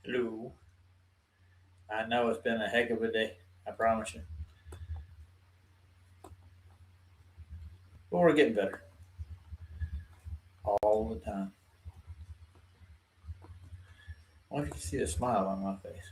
Hello. I know it's been a heck of a day. I promise you. But we're getting better all the time. I want you to see the smile on my face.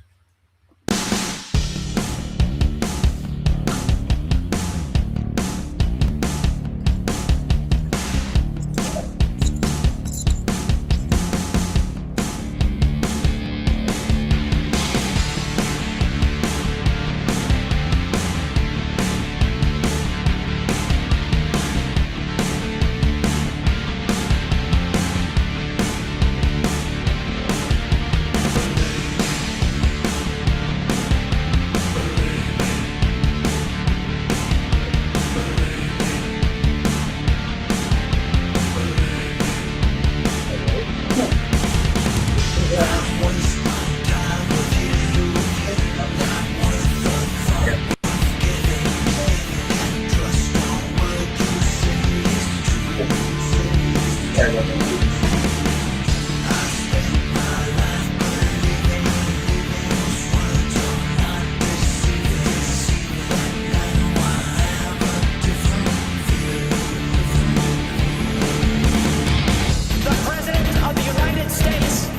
The President of the United States.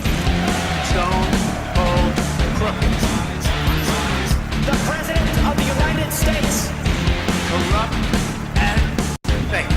Stone Cold Crooked. The President of the United States. Corrupt and fake.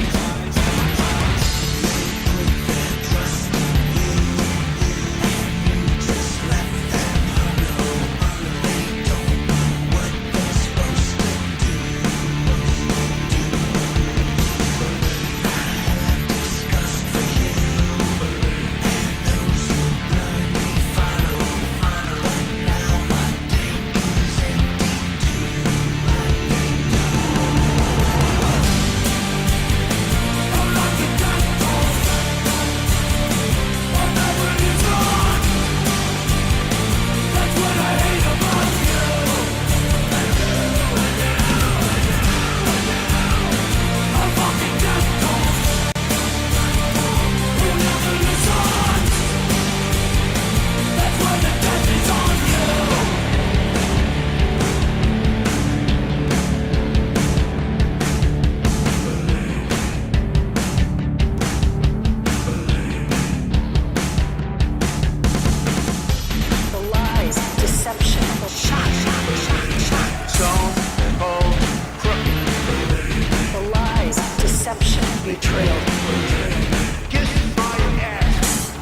The lies, deception, the shot. Stone Cold Crooked. The lies, deception, betrayal. Kiss my ass.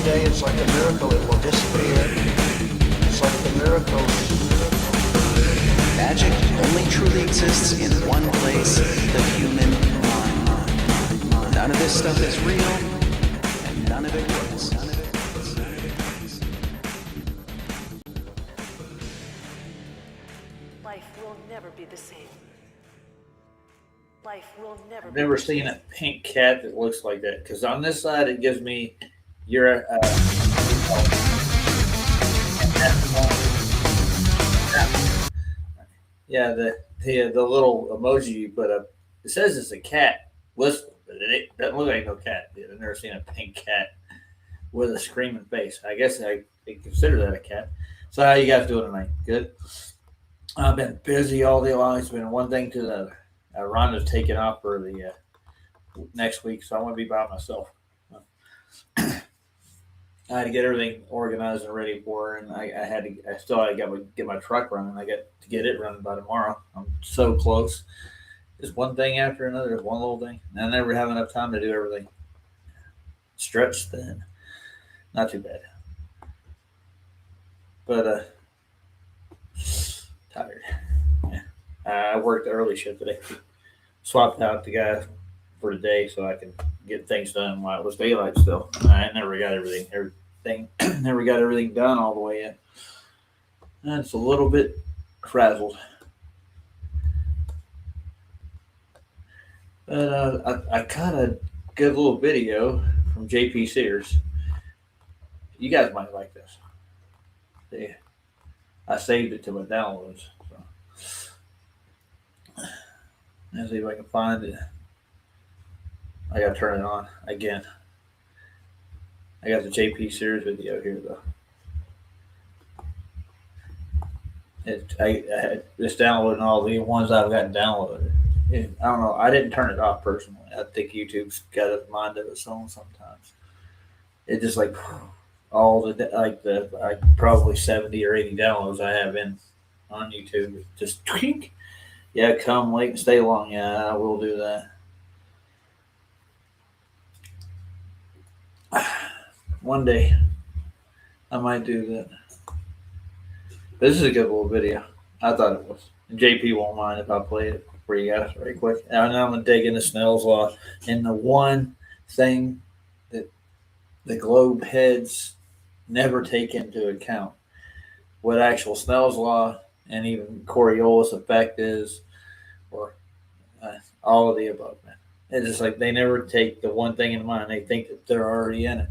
day it's like a miracle, it will disappear. It's like the miracles. Magic only truly exists in one place, the human mind. None of this stuff is real, and none of it works. Life will never be the same. Life will never I've be never the seen same. a pink cat that looks like that. Because on this side, it gives me your yeah, the little emoji, but it says it's a cat whistle, but it doesn't look like no cat. I've never seen a pink cat with a screaming face. I guess they consider that a cat. So how you guys doing tonight? Good. I've been busy all day long. It's been one thing to the other. Rhonda's taking off for the next week, so I want to be by myself. I had to get everything organized and ready for her, and I still had to get my truck running. I got to get it running by tomorrow. I'm so close. Just one thing after another, just one little thing. And I never have enough time to do everything. Stretched thin. Not too bad. But tired. Yeah. I worked the early shift today. Swapped out the guy for today so I can get things done while it was daylight still. I never got everything never got everything done all the way yet. And it's a little bit frazzled. But I caught a good little video from JP Sears. You guys might like this. Yeah. I saved it to my downloads. So. Let's see if I can find it. I gotta turn it on again. I got the JP Series video here though. I just downloading all the ones I've gotten downloaded. I don't know. I didn't turn it off personally. I think YouTube's got a mind of its own sometimes. It just like all the probably 70 or 80 downloads I have in on YouTube. It just twink. Yeah, come late and stay long. Yeah, I will do that. One day, I might do that. This is a good little video. I thought it was. And JP won't mind if I play it for you guys very quick. And I'm going to dig into Snell's Law. And the one thing that the globe heads never take into account what actual Snell's Law and even Coriolis effect is, or all of the above. Man. It's just like they never take the one thing in mind. They think that they're already in it.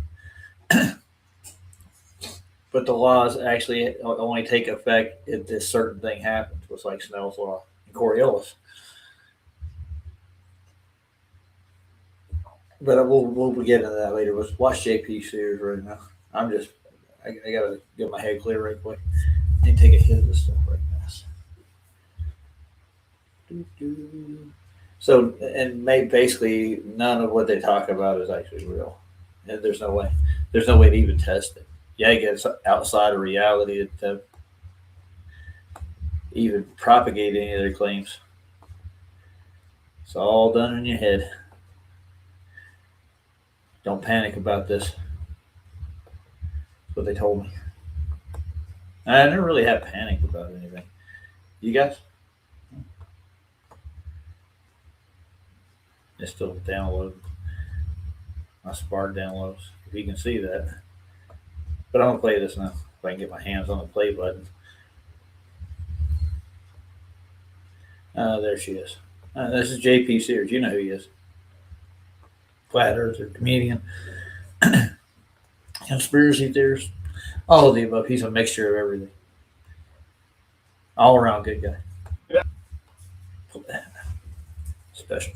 But the laws actually only take effect if this certain thing happens, was like Snell's Law and Coriolis. But we'll get into that later. Let's watch JP Sears right now. I gotta get my head clear right quick and take a hit of this stuff right fast. So, and basically none of what they talk about is actually real. And there's no way to even test it. Yeah, it gets outside of reality to even propagate any of their claims. It's all done in your head. Don't panic about this. That's what they told me. I never really had panic about anything. You guys? It's still downloading. My Spark downloads. If you can see that. But I'm going to play this now. If I can get my hands on the play button. There she is. This is JP Sears. You know who he is. Flat earther, comedian, conspiracy theorist. All of the above. He's a mixture of everything. All around good guy. Yeah. Special.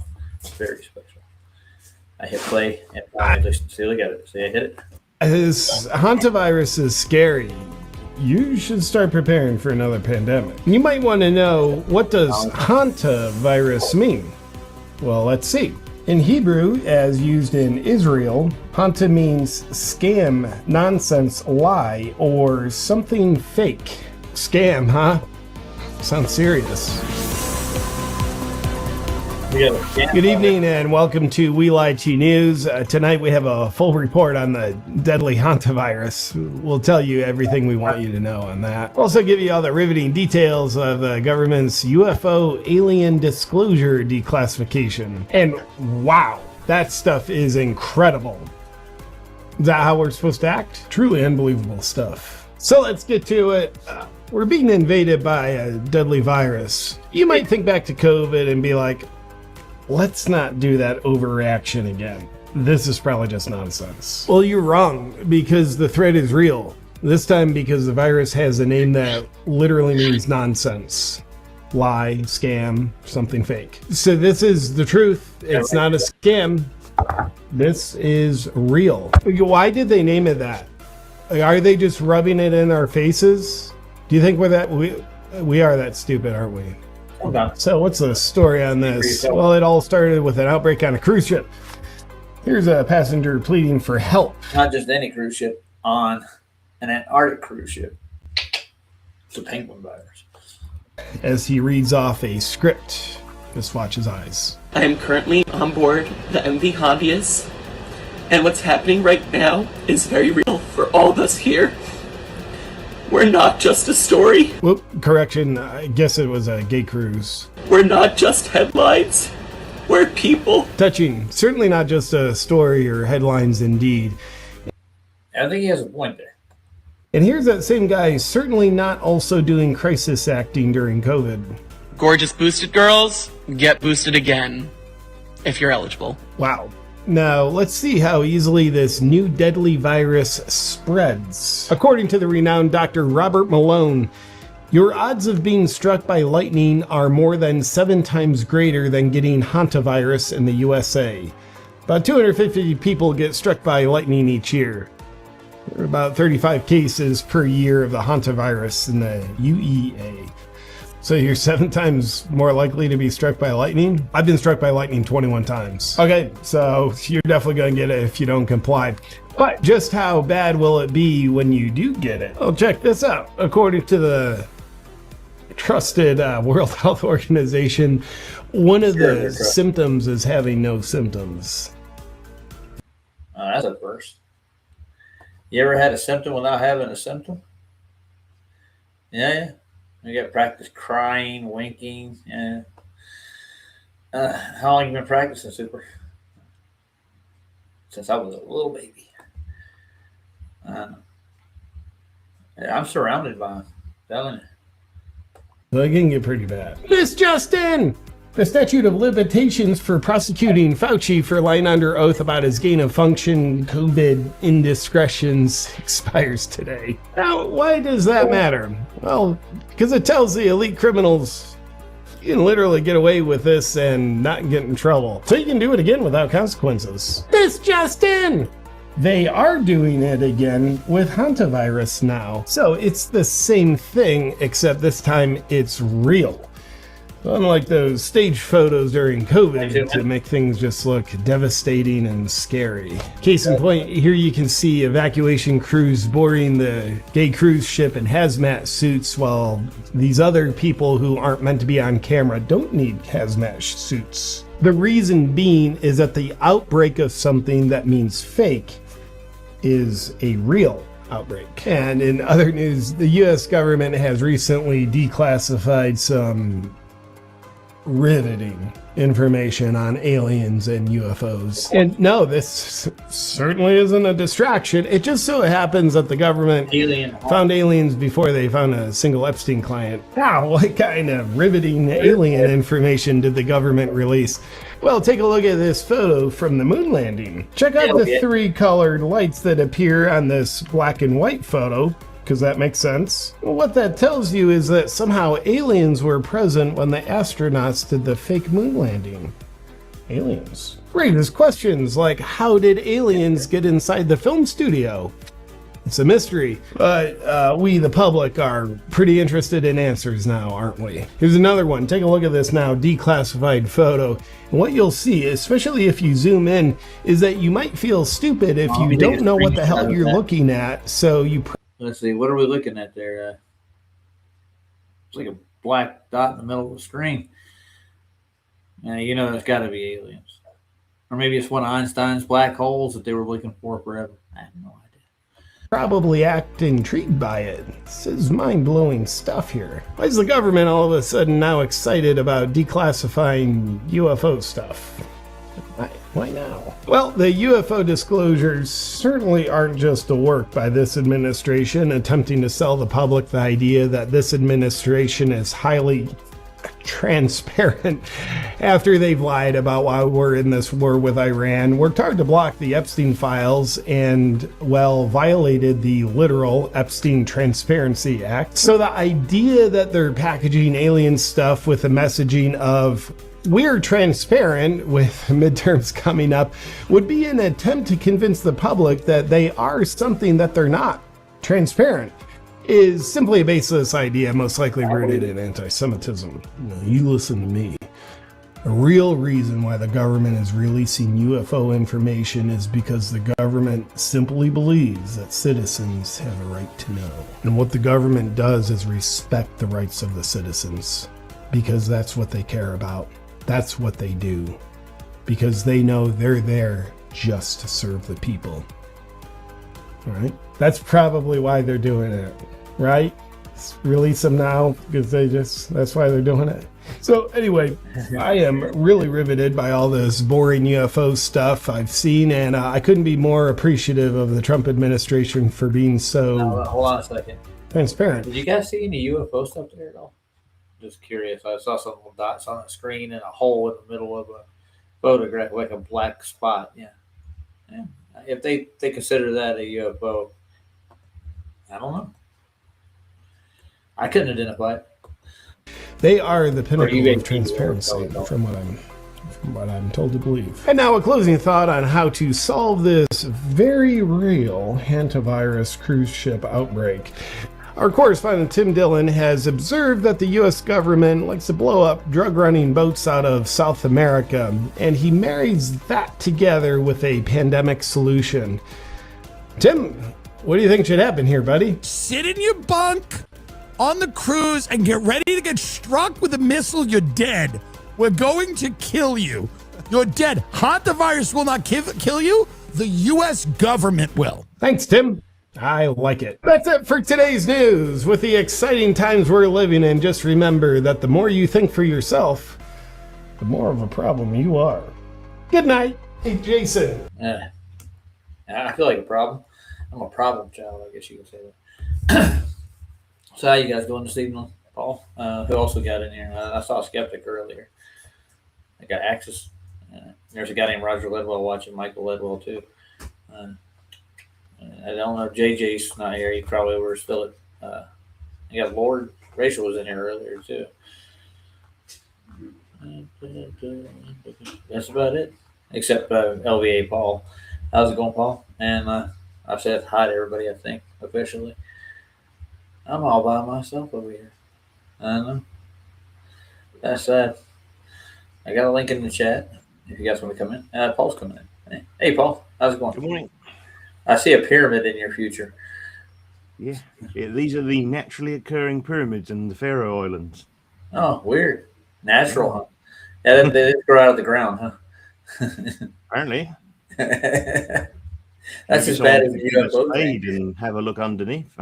Very special. I hit play and finally listen. See, look at it. See, I hit it. This hantavirus is scary. You should start preparing for another pandemic. You might want to know, what does hantavirus mean? Well, let's see. In Hebrew, as used in Israel, hanta means scam, nonsense, lie, or something fake. Scam, huh? Sounds serious. We got a scan. Good evening and welcome to We Lie to You News. Tonight we have a full report on the deadly hantavirus. We'll tell you everything we want you to know on that. We'll also give you all the riveting details of the government's UFO alien disclosure declassification. And wow, that stuff is incredible. Is that how we're supposed to act? Truly unbelievable stuff. So let's get to it. We're being invaded by a deadly virus. You might think back to COVID and be like, let's not do that overreaction again. This is probably just nonsense. Well, you're wrong, because the threat is real. This time because the virus has a name that literally means nonsense. Lie, scam, something fake. So this is the truth. It's not a scam. This is real. Why did they name it that? Are they just rubbing it in our faces? Do you think we're that we are that stupid, aren't we? Okay. So what's the story on this? Well, it all started with an outbreak on a cruise ship. Here's a passenger pleading for help. Not just any cruise ship, on an Antarctic cruise ship. It's a penguin virus. As he reads off a script. Just watch his eyes. I am currently on board the MV Hondius, and what's happening right now is very real for all of us here. We're not just a story. Whoop, correction. I guess it was a gay cruise. We're not just headlines. We're people. Touching. Certainly not just a story or headlines indeed. I think he has a point there. And here's that same guy certainly not also doing crisis acting during COVID. Gorgeous boosted girls, get boosted again. If you're eligible. Wow. Now, let's see how easily this new deadly virus spreads. According to the renowned Dr. Robert Malone, your odds of being struck by lightning are more than 7 times greater than getting hantavirus in the USA. About 250 people get struck by lightning each year. There are about 35 cases per year of the hantavirus in the UEA. So you're 7 times more likely to be struck by lightning? I've been struck by lightning 21 times. Okay, so you're definitely going to get it if you don't comply. But just how bad will it be when you do get it? Oh, check this out. According to the trusted World Health Organization, one of the symptoms is having no symptoms. That's a first. You ever had a symptom without having a symptom? Yeah. We got practice crying, winking. Yeah. How long you been practicing, Super? Since I was a little baby. I'm surrounded by them. Telling you. Well, it can get pretty bad. Miss Justin! The statute of limitations for prosecuting Fauci for lying under oath about his gain of function COVID indiscretions expires today. Now, why does that matter? Well, because it tells the elite criminals you can literally get away with this and not get in trouble. So you can do it again without consequences. Miss Justin! They are doing it again with hantavirus now. So it's the same thing, except this time it's real. Unlike those stage photos during COVID to make things just look devastating and scary. Case in point, here you can see evacuation crews boarding the gay cruise ship in hazmat suits, while these other people who aren't meant to be on camera don't need hazmat suits. The reason being is that the outbreak of something that means fake is a real outbreak. And in other news, the US government has recently declassified some riveting information on aliens and UFOs. And no, this certainly isn't a distraction. It just so happens that the government found aliens before they found a single Epstein client. Now, what kind of riveting alien information did the government release? Well, take a look at this photo from the moon landing. Check out the 3 colored lights that appear on this black and white photo, because that makes sense. What that tells you is that somehow aliens were present when the astronauts did the fake moon landing. Aliens. Raises questions like, how did aliens get inside the film studio? It's a mystery, but we, the public, are pretty interested in answers now, aren't we? Here's another one. Take a look at this now declassified photo. And what you'll see, especially if you zoom in, is that you might feel stupid if you don't know what the hell you're looking at, so you... Let's see, what are we looking at there? It's like a black dot in the middle of the screen. Yeah, you know, it's got to be aliens, or maybe it's one of Einstein's black holes that they were looking for forever. I have no idea. Probably act intrigued by it. This is mind-blowing stuff here. Why is the government all of a sudden now excited about declassifying UFO stuff? Why now? Well, the UFO disclosures certainly aren't just a work by this administration attempting to sell the public the idea that this administration is highly transparent after they've lied about why we're in this war with Iran, worked hard to block the Epstein files, and, well, violated the literal Epstein Transparency Act. So the idea that they're packaging alien stuff with the messaging of we're transparent with midterms coming up would be an attempt to convince the public that they are something that they're not. Transparent is simply a baseless idea, most likely rooted in anti-Semitism. No, you listen to me. The real reason why the government is releasing UFO information is because the government simply believes that citizens have a right to know. And what the government does is respect the rights of the citizens, because that's what they care about. That's what they do, because they know they're there just to serve the people. All right? That's probably why they're doing it, right? Release them now because that's why they're doing it. So anyway, I am really riveted by all this boring UFO stuff I've seen, and I couldn't be more appreciative of the Trump administration for being so Hold on a second. transparent. Did you guys see any UFO stuff there at all? Just curious. I saw some little dots on the screen and a hole in the middle of a photograph, like a black spot. Yeah. If they consider that a UFO, I don't know. I couldn't identify it. They are the pinnacle UAP of transparency, from what I'm told to believe. And now a closing thought on how to solve this very real hantavirus cruise ship outbreak. Our correspondent Tim Dillon has observed that the U.S. government likes to blow up drug-running boats out of South America, and he marries that together with a pandemic solution. Tim, what do you think should happen here, buddy? Sit in your bunk on the cruise and get ready to get struck with a missile. You're dead. We're going to kill you. You're dead. Hantavirus will not kill you. The U.S. government will. Thanks, Tim. I like it. That's it for today's news. With the exciting times we're living in, just remember that the more you think for yourself, the more of a problem you are. Good night. Hey, Jason. I feel like a problem. I'm a problem child, I guess you could say that. So how you guys doing this evening, Paul? Who also got in here? I saw Skeptic earlier. I got Axis. There's a guy named Roger Ledwell watching, Michael Ledwell too. I don't know if JJ's not here. He probably were still at. You got Lord. Rachel was in here earlier too. That's about it. Except LVA Paul. How's it going, Paul? And I've said hi to everybody, I think, officially. I'm all by myself over here. I know. That's sad. I got a link in the chat if you guys want to come in. Paul's coming in. Hey, Paul. How's it going? Good morning. I see a pyramid in your future. Yeah, these are the naturally occurring pyramids in the Faroe Islands. Oh, weird. Natural, huh? Yeah, they grow out of the ground, huh? Apparently. That's Maybe as bad as someone a can UFO spade thing. and have a look underneath.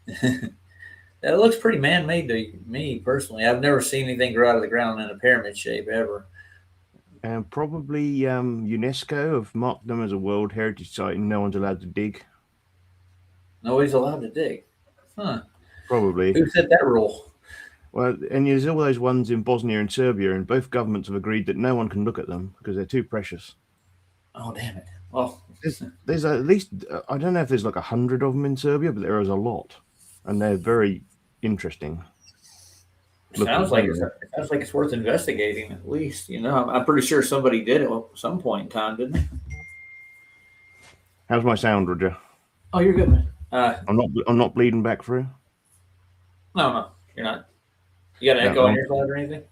It looks pretty man-made to me, personally. I've never seen anything grow out of the ground in a pyramid shape, ever. And probably UNESCO have marked them as a World Heritage Site and no one's allowed to dig. Nobody's allowed to dig. Huh. Probably. Who set that rule? Well, and there's all those ones in Bosnia and Serbia, and both governments have agreed that no one can look at them because they're too precious. Oh, damn it. Well, There's at least, I don't know if there's like 100 of them in Serbia, but there is a lot. And they're very interesting. sounds like it's worth investigating at least. You know, I'm pretty sure somebody did it at some point in time, didn't they? How's my sound, Roger? Oh, you're good, man. I'm not bleeding back through. No, you're not. You got an echo on your side or anything?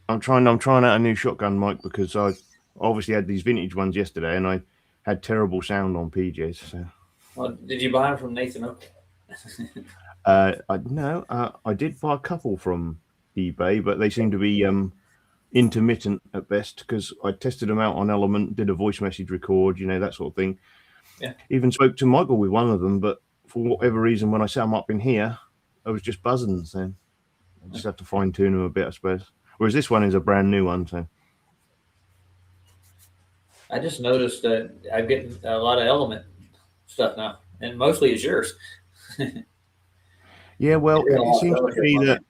I'm trying out a new shotgun mic because I obviously had these vintage ones yesterday, and I had terrible sound on PJs. So. Well, did you buy them from Nathan Oak? I did buy a couple from eBay, but they seem to be intermittent at best, because I tested them out on Element, did a voice message record, that sort of thing. Yeah. Even spoke to Michael with one of them, but for whatever reason, when I set them up in here, I was just buzzing. So I just have to fine tune them a bit, I suppose. Whereas this one is a brand new one, so. I just noticed that I'm getting a lot of Element stuff now, and mostly it's yours. Yeah, well, Yeah, it seems to be on that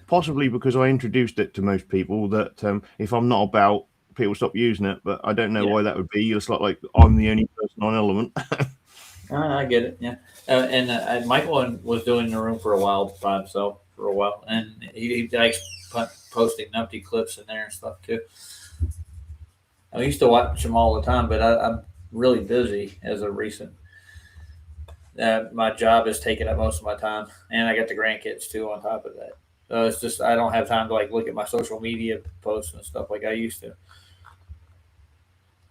possibly because I introduced it to most people, that if I'm not about, people stop using it, but I don't know why that would be. It's like I'm the only person on Element. I get it. Yeah, and Michael was doing the room for a while by himself for a while, and he likes posting empty clips in there and stuff too. I used to watch them all the time, but I'm really busy as of recent. My job is taking up most of my time, and I got the grandkids too on top of that. So it's just I don't have time to look at my social media posts and stuff like I used to.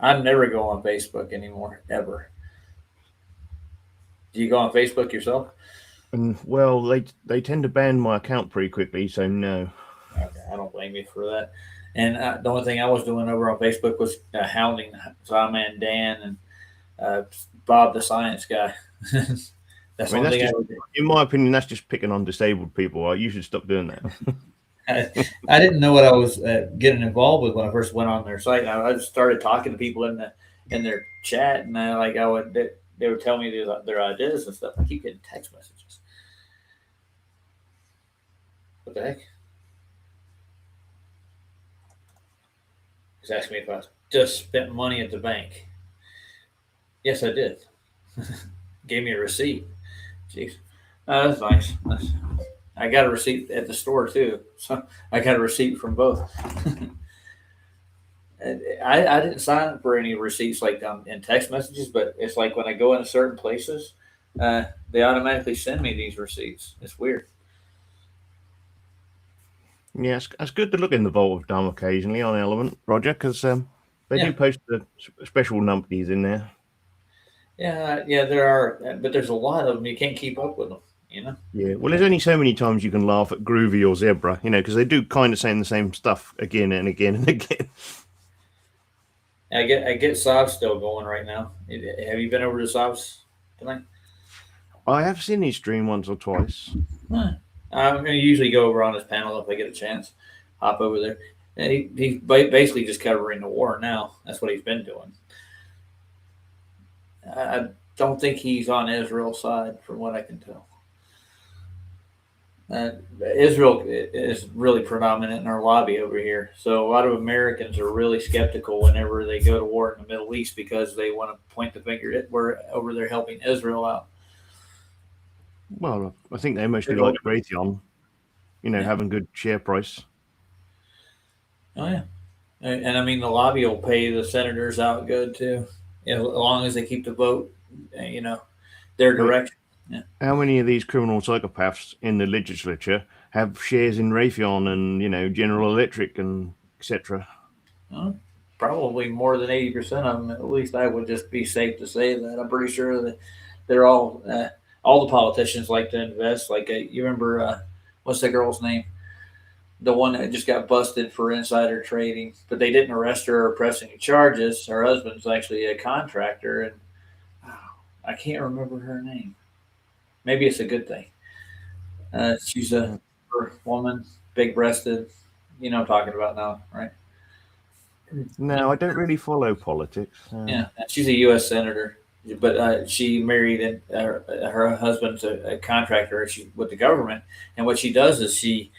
I never go on Facebook anymore, ever. Do you go on Facebook yourself? And well, they tend to ban my account pretty quickly, so no. Okay, I don't blame you for that. And the only thing I was doing over on Facebook was hounding Zama Dan and Bob the Science Guy. That's one thing I would do. In my opinion, that's just picking on disabled people. You should stop doing that. I didn't know what I was getting involved with when I first went on their site. I just started talking to people in their chat, and they would tell me their ideas and stuff. I keep getting text messages. What the heck? He's asking me if I just spent money at the bank. Yes, I did. Gave me a receipt. Jeez. That's nice. I got a receipt at the store too. So I got a receipt from both. I didn't sign up for any receipts in text messages, but it's like when I go into certain places, they automatically send me these receipts. It's weird. Yeah, it's good to look in the vault of dumb occasionally on Element, Roger, because they do post the special numpties in there. Yeah, there are, but there's a lot of them. You can't keep up with them, Yeah, well, there's only so many times you can laugh at Groovy or Zebra, because they do kind of saying the same stuff again and again and again. I get Sobs still going right now. Have you been over to Sobs tonight? I have seen his stream once or twice. I'm going to usually go over on his panel if I get a chance. Hop over there. And he's basically just covering the war now. That's what he's been doing. I don't think he's on Israel's side, from what I can tell. Israel is really predominant in our lobby over here. So a lot of Americans are really skeptical whenever they go to war in the Middle East because they want to point the finger at we're over there helping Israel out. Well, I think they mostly like Raytheon, having good share price. Oh, yeah. And I mean, the lobby will pay the senators out good, too, as long as they keep the vote, their direction. Yeah. How many of these criminal psychopaths in the legislature have shares in Raytheon and, General Electric and etc.? Probably more than 80% of them. At least I would just be safe to say that. I'm pretty sure that they're all the politicians like to invest. You remember, what's the girl's name? The one that just got busted for insider trading, but they didn't arrest her or press any charges. Her husband's actually a contractor, and I can't remember her name. Maybe it's a good thing. She's a woman, big-breasted. You know what I'm talking about now, right? No, I don't really follow politics. Yeah, she's a U.S. senator. But she married her husband's a contractor with the government, and what she does is she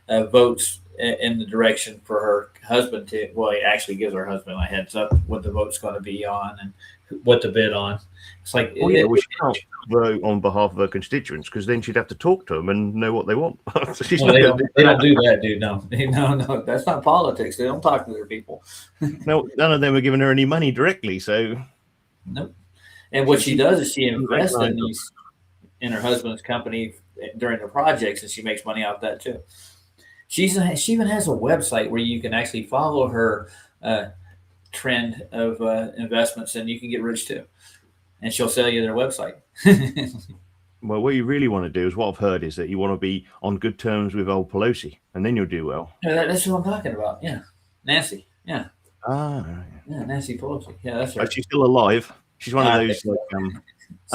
votes in the direction for her husband to. Well, he actually gives her husband a heads up what the vote's going to be on and what to bid on. It's like she can't vote on behalf of her constituents because then she'd have to talk to them and know what they want. They don't do that, dude. No, that's not politics. They don't talk to their people. No, none of them are giving her any money directly. So nope. And what she does is she invests in her husband's company during the projects, and she makes money off that too. She even has a website where you can actually follow her trend of investments, and you can get rich too. And she'll sell you their website. Well, what you really want to do is what I've heard is that you want to be on good terms with old Pelosi, and then you'll do well. Yeah, that's what I'm talking about. Yeah. Nancy. Yeah. Ah, right. Yeah, Nancy Pelosi. Yeah, that's her. Oh, she's still alive. She's one of I those think like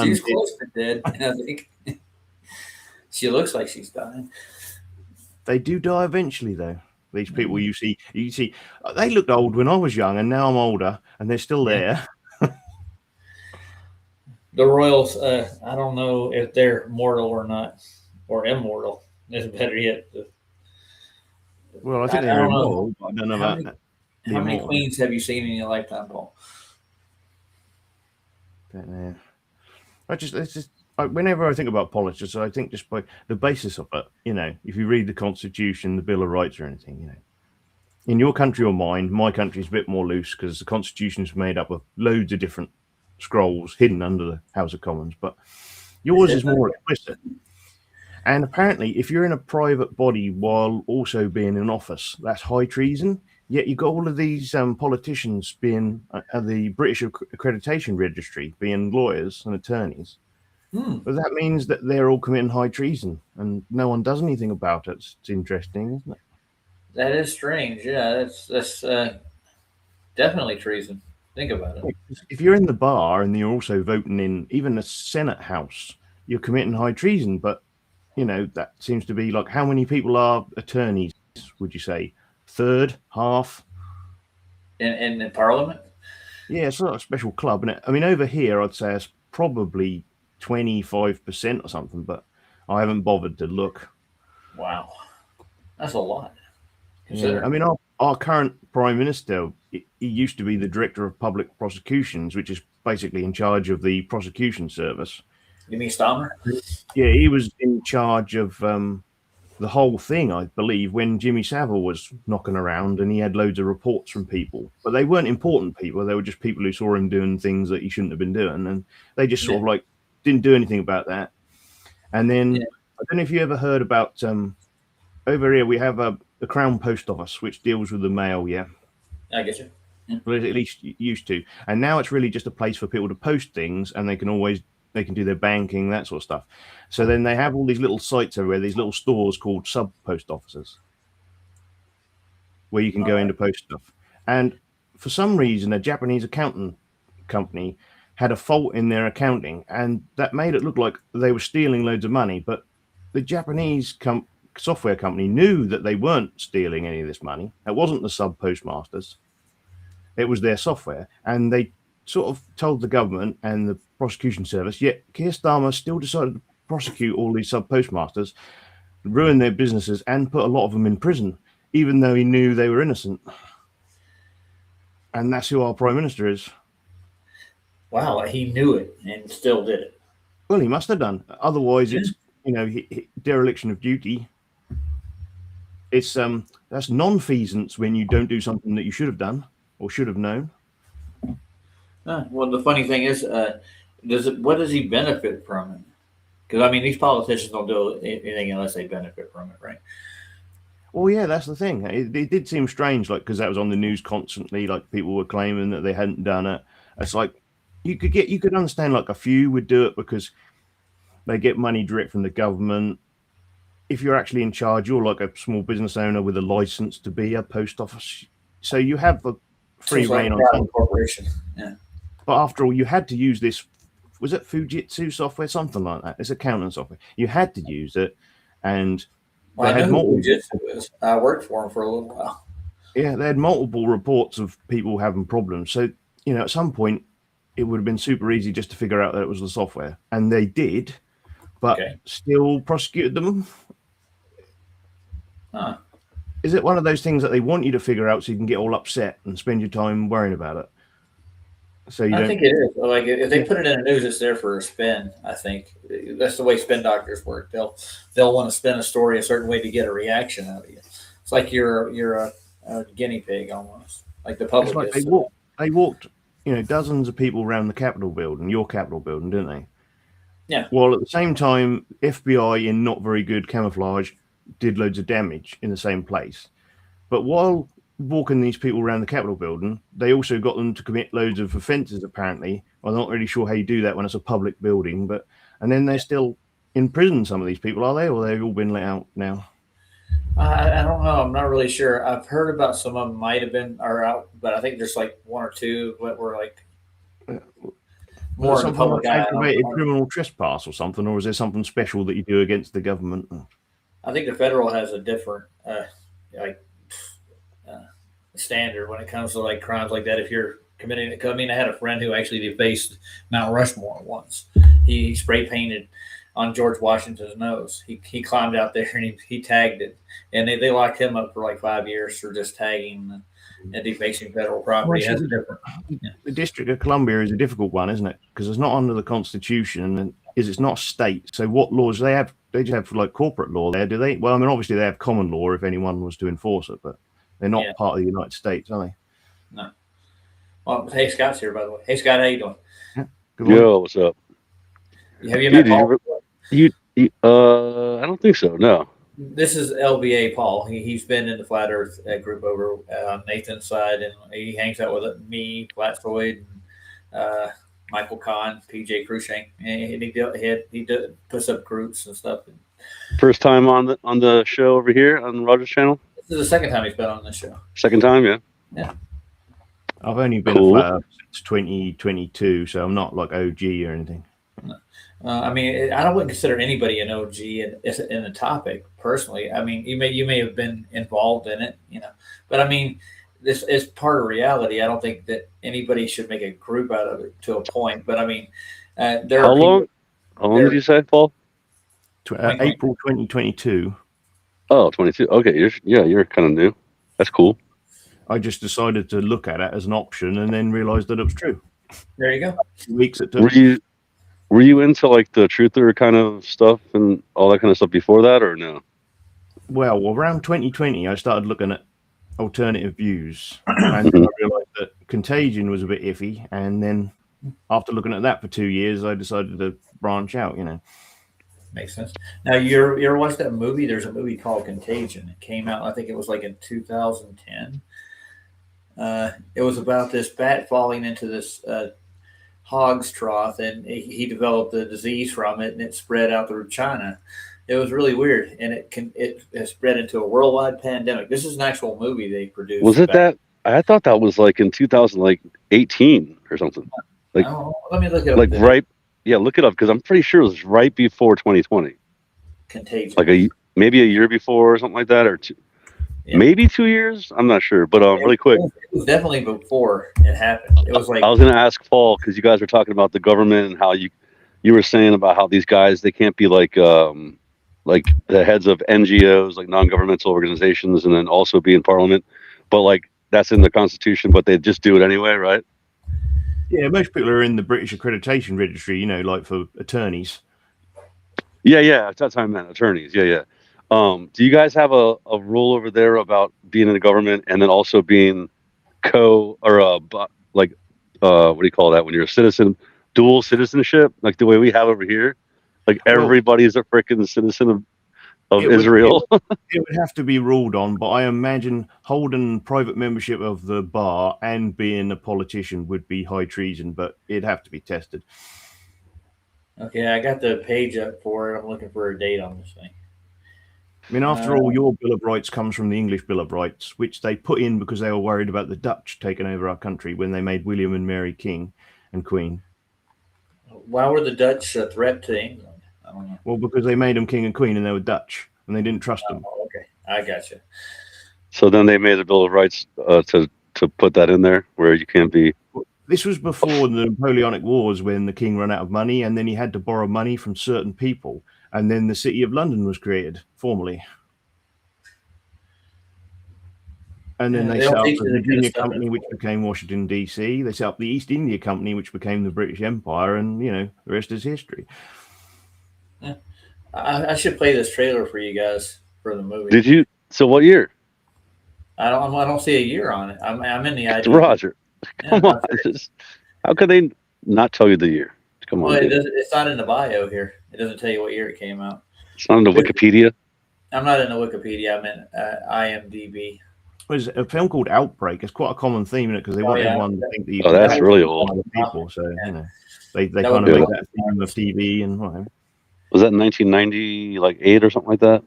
she's undead. close to dead. I think she looks like she's dying. They do die eventually, though. These people you see, they looked old when I was young, and now I'm older, and they're still there. The Royals, I don't know if they're mortal or not, or immortal. It's better yet. Well, I think I they're don't know. immoral, but I don't know How about many, the how many immortal. queens have you seen in your lifetime, Paul? Don't know. It's just like, whenever I think about politics, I think just by the basis of it. If you read the Constitution, the Bill of Rights, or anything, in your country or mine, my country is a bit more loose because the Constitution is made up of loads of different scrolls hidden under the House of Commons, but yours is more explicit. And apparently, if you're in a private body while also being in office, that's high treason. Yet you've got all of these politicians being at the British Accreditation Registry, being lawyers and attorneys. But that means that they're all committing high treason, and no one does anything about it. It's interesting, isn't it? That is strange. Yeah, that's definitely treason. Think about it. If you're in the bar and you're also voting in even the Senate House, you're committing high treason. But that seems to be like, how many people are attorneys? Would you say third, half? In the Parliament? Yeah, it's not a special club, and I mean over here, I'd say it's probably 25% or something, but I haven't bothered to look. Wow, that's a lot. Yeah, I mean, our current prime minister, he used to be the director of public prosecutions, which is basically in charge of the prosecution service. You mean Stammer? Yeah, he was in charge of the whole thing, I believe, when Jimmy Savile was knocking around, and he had loads of reports from people, but they weren't important people. They were just people who saw him doing things that he shouldn't have been doing, and they just sort of like didn't do anything about that. And then I don't know if you ever heard about over here we have the Crown Post Office, which deals with the mail. Yeah, I get you. Yeah. Well, at least used to, and now it's really just a place for people to post things, and they can do their banking, that sort of stuff. So then they have all these little sites everywhere, these little stores called sub post offices, where you can go in to post stuff. And for some reason, a Japanese accounting company had a fault in their accounting, and that made it look like they were stealing loads of money. But the Japanese software company knew that they weren't stealing any of this money. It wasn't the sub postmasters. It was their software. And they sort of told the government and the prosecution service, yet Keir Starmer still decided to prosecute all these sub postmasters, ruin their businesses, and put a lot of them in prison, even though he knew they were innocent. And that's who our prime minister is. Wow, he knew it and still did it. Well, he must have done. Otherwise, it's dereliction of duty. It's that's nonfeasance when you don't do something that you should have done or should have known. Well, the funny thing is, what does he benefit from it? Because I mean, these politicians don't do anything unless they benefit from it, right? Well, yeah, that's the thing. It did seem strange, like because that was on the news constantly. Like people were claiming that they hadn't done it. It's like you could understand like a few would do it because they get money direct from the government. If you're actually in charge, you're like a small business owner with a license to be a post office, so you have a free reign on some corporation. Yeah. But after all, you had to use this. Was it Fujitsu software, something like that? It's accounting software. You had to use it, and well, I know who Fujitsu is. I worked for him for a little while. Yeah, they had multiple reports of people having problems. So at some point, it would have been super easy just to figure out that it was the software, and they did, but still prosecuted them. Huh. Is it one of those things that they want you to figure out so you can get all upset and spend your time worrying about it? So I think it is. Like if they put it in the news, it's there for a spin. I think that's the way spin doctors work. They'll want to spin a story a certain way to get a reaction out of you. It's like you're a guinea pig almost, like the public. Like they walked, dozens of people around the Capitol building, your Capitol building, didn't they? Yeah. Well, at the same time, FBI in not very good camouflage did loads of damage in the same place. But while walking these people around the Capitol building, they also got them to commit loads of offences, apparently. I'm not really sure how you do that when it's a public building, and then they're still in prison, some of these people, are they? Or they've all been let out now? I don't know. I'm not really sure. I've heard about some of them might have been are out, but I think there's like one or two that were like Was more it in the something like public eye. aggravated criminal trespass or something, or is there something special that you do against the government? I think the federal has a different like uh, standard when it comes to like crimes like that. If you're committing, I mean, I had a friend who actually defaced Mount Rushmore once. He spray painted on George Washington's nose. He climbed out there and he tagged it, and they locked him up for like 5 years for just tagging and defacing federal property. It has a different. Yeah. The District of Columbia is a difficult one, isn't it? Because it's not under the Constitution, and it's not state. So what laws they have? They just have like corporate law there, do they? Well, I mean, obviously they have common law if anyone was to enforce it, but they're not part of the United States, are they? No. Well, hey, Scott's here, by the way. Hey, Scott, how you doing? Good morning. Yo, what's up? Have you met Paul? I don't think so. No. This is LBA Paul. He's been in the Flat Earth group over on Nathan's side, and he hangs out with me, Flatfoid, and Michael Kahn, PJ Crushing, and he puts up groups and stuff. First time on the show over here on Roger's channel. This is the second time he's been on this show. Second time, yeah. Yeah. I've only been a Flat Earth since 2022, so I'm not like OG or anything. I mean, I wouldn't consider anybody an OG in the topic personally. I mean, you may have been involved in it, but I mean, this is part of reality. I don't think that anybody should make a group out of it to a point. But I mean, How long did you say, Paul? April 2022. Oh, 22. Okay, you're kind of new. That's cool. I just decided to look at it as an option, and then realized that it was true. There you go. 2 weeks it took. Were you into like the truther kind of stuff and all that kind of stuff before that, or no? Well, around 2020, I started looking at alternative views, and I realized that Contagion was a bit iffy. And then, after looking at that for 2 years, I decided to branch out. Makes sense. Now, you ever watched that movie? There's a movie called Contagion. It came out, I think it was like in 2010. It was about this bat falling into this hog's trough, and he developed the disease from it, and it spread out through China. It was really weird, and it has spread into a worldwide pandemic. This is an actual movie they produced. Was it that? I thought that was like in 2018 or something. Like, let me look it up. Like right? Yeah, look it up because I'm pretty sure it was right before 2020. Contagion. Like maybe a year before or something like that, or two. Yeah. Maybe 2 years. I'm not sure, but really quick. It was definitely before it happened. It was like I was going to ask Paul because you guys were talking about the government and how you were saying about how these guys they can't be like the heads of NGOs, like non-governmental organizations, and then also be in Parliament. But like that's in the Constitution, but they just do it anyway, right? Yeah, most people are in the British Accreditation Registry, like for attorneys. Yeah, that's what I meant, attorneys. Yeah. Do you guys have a rule over there about being in the government and then also being what do you call that when you're a citizen, dual citizenship, like the way we have over here? Like everybody's a freaking citizen of Israel. It would have to be ruled on, but I imagine holding private membership of the bar and being a politician would be high treason, but it'd have to be tested. Okay, I got the page up for it. I'm looking for a date on this thing. I mean, after all, your Bill of Rights comes from the English Bill of Rights, which they put in because they were worried about the Dutch taking over our country when they made William and Mary king and queen. Why were the Dutch a threat to England? I don't know. Well, because they made them king and queen and they were Dutch and they didn't trust them. Okay, I got you. So then they made a Bill of Rights to put that in there where you can't be. This was before the Napoleonic Wars when the king ran out of money and then he had to borrow money from certain people. And then the City of London was created formally. And then they set up the Virginia Company, which became Washington, D.C. They set up the East India Company, which became the British Empire. And, the rest is history. Yeah. I should play this trailer for you guys for the movie. Did you? So what year? I don't see a year on it. I'm in the idea. Roger, come on. How could they not tell you the year? Come on. It's not in the bio here. It doesn't tell you what year it came out. It's not in the Wikipedia. I'm not in the Wikipedia. I'm in IMDb. There's a film called Outbreak. It's quite a common theme in it because they want everyone to think that that's really old. People, so they kind of make that theme of TV and whatever. Was that 1998 or something like that?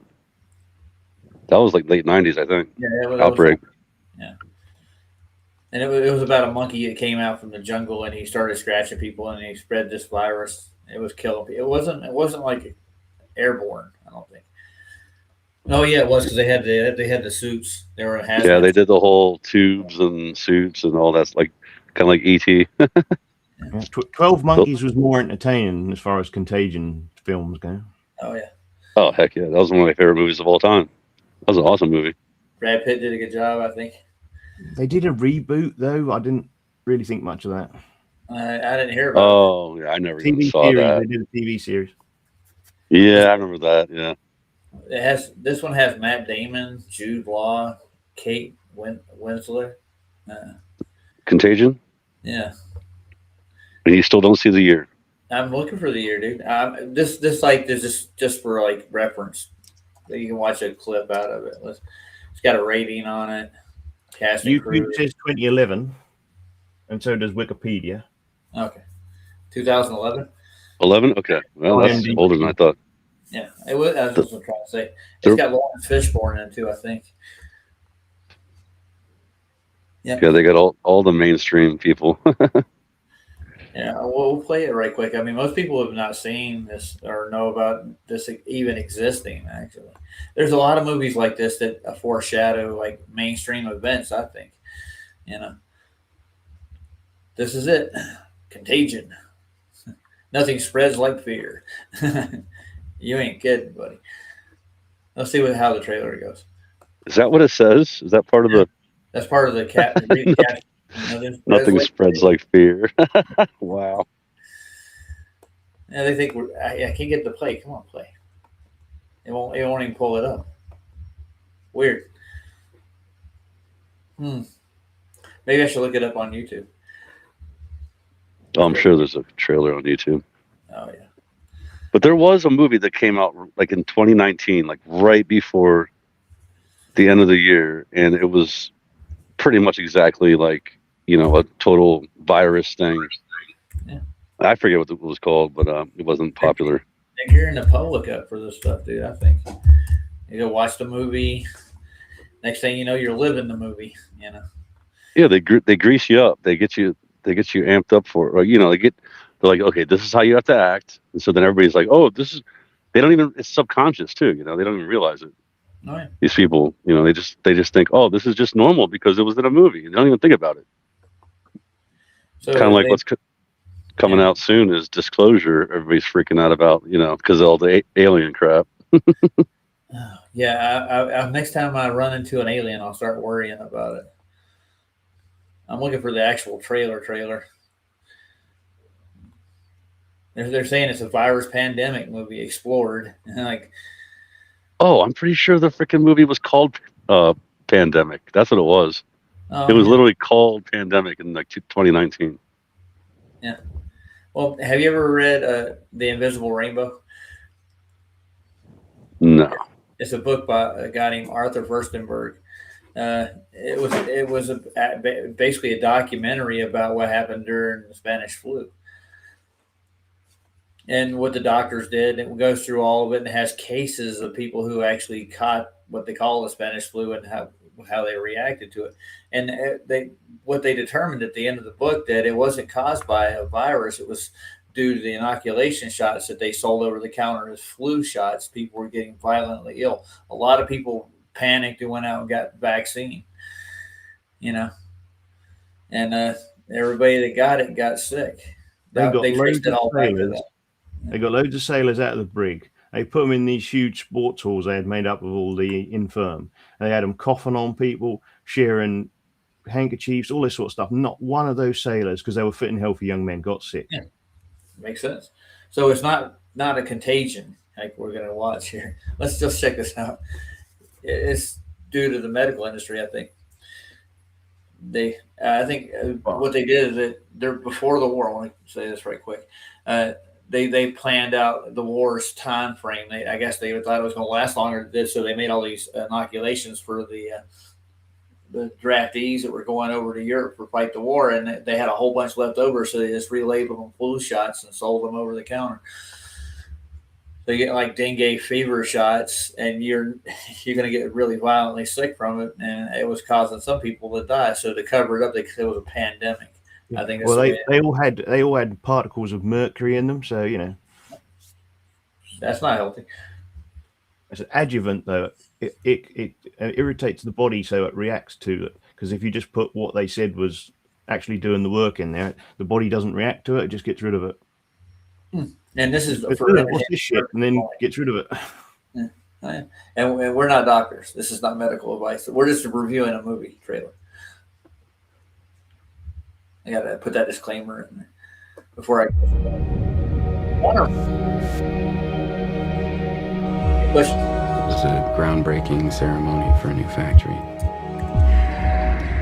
That was like late '90s, I think. Yeah, it Outbreak. Yeah. And it was about a monkey that came out from the jungle and he started scratching people and he spread this virus. It was killing people. It wasn't like airborne, I don't think. Oh yeah, it was because they had the suits. They were in hazmat. Yeah, they did the whole tubes and suits and all that, like kind of like ET. 12 Monkeys was more entertaining as far as Contagion films go. Oh yeah. Oh heck yeah, that was one of my favorite movies of all time. That was an awesome movie. Brad Pitt did a good job, I think. They did a reboot though. I didn't really think much of that. I didn't hear about it. Oh yeah, I never even saw series. that. They did a TV series. Yeah, I remember that. Yeah. This one has Matt Damon, Jude Law, Kate Winslet. Contagion. Yeah. And you still don't see the year. I'm looking for the year, dude. This like is just for like reference. You can watch a clip out of it. It's got a rating on it. Casting YouTube crew. says 2011, and so does Wikipedia. Okay. 2011. 11. Okay. Well, that's older than I thought. Yeah, it was. I was just trying to say. It's got Lawrence Fishburne in it too, I think. Yeah, they got all the mainstream people. Yeah, we'll play it right quick. I mean, most people have not seen this or know about this even existing, actually. There's a lot of movies like this that foreshadow like mainstream events, I think. You know. This is it. Contagion. Nothing spreads like fear. You ain't kidding, buddy. Let's see how the trailer goes. Is that what it says? Is that part of the... That's part of the cat. Nothing spreads like fear. Wow. Yeah, they think I can't get the play. Come on, play. It won't even pull it up. Weird. Maybe I should look it up on YouTube. Oh, I'm sure there's a trailer on YouTube. Oh yeah. But there was a movie that came out like in 2019, like right before the end of the year, and it was pretty much exactly like, you know, a total virus thing. Yeah. I forget what it was called, but it wasn't popular. They're gearing the public up for this stuff, dude. I think you go watch the movie. Next thing you know, you're living the movie. You know. Yeah, they grease you up. They get you amped up for it. Or, you know, they're like, okay, this is how you have to act. And so then everybody's like, oh, they don't even, it's subconscious too. You know, they don't even realize it. Oh, yeah. These people, you know, they just think, oh, this is just normal because it was in a movie. They don't even think about it. So kind of like what's coming out soon is Disclosure. Everybody's freaking out about, you know, because of all the alien crap. Yeah, next time I run into an alien, I'll start worrying about it. I'm looking for the actual trailer. They're saying it's a virus pandemic movie explored. And like, oh, I'm pretty sure the freaking movie was called Pandemic. That's what it was. Oh, it was literally called Pandemic in like 2019. Yeah. Well, have you ever read The Invisible Rainbow? No. It's a book by a guy named Arthur Furstenberg. It was basically a documentary about what happened during the Spanish flu and what the doctors did. It goes through all of it and has cases of people who actually caught what they call the Spanish flu and how they reacted to it. And what they determined at the end of the book that it wasn't caused by a virus. It was due to the inoculation shots that they sold over the counter as flu shots. People were getting violently ill. A lot of people panicked and went out and got the vaccine, you know, and everybody that got it got sick. They traced it all back to that. They got loads of sailors out of the brig. They put them in these huge sports halls they had made up of all the infirm. They had them coughing on people, sharing handkerchiefs, all this sort of stuff. Not one of those sailors, because they were fit and healthy young men, got sick. Yeah, makes sense. So it's not a contagion like we're going to watch here. Let's just check this out. It's due to the medical industry, I think. What they did is that they're before the war. I want to say this right quick. They planned out the war's time frame. I guess they thought it was going to last longer than this, so they made all these inoculations for the draftees that were going over to Europe to fight the war, and they had a whole bunch left over, so they just relabeled them flu shots and sold them over the counter. they get like dengue fever shots, and you're going to get really violently sick from it, and it was causing some people to die. So to cover it up, they said it was a pandemic. I think that's Well, the way they all had particles of mercury in them, so that's not healthy. As an adjuvant, though, it irritates the body, so it reacts to it. Because if you just put what they said was actually doing the work in there, the body doesn't react to it; it just gets rid of it. And this is What's this shit? And then gets rid of it. Yeah. And we're not doctors. This is not medical advice. We're just reviewing a movie trailer. I gotta put that disclaimer in there before I. It's a groundbreaking ceremony for a new factory.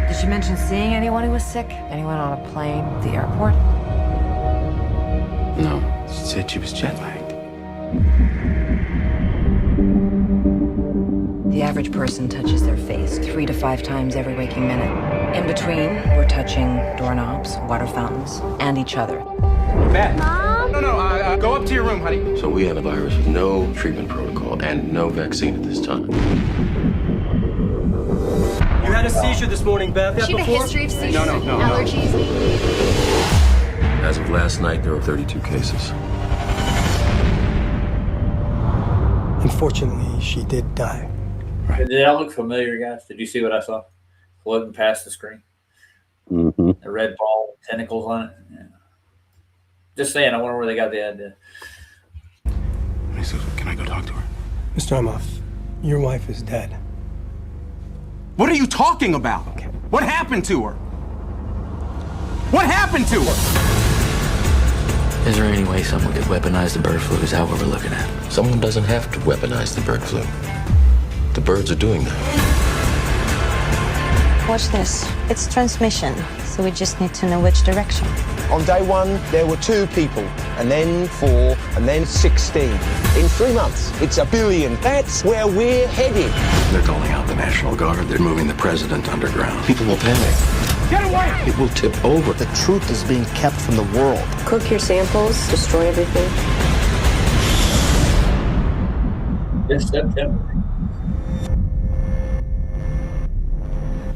Did she mention seeing anyone who was sick? Anyone on a plane, the airport? No, she said she was jet lagged. The average person touches their face 3 to 5 times every waking minute. In between, we're touching doorknobs, water fountains, and each other. Beth. Mom? No, go up to your room, honey. So we have a virus with no treatment protocol and no vaccine at this time. You had a seizure this morning, Beth. She had a history of seizures, No. allergies. As of last night, there were 32 cases. Unfortunately, she did die. Did that look familiar, guys? Did you see what I saw floating past the screen? Mm-hmm. The red ball with tentacles on it. Yeah. Just saying, I wonder where they got the idea. He says, can I go talk to her? Mr. Amoff, your wife is dead. What are you talking about? What happened to her? What happened to her? Is there any way someone could weaponize the bird flu? Is that what we're looking at? Someone doesn't have to weaponize the bird flu. The birds are doing that. Watch this. It's transmission, so we just need to know which direction. On day 1, there were 2 people, and then 4, and then 16. In 3 months, it's 1 billion. That's where we're headed. They're calling out the National Guard. They're moving the president underground. People will panic. Get away! It will tip over. The truth is being kept from the world. Cook your samples, destroy everything. This September.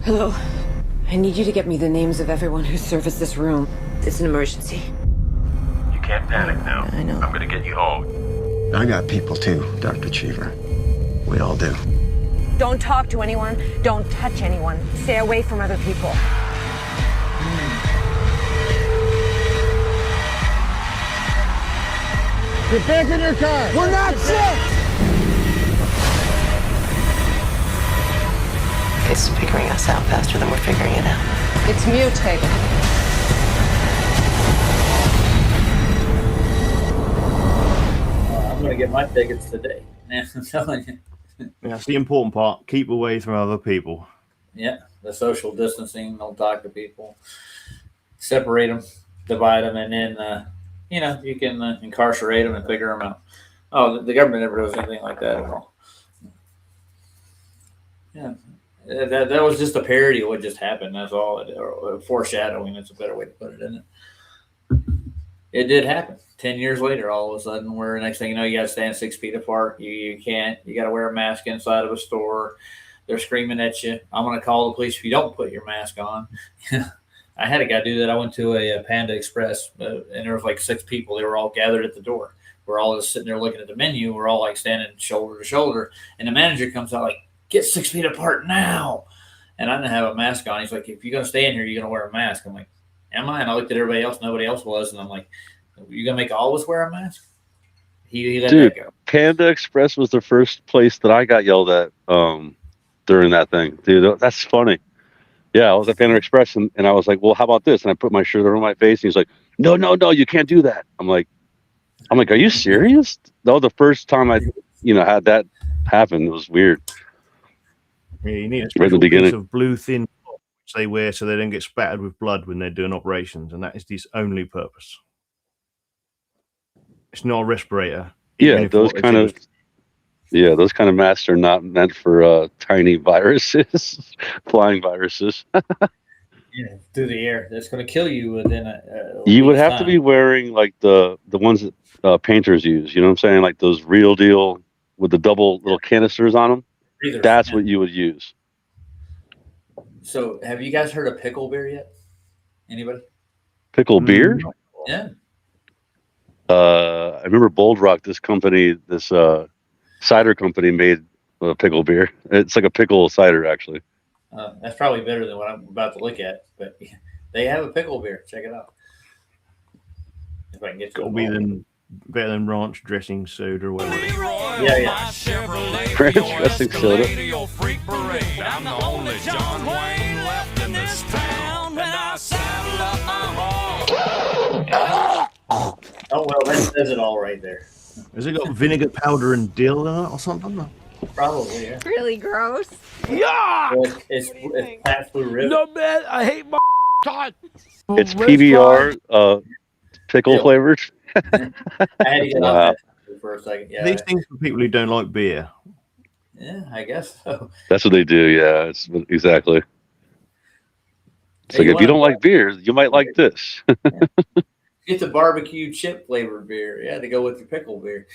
Hello. I need you to get me the names of everyone who serviced this room. It's an emergency. You can't panic now. I know. I'm gonna get you home. I got people too, Dr. Cheever. We all do. Don't talk to anyone. Don't touch anyone. Stay away from other people. Get back in your car. We're not sick! It's figuring us out faster than we're figuring it out. It's mutated. I'm going to get my tickets today. I'm telling you. Yeah, that's the important part. Keep away from other people. Yeah, the social distancing. Don't talk to people. Separate them, divide them, and then you can incarcerate them and figure them out. Oh, the government never does anything like that at all. Yeah, that was just a parody of what just happened. That's all. Or foreshadowing. That's a better way to put it, isn't it? It did happen. 10 years later, all of a sudden, where next thing you know, you got to stand 6 feet apart. You can't. You got to wear a mask inside of a store. They're screaming at you. I'm going to call the police if you don't put your mask on. I had a guy do that. I went to a Panda Express, and there was like 6 people. They were all gathered at the door. We're all just sitting there looking at the menu. We're all like standing shoulder to shoulder. And the manager comes out like, get 6 feet apart now. And I didn't have a mask on. He's like, if you're going to stay in here, you're going to wear a mask. I'm like, am I? And I looked at everybody else. Nobody else was. And I'm like, you going to make all of us wear a mask? He let that go. Panda Express was the first place that I got yelled at during that thing. Dude, that's funny. Yeah, I was at Panda Express, and I was like, well, how about this? And I put my shirt over my face, and he's like, no, you can't do that. I'm like, are you serious? That was the first time I, had that happen. It was weird. Yeah, you need a Right at special the beginning. piece of blue thin cloth which they wear so they don't get spattered with blood when they're doing operations, and that is its only purpose. It's not a respirator. Yeah, those kind of masks are not meant for tiny viruses, flying viruses. through the air. That's going to kill you within a You would week's have to time. be wearing like the ones that painters use. You know what I'm saying? Like those real deal with the double little canisters on them. Breathers, That's yeah. what you would use. So, have you guys heard of pickle beer yet? Anybody? Pickle beer? Yeah. I remember Bold Rock. This company, this cider company, made pickle beer. It's like a pickle cider, actually. That's probably better than what I'm about to look at, but they have a pickle beer. Check it out. If I can get to Got to be better than ranch dressing soda or whatever. Yeah. Ranch dressing soda. I'm the only John Wayne left in this town, and I saddle up my Oh well, that says it all right there. Has it got vinegar powder and dill in it or something? Probably, yeah. Really gross. Yeah. Well, it's Pat Blue Ribbon. No, man, I hate my God. It's PBR pickle flavored. I had to get off that for a second. Yeah. These things for people who don't like beer. Yeah, I guess so. That's what they do. Yeah, it's exactly. It's Hey, like if you don't like beer, you might like this. Get the barbecue chip flavored beer. Yeah, to go with your pickle beer.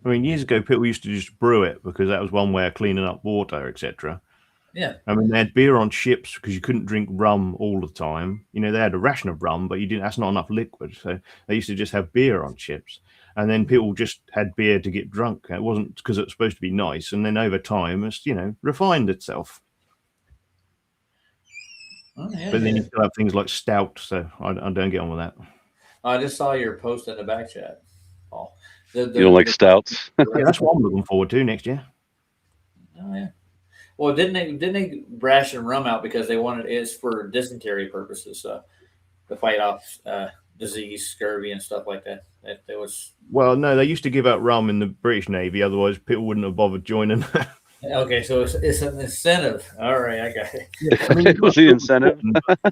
I mean, years ago, people used to just brew it because that was one way of cleaning up water, etc. Yeah. I mean, they had beer on ships because you couldn't drink rum all the time. You know, they had a ration of rum, but you didn't. That's not enough liquid, so they used to just have beer on ships. And then people just had beer to get drunk. It wasn't because it was supposed to be nice. And then over time, it's refined itself. Oh, yeah, But then you still have things like stout, so I don't get on with that. I just saw your post in the back chat, Paul. You don't like stouts? Yeah, that's what I'm looking forward to next year. Oh yeah. Well, didn't they ration rum out because they wanted it's for dysentery purposes, to fight off disease, scurvy, and stuff like that. That was. Well, no, they used to give out rum in the British Navy, otherwise people wouldn't have bothered joining. Okay, so it's an incentive. All right, I got it. Yeah, I mean, it was the incentive.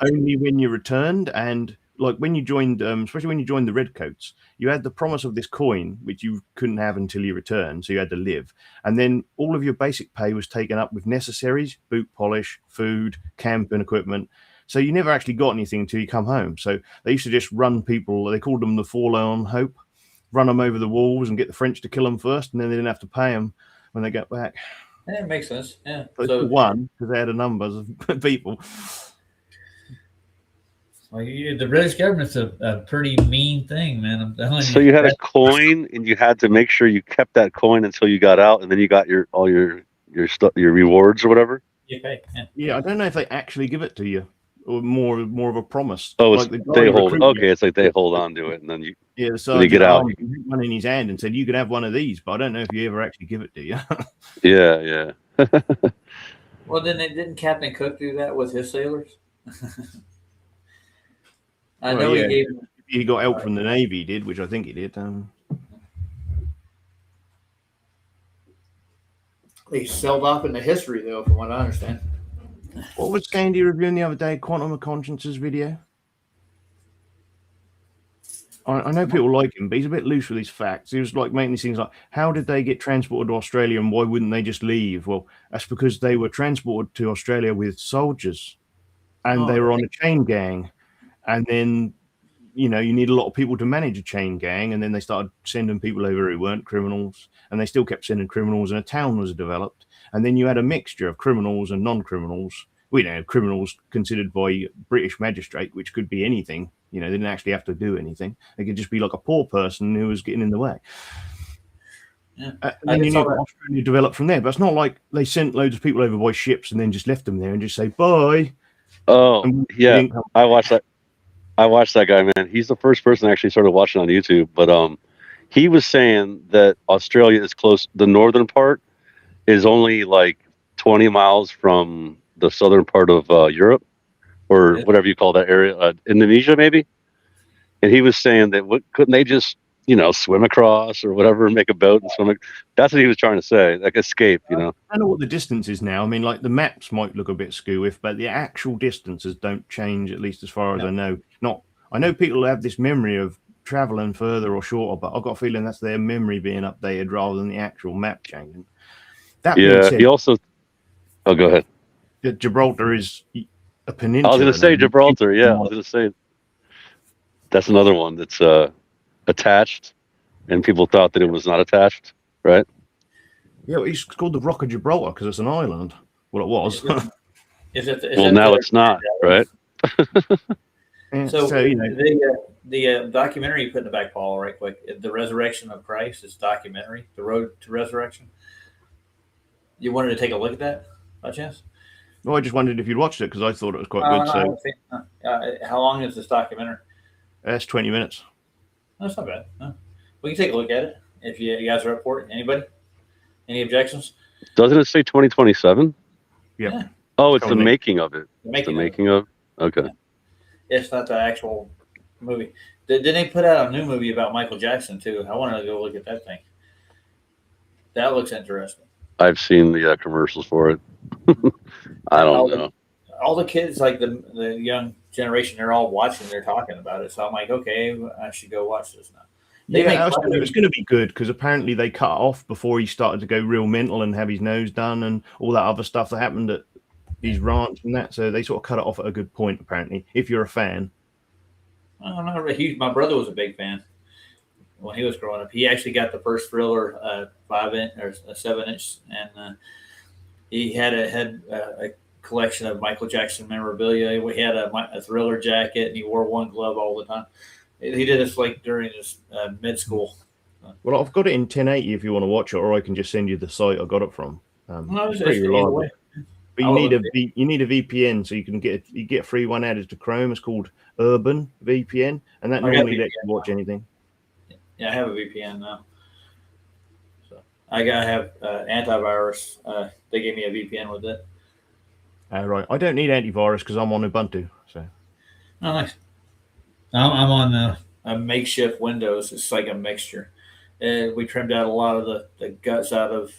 Only when you returned, and like when you joined, especially when you joined the Redcoats, you had the promise of this coin, which you couldn't have until you returned, so you had to live. And then all of your basic pay was taken up with necessaries, boot polish, food, camping equipment. So you never actually got anything until you come home. So they used to just run people, they called them the Forlorn Hope, run them over the walls and get the French to kill them first, and then they didn't have to pay them when they got back. Yeah, it makes sense. Yeah. So one, because they had a numbers of people. Well, the British government's a pretty mean thing, man. I'm telling you. So you had a coin, and you had to make sure you kept that coin until you got out, and then you got all your stuff, your rewards or whatever. You pay. Yeah, I don't know if they actually give it to you, or more of a promise. Oh, it's, like they hold. Okay, it's like they hold on to it, and then you. Yeah, so when you get out, one in his hand and said, "You can have one of these," but I don't know if you ever actually give it to you. Yeah. Well, didn't Captain Cook do that with his sailors? I know he gave. He got help from the Navy, he did, which I think he did. They sailed off into history, though, from what I understand. What was Sandy reviewing the other day? Quantum of Conscience's video. I know people like him, but he's a bit loose with his facts. He was like making these things like, how did they get transported to Australia and why wouldn't they just leave? Well, that's because they were transported to Australia with soldiers and they were on a chain gang. And then, you need a lot of people to manage a chain gang. And then they started sending people over who weren't criminals, and they still kept sending criminals, and a town was developed. And then you had a mixture of criminals and non-criminals. Criminals considered by British magistrate, which could be anything. They didn't actually have to do anything. They could just be like a poor person who was getting in the way. Yeah. And then Australia developed from there. But it's not like they sent loads of people over by ships and then just left them there and just say, bye. Oh, yeah. I watched that guy, man. He's the first person I actually started watching on YouTube. But he was saying that Australia is close. The northern part is only like 20 miles from the southern part of Europe, or whatever you call that area, Indonesia maybe. And he was saying that couldn't they just swim across or whatever, make a boat and swim? That's what he was trying to say, like escape. I don't know what the distance is now. I mean, like the maps might look a bit skew but the actual distances don't change, at least as far as I know. I know people have this memory of traveling further or shorter, but I've got a feeling that's their memory being updated rather than the actual map changing. That he also. Oh, go ahead. Gibraltar is a peninsula. I was going to say Gibraltar. Yeah, I was going to say that's another one that's attached, and people thought that it was not attached, right? Yeah, well, it's called the Rock of Gibraltar because it's an island. Well, it was. Well, now it's not, right? So, you know, the documentary you put in the back, Paul, right quick. The Resurrection of Christ is documentary. The Road to Resurrection. You wanted to take a look at that, by chance? Well, I just wondered if you'd watched it because I thought it was quite good. So, how long is this documentary? That's 20 minutes. That's not bad. No. We can take a look at it if you guys are up for it. Anybody? Any objections? Doesn't it say 2027? Yeah. Oh, it's the making of it. The making of. Okay. It's not the actual movie. Didn't they put out a new movie about Michael Jackson too? I wanted to go look at that thing. That looks interesting. I've seen the commercials for it. I don't know. All the kids, like the young generation, they're all watching. They're talking about it. So I'm like, okay, I should go watch this now. It was going to be good because apparently they cut off before he started to go real mental and have his nose done and all that other stuff that happened at his ranch and that. So they sort of cut it off at a good point, apparently, if you're a fan. I'm not really. My brother was a big fan when he was growing up. He actually got the first Thriller 5-inch or 7-inch, and he had a collection of Michael Jackson memorabilia. He had a Thriller jacket, and he wore one glove all the time. He did this like during his mid school. Well, I've got it in 1080 if you want to watch it, or I can just send you the site I got it from. It's pretty reliable. But you need a VPN so you can get a free one added to Chrome. It's called Urban VPN, and that normally lets you watch anything. Yeah, I have a VPN now. So I gotta have antivirus. They gave me a VPN with it. Right. I don't need antivirus because I'm on Ubuntu. So. Oh, nice. I'm on a makeshift Windows. It's like a mixture. We trimmed out a lot of the guts out of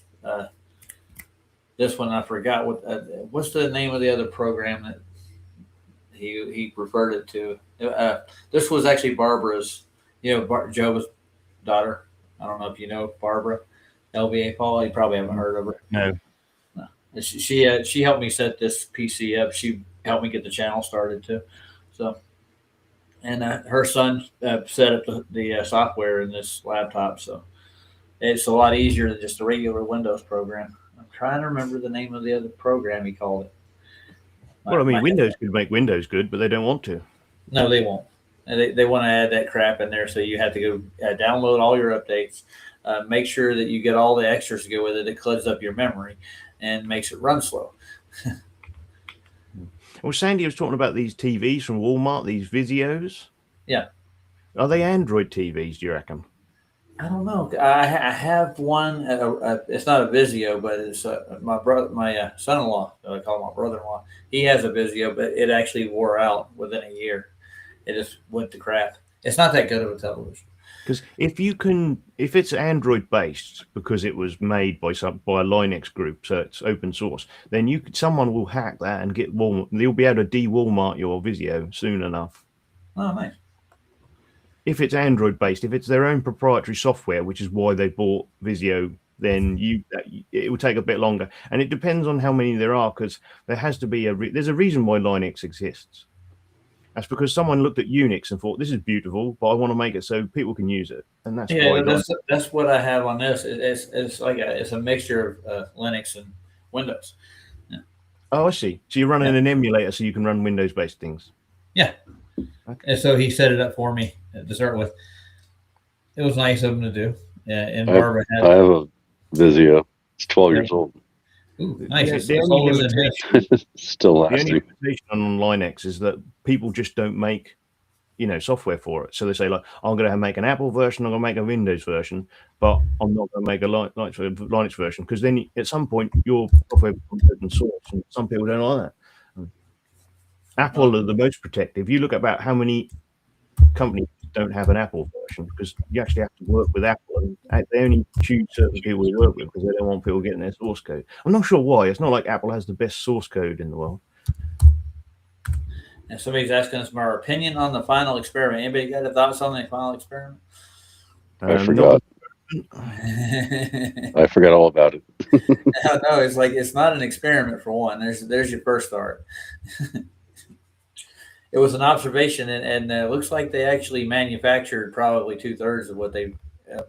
this one. I forgot what's the name of the other program that he referred it to. This was actually Barbara's, Joe's daughter. I don't know if you know Barbara, LBA Paul. You probably haven't heard of her. No. She helped me set this PC up. She helped me get the channel started too. So. And her son set up the software in this laptop, so it's a lot easier than just a regular Windows program. I'm trying to remember the name of the other program he called it. Well, I mean, Windows could make Windows good, but they don't want to. No, they won't. And they want to add that crap in there, so you have to go download all your updates, make sure that you get all the extras to go with it. It clutters up your memory and makes it run slow. Well, Sandy was talking about these TVs from Walmart, these Vizios. Yeah. Are they Android TVs, do you reckon? I don't know. I have one. It's not a Vizio, but it's my son-in-law. I call him my brother-in-law. He has a Vizio, but it actually wore out within a year. It just went to crap. It's not that good of a television. Because if it's Android based because it was made by a Linux group, so it's open source, then someone will hack that and get Walmart. They'll be able to de-Walmart your Vizio soon enough. Oh, nice. If it's Android based, if it's their own proprietary software, which is why they bought Vizio, then it will take a bit longer. And it depends on how many there are, because there has to be there's a reason why Linux exists. That's because someone looked at Unix and thought, this is beautiful, but I want to make it so people can use it. And that's that's what I have on this. It's like it's a mixture of Linux and Windows. Yeah. Oh, I see. So you're running an emulator so you can run Windows-based things. Yeah. Okay. And so he set it up for me to start with. It was nice of him to do. Yeah, and Barbara I have a Vizio. It's 12 years old. Ooh, nice. The only limitation on Linux is that people just don't make, software for it. So they say, like, I'm going to make an Apple version, I'm going to make a Windows version, but I'm not going to make a Linux version, because then at some point your software becomes open source, and some people don't like that. Apple are the most protective. You look about how many companies don't have an Apple version, because you actually have to work with Apple, and they only choose certain people to work with because they don't want people getting their source code. I'm not sure why. It's not like Apple has the best source code in the world. And somebody's asking us our opinion on the final experiment. Anybody got thoughts on the final experiment? I forgot. I forgot all about it. No, it's like it's not an experiment for one. There's your first start. It was an observation, and it looks like they actually manufactured probably 2/3 of what they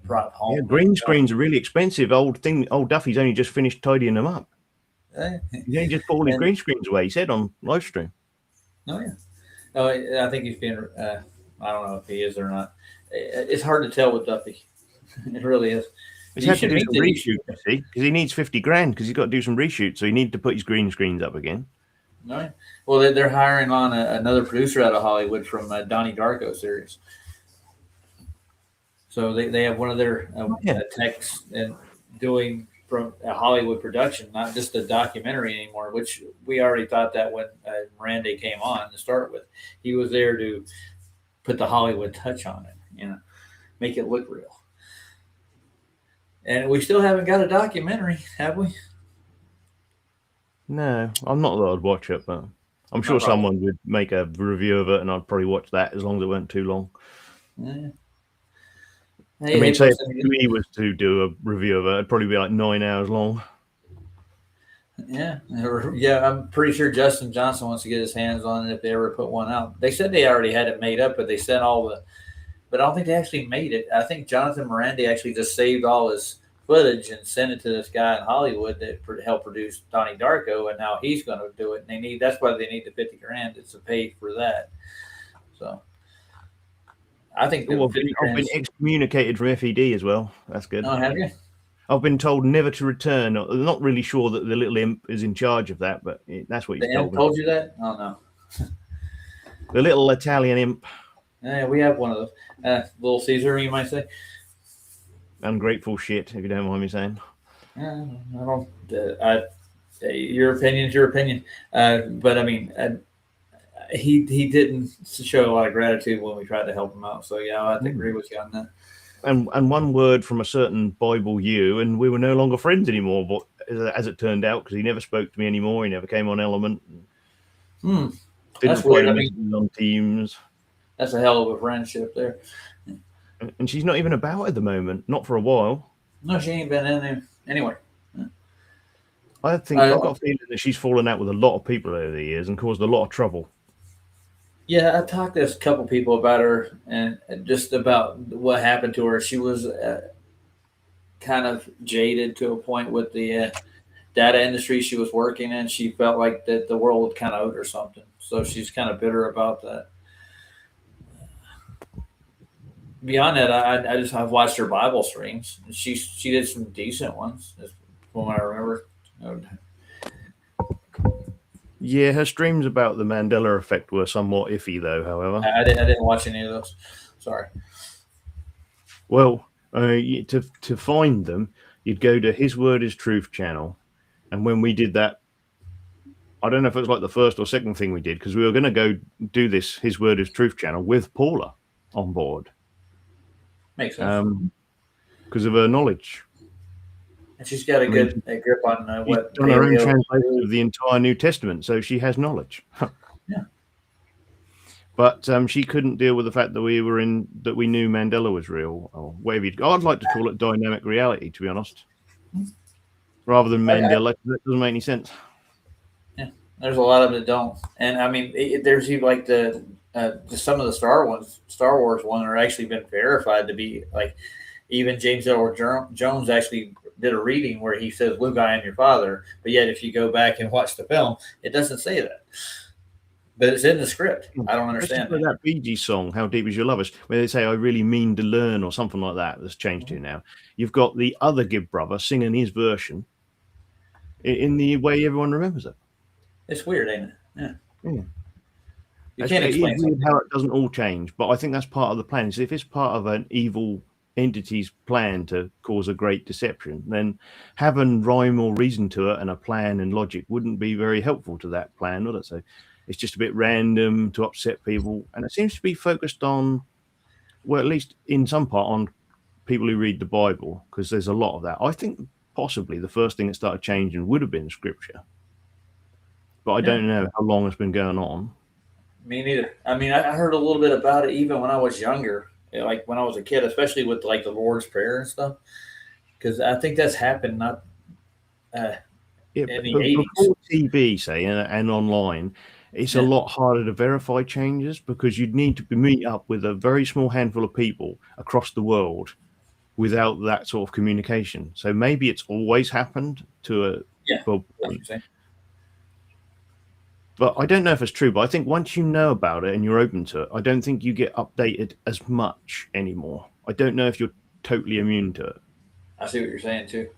brought home. Yeah, green screens are really expensive. Old Duffy's only just finished tidying them up. He only just put all his green screens away. He said on live stream. Oh yeah. Oh, I think he's being. I don't know if he is or not. It's hard to tell with Duffy. It really is. He's had to do some reshoots, you see, because he needs 50 grand because he's got to do some reshoots. So he needs to put his green screens up again. No, yeah. Well, they're hiring on another producer out of Hollywood from Donnie Darko series. So they have one of their techs and doing from a Hollywood production, not just a documentary anymore, which we already thought that when Miranda came on to start with. He was there to put the Hollywood touch on it, make it look real. And we still haven't got a documentary, have we? No, I'm not that I'd watch it, but I'm sure someone would make a review of it, and I'd probably watch that as long as it weren't too long. Yeah. I mean, say if he was to do a review of it, it'd probably be like 9 hours long. Yeah, I'm pretty sure Justin Johnson wants to get his hands on it if they ever put one out. They said they already had it made up, but they sent but I don't think they actually made it. I think Jonathan Miranda actually just saved all his footage and sent it to this guy in Hollywood that helped produce Donnie Darko, and now he's going to do it. And that's why they need the 50 grand to pay for that. So I think I've been excommunicated from FED as well. That's good. Oh, have you? I've been told never to return. I'm not really sure that the little imp is in charge of that, but that's what he's told me. Told you that? Oh no. The little Italian imp. Yeah, we have one of those. Little Caesar, you might say. Ungrateful shit, if you don't mind me saying. Your opinion is your opinion. But I mean, he didn't show a lot of gratitude when we tried to help him out. So yeah, I have to agree with you on that. And one word from a certain Bible you, and we were no longer friends anymore. But as it turned out, because he never spoke to me anymore, he never came on Element. That's weird. I mean, on Teams. That's a hell of a friendship there. And she's not even about at the moment. Not for a while. No, she ain't been in there anyway. I think I've got a feeling that she's fallen out with a lot of people over the years and caused a lot of trouble. Yeah, I talked to a couple people about her and just about what happened to her. She was kind of jaded to a point with the data industry she was working in. She felt like that the world kind of owed her something. So she's kind of bitter about that. Beyond that, I've watched her Bible streams. She did some decent ones, from what I remember. Yeah, her streams about the Mandela effect were somewhat iffy, though. However, I didn't watch any of those. Sorry. Well, to find them, you'd go to His Word Is Truth channel, and when we did that, I don't know if it was like the first or second thing we did, because we were going to go do this His Word Is Truth channel with Paula on board. Makes sense. Because of her knowledge. And she's got a good grip on what. She's done her own translation of the entire New Testament, so she has knowledge. Yeah. But she couldn't deal with the fact that we knew Mandela was real, or whatever I'd like to call it dynamic reality, to be honest, rather than Mandela. That doesn't make any sense. Yeah, there's a lot of them that don't, and I mean, there's even like some of the Star Wars one are actually been verified to be like, even James Earl Jones actually did a reading where he says, "Luke, I am your father," but yet if you go back and watch the film, it doesn't say that. But it's in the script. I don't understand that Bee Gees song, "How Deep Is Your Love," where they say, "I really mean to learn," or something like that. That's changed to now. You've got the other Gibb brother singing his version in the way everyone remembers it. It's weird, ain't it? Yeah. You It's can't explain weird how it doesn't all change, but I think that's part of the plan. So if it's part of an evil entity's plan to cause a great deception, then having rhyme or reason to it and a plan and logic wouldn't be very helpful to that plan, would it? So it's just a bit random to upset people, and it seems to be focused on, well, at least in some part, on people who read the Bible, because there's a lot of that. I think possibly the first thing that started changing would have been Scripture, but I don't know how long it's been going on. Me neither. I mean, I heard a little bit about it even when I was younger, like when I was a kid, especially with like the Lord's Prayer and stuff, because I think that's happened not Yeah, in the but 80s. before TV, say, and online, it's a lot harder to verify changes because you'd need to meet up with a very small handful of people across the world without that sort of communication. So maybe it's always happened to a point. But I don't know if it's true, but I think once you know about it and you're open to it, I don't think you get updated as much anymore. I don't know if you're totally immune to it. I see what you're saying too.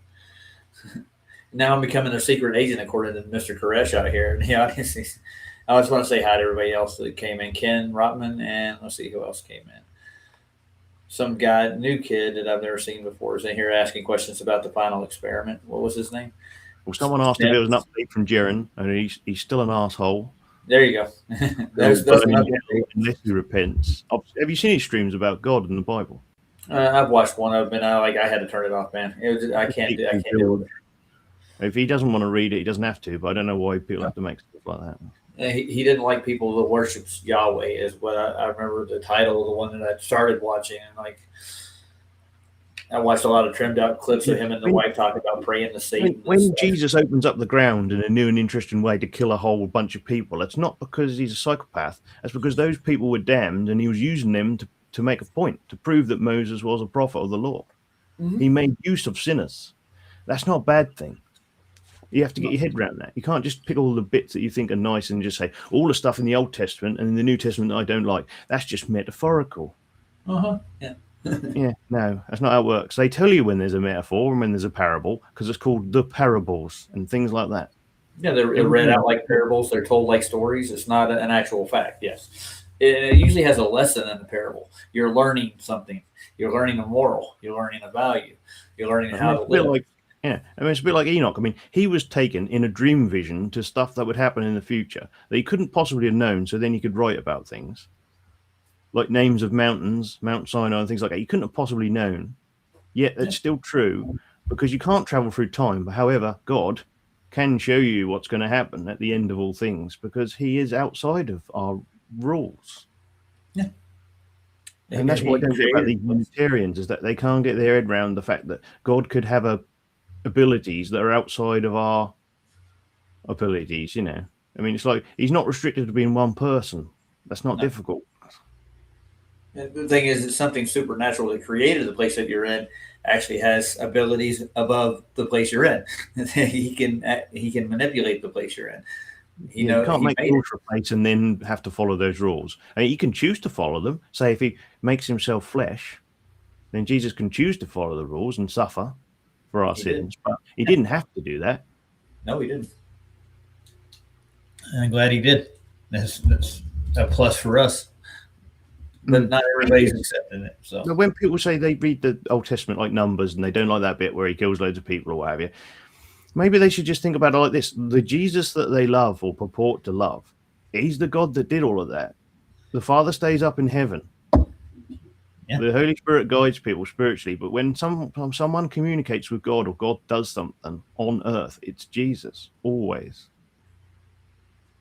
Now I'm becoming a secret agent according to Mr. Koresh out here in the audience. I just want to say hi to everybody else that came in. Ken Rotman, and let's see who else came in. Some guy, new kid that I've never seen before, is in here asking questions about the final experiment. What was his name? Well, someone asked if it was an update from Jaren, and he's still an asshole. There you go. That's unless he repents. Have you seen his streams about God and the Bible? I've watched one of them, and I had to turn it off, man. I can't do it. If he doesn't want to read it, he doesn't have to. But I don't know why people have to make stuff like that. He didn't like people that worships Yahweh, is what I remember the title of the one that I started watching, and like I watched a lot of trimmed out clips of him and the wife talking about praying to Satan. When Jesus opens up the ground in a new and interesting way to kill a whole bunch of people, it's not because he's a psychopath. It's because those people were damned, and he was using them to make a point, to prove that Moses was a prophet of the law. Mm-hmm. He made use of sinners. That's not a bad thing. You have to get your head around that. You can't just pick all the bits that you think are nice and just say all the stuff in the Old Testament and in the New Testament that I don't like. That's just metaphorical. Yeah. Yeah, no, that's not how it works. They tell you when there's a metaphor and when there's a parable because it's called the parables and things like that. Yeah, they're read out like parables. They're told like stories. It's not an actual fact. Yes. It usually has a lesson in the parable. You're learning something. You're learning a moral. You're learning a value. You're learning how to live. Yeah, I mean, it's a bit like Enoch. I mean, he was taken in a dream vision to stuff that would happen in the future that he couldn't possibly have known, so then he could write about things. Like names of mountains, Mount Sinai and things like that. You couldn't have possibly known. Yet it's still true because you can't travel through time. But however, God can show you what's going to happen at the end of all things because he is outside of our rules. Yeah. And that's what I don't get about the Unitarians is that they can't get their head around the fact that God could have abilities that are outside of our abilities, you know. I mean, it's like he's not restricted to being one person. That's not difficult. And the thing is, it's something supernatural that created the place that you're in actually has abilities above the place you're in. he can manipulate the place you're in. You can't make rules for a place and then have to follow those rules. I mean, he can choose to follow them. Say if he makes himself flesh, then Jesus can choose to follow the rules and suffer for our sins. But he didn't have to do that. No, he didn't. And I'm glad he did. That's a plus for us. But not everybody's accepting it. So when people say they read the Old Testament like Numbers and they don't like that bit where he kills loads of people or what have you, maybe they should just think about it like this. The Jesus that they love or purport to love, he's the God that did all of that. The Father stays up in heaven. Yeah. The Holy Spirit guides people spiritually. But when someone communicates with God or God does something on earth, it's Jesus, always.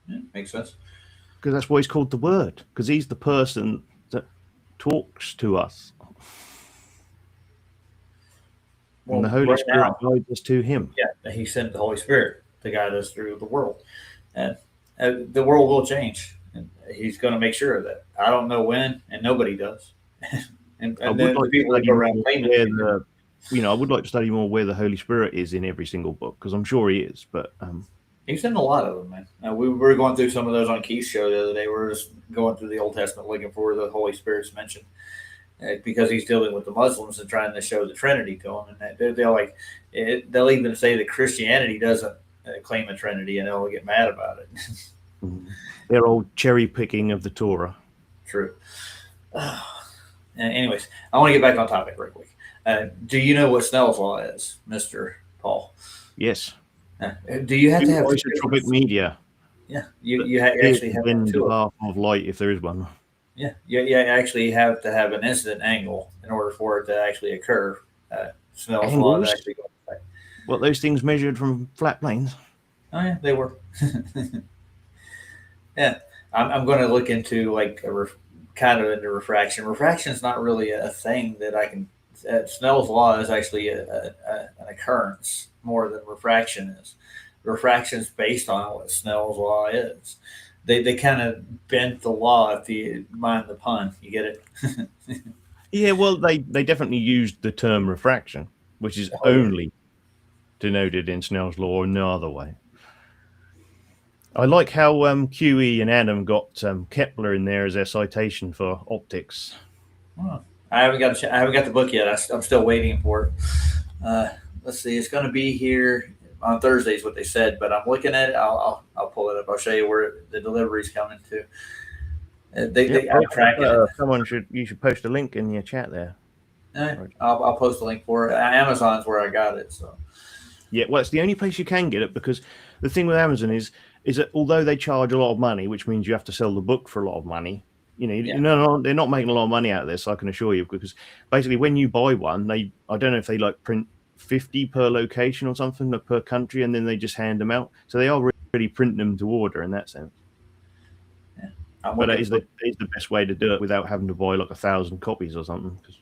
Yeah, makes sense. Because that's why he's called the Word, because he's the person that talks to us. Well, and the Holy Spirit guides us to him. Yeah, he sent the Holy Spirit to guide us through the world. And the world will change. And he's going to make sure of that. I don't know when, and nobody does. and then the people that go around claiming I would like to study more where the Holy Spirit is in every single book, because I'm sure he is. But he's in a lot of them, man. We were going through some of those on Keith's show the other day. We were just going through the Old Testament looking for the Holy Spirit's mentioned. Because he's dealing with the Muslims and trying to show the Trinity to them, and they'll even say that Christianity doesn't claim a Trinity, and they'll get mad about it. They're all cherry picking of the Torah. True. Anyways, I want to get back on topic real quick. Do you know what Snell's Law is, Mr. Paul? Yes. Do you have to have isotropic media? Yeah, you actually have to half of light if there is one. Yeah, you actually have to have an incident angle in order for it to actually occur. Snell's Law actually goes back. What, those things measured from flat planes? Oh yeah, they were. Yeah, I'm going to look into like kind of into refraction. Refraction is not really a thing that I can. Snell's law is actually an occurrence more than refraction is. Refraction is based on what Snell's law is. They kind of bent the law, if you mind the pun. You get it? Yeah, well, they definitely used the term refraction, which is Oh, yeah. only denoted in Snell's law and no other way. I like how QE and Adam got Kepler in there as their citation for optics. Oh, I haven't got the book yet. I'm still waiting for it. Let's see. It's going to be here on Thursday, is what they said. But I'm looking at it. I'll pull it up. I'll show you where the delivery's coming to. I'm tracking it. You should post a link in your chat there. I'll post a link for it. Amazon's where I got it. So. Yeah, well, it's the only place you can get it, because the thing with Amazon is that although they charge a lot of money, which means you have to sell the book for a lot of money, they're not making a lot of money out of this, I can assure you, because basically when you buy one, I don't know if they print 50 per location or something, per country, and then they just hand them out. So they are really printing them to order in that sense. Yeah. But it is the best way to do it without having to buy 1,000 copies or something, because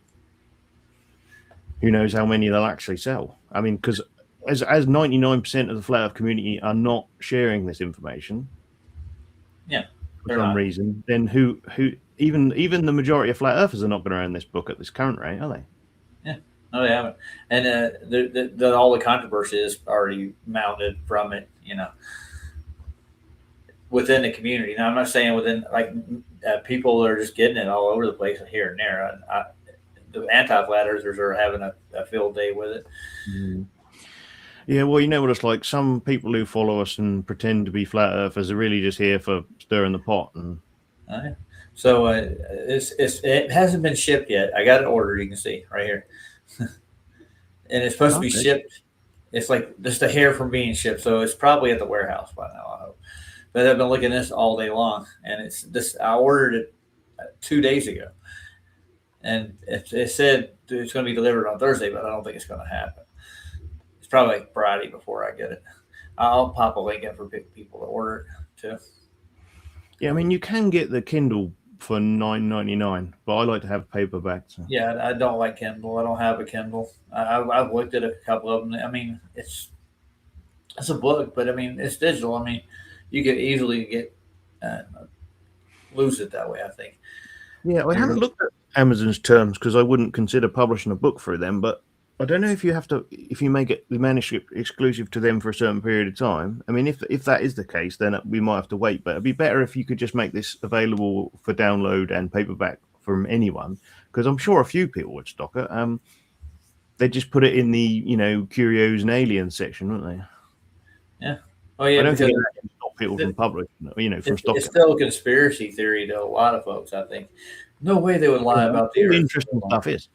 who knows how many they'll actually sell. I mean, because as 99% of the flat earth community are not sharing this information, for some reason, then who even the majority of flat earthers are not going to own this book at this current rate, are they? Yeah, no, they haven't. And all the controversy is already mounted from it, within the community. Now, I'm not saying within people are just getting it all over the place here and there. The anti-flat earthers are having a field day with it. Mm. Yeah, well, you know what it's like. Some people who follow us and pretend to be flat earthers are really just here for stirring the pot. And so it hasn't been shipped yet. I got it ordered. You can see right here, and it's supposed to be shipped. It's just a hair from being shipped, so it's probably at the warehouse by now, I hope. But I've been looking at this all day long, and it's this. I ordered it 2 days ago, and it said it's going to be delivered on Thursday, but I don't think it's going to happen. Probably Friday before I get it. I'll pop a link in for people to order it too. Yeah, I mean, you can get the Kindle for $9.99, but I like to have paperback. So. Yeah, I don't like Kindle. I don't have a Kindle. I've looked at a couple of them. I mean, it's a book, but I mean, it's digital. I mean, you could easily get lose it that way, I think. Yeah, I haven't looked at Amazon's terms because I wouldn't consider publishing a book through them, but I don't know if you make it the manuscript exclusive to them for a certain period of time. I mean, if that is the case, then we might have to wait. But it'd be better if you could just make this available for download and paperback from anyone, because I'm sure a few people would stock it. They just put it in the curios and aliens section, wouldn't they? Yeah. Oh yeah. I don't think it can stop people from publishing, from stocking. It's still a conspiracy theory to a lot of folks. I think no way they would lie about the Earth. Interesting stuff is.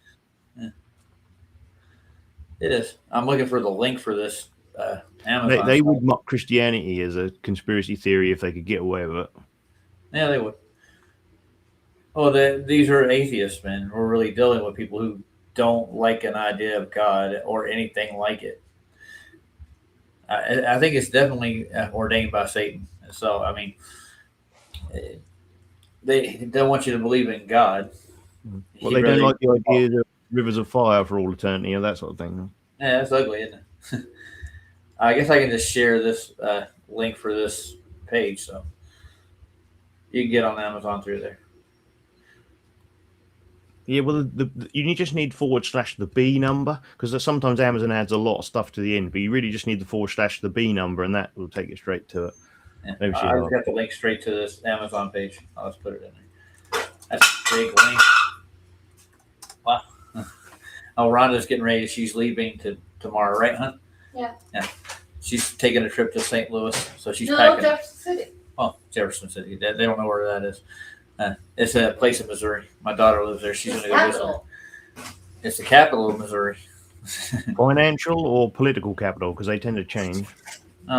It is. I'm looking for the link for this Amazon. They would mock Christianity as a conspiracy theory if they could get away with it. Yeah, they would. Oh, these are atheists, man. We're really dealing with people who don't like an idea of God or anything like it. I think it's definitely ordained by Satan. So, I mean, they don't want you to believe in God. Well, they don't like the idea of rivers of fire for all eternity and that sort of thing. Yeah, that's ugly, isn't it? I guess I can just share this link for this page, so you can get on Amazon through there. Yeah, well, you just need / the B number, because sometimes Amazon adds a lot of stuff to the end, but you really just need the / the B number, and that will take you straight to it. Yeah. I've got the link straight to this Amazon page. I'll just put it in there. That's a big link. Wow. Oh, Rhonda's getting ready. She's leaving tomorrow, right, hon? Yeah. Yeah. She's taking a trip to St. Louis, so she's No, packing. Jefferson City. Oh, Jefferson City. They don't know where that is. It's a place in Missouri. My daughter lives there. She's going to go visit her. It's the capital of Missouri. Financial or political capital, because they tend to change.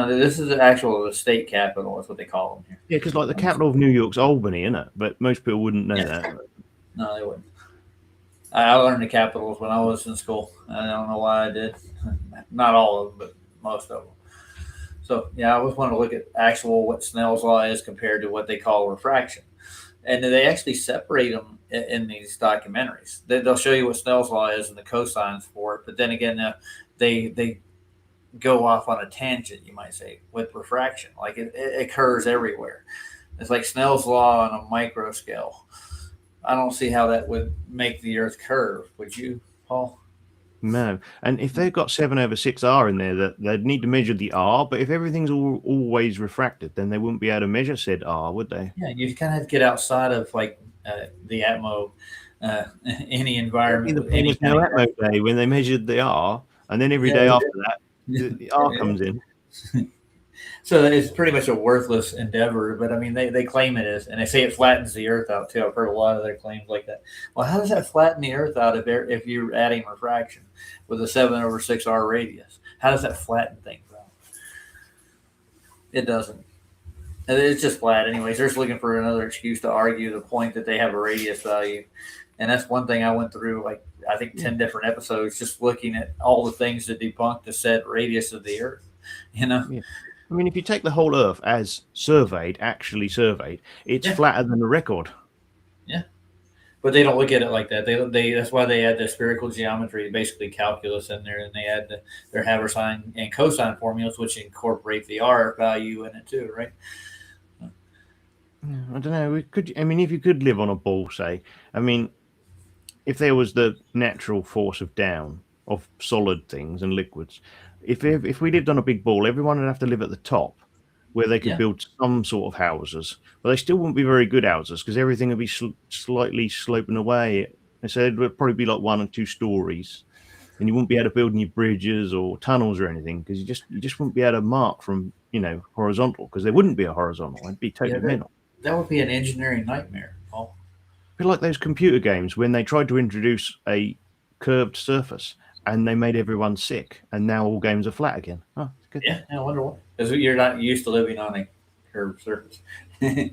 This is the state capital. That's what they call them here. Yeah, because the capital of New York's Albany, isn't it? But most people wouldn't know that. No, they wouldn't. I learned the capitals when I was in school. I don't know why I did. Not all of them, but most of them. So yeah, I always want to look at actual what Snell's law is compared to what they call refraction, and they actually separate them in these documentaries. They'll show you what Snell's law is and the cosines for it, but then again, they go off on a tangent, you might say, with refraction. Like it occurs everywhere. It's like Snell's law on a micro scale. I don't see how that would make the Earth curve. Would you, Paul? No. And if they've got 7/6R in there, that they'd need to measure the R, but if everything's always refracted, then they wouldn't be able to measure said R, would they? Yeah, you kind of have to get outside of like the atmo, any environment. There was no atmo day when they measured the R, and then every day after that, the R comes in. So it's pretty much a worthless endeavor, but I mean, they claim it is, and they say it flattens the Earth out too. I've heard a lot of their claims like that. Well, how does that flatten the Earth out if you're adding refraction with a 7/6R radius? How does that flatten things out? It doesn't. It's just flat, anyways. They're just looking for another excuse to argue the point that they have a radius value, and that's one thing I went through, like I think 10 different episodes, just looking at all the things that debunk the said radius of the Earth. You know. Yeah. I mean, if you take the whole Earth as actually surveyed, it's flatter than the record. Yeah, but they don't look at it like that. They that's why they add the spherical geometry, basically calculus in there, and they add their Haversine and cosine formulas, which incorporate the R value in it too, right? I don't know. If you could live on a ball, say, I mean, if there was the natural force of down of solid things and liquids. If we lived on a big ball, everyone would have to live at the top, where they could build some sort of houses, but they still wouldn't be very good houses because everything would be slightly sloping away. And so it would probably be like 1 or 2 stories, and you wouldn't be able to build any bridges or tunnels or anything because you just wouldn't be able to mark from horizontal, because there wouldn't be a horizontal. It'd be totally mental. That would be an engineering nightmare, Paul. It'd be like those computer games when they tried to introduce a curved surface. And they made everyone sick, and now all games are flat again. Oh, good. Yeah, I wonder why. Because you're not used to living on a curved surface. That's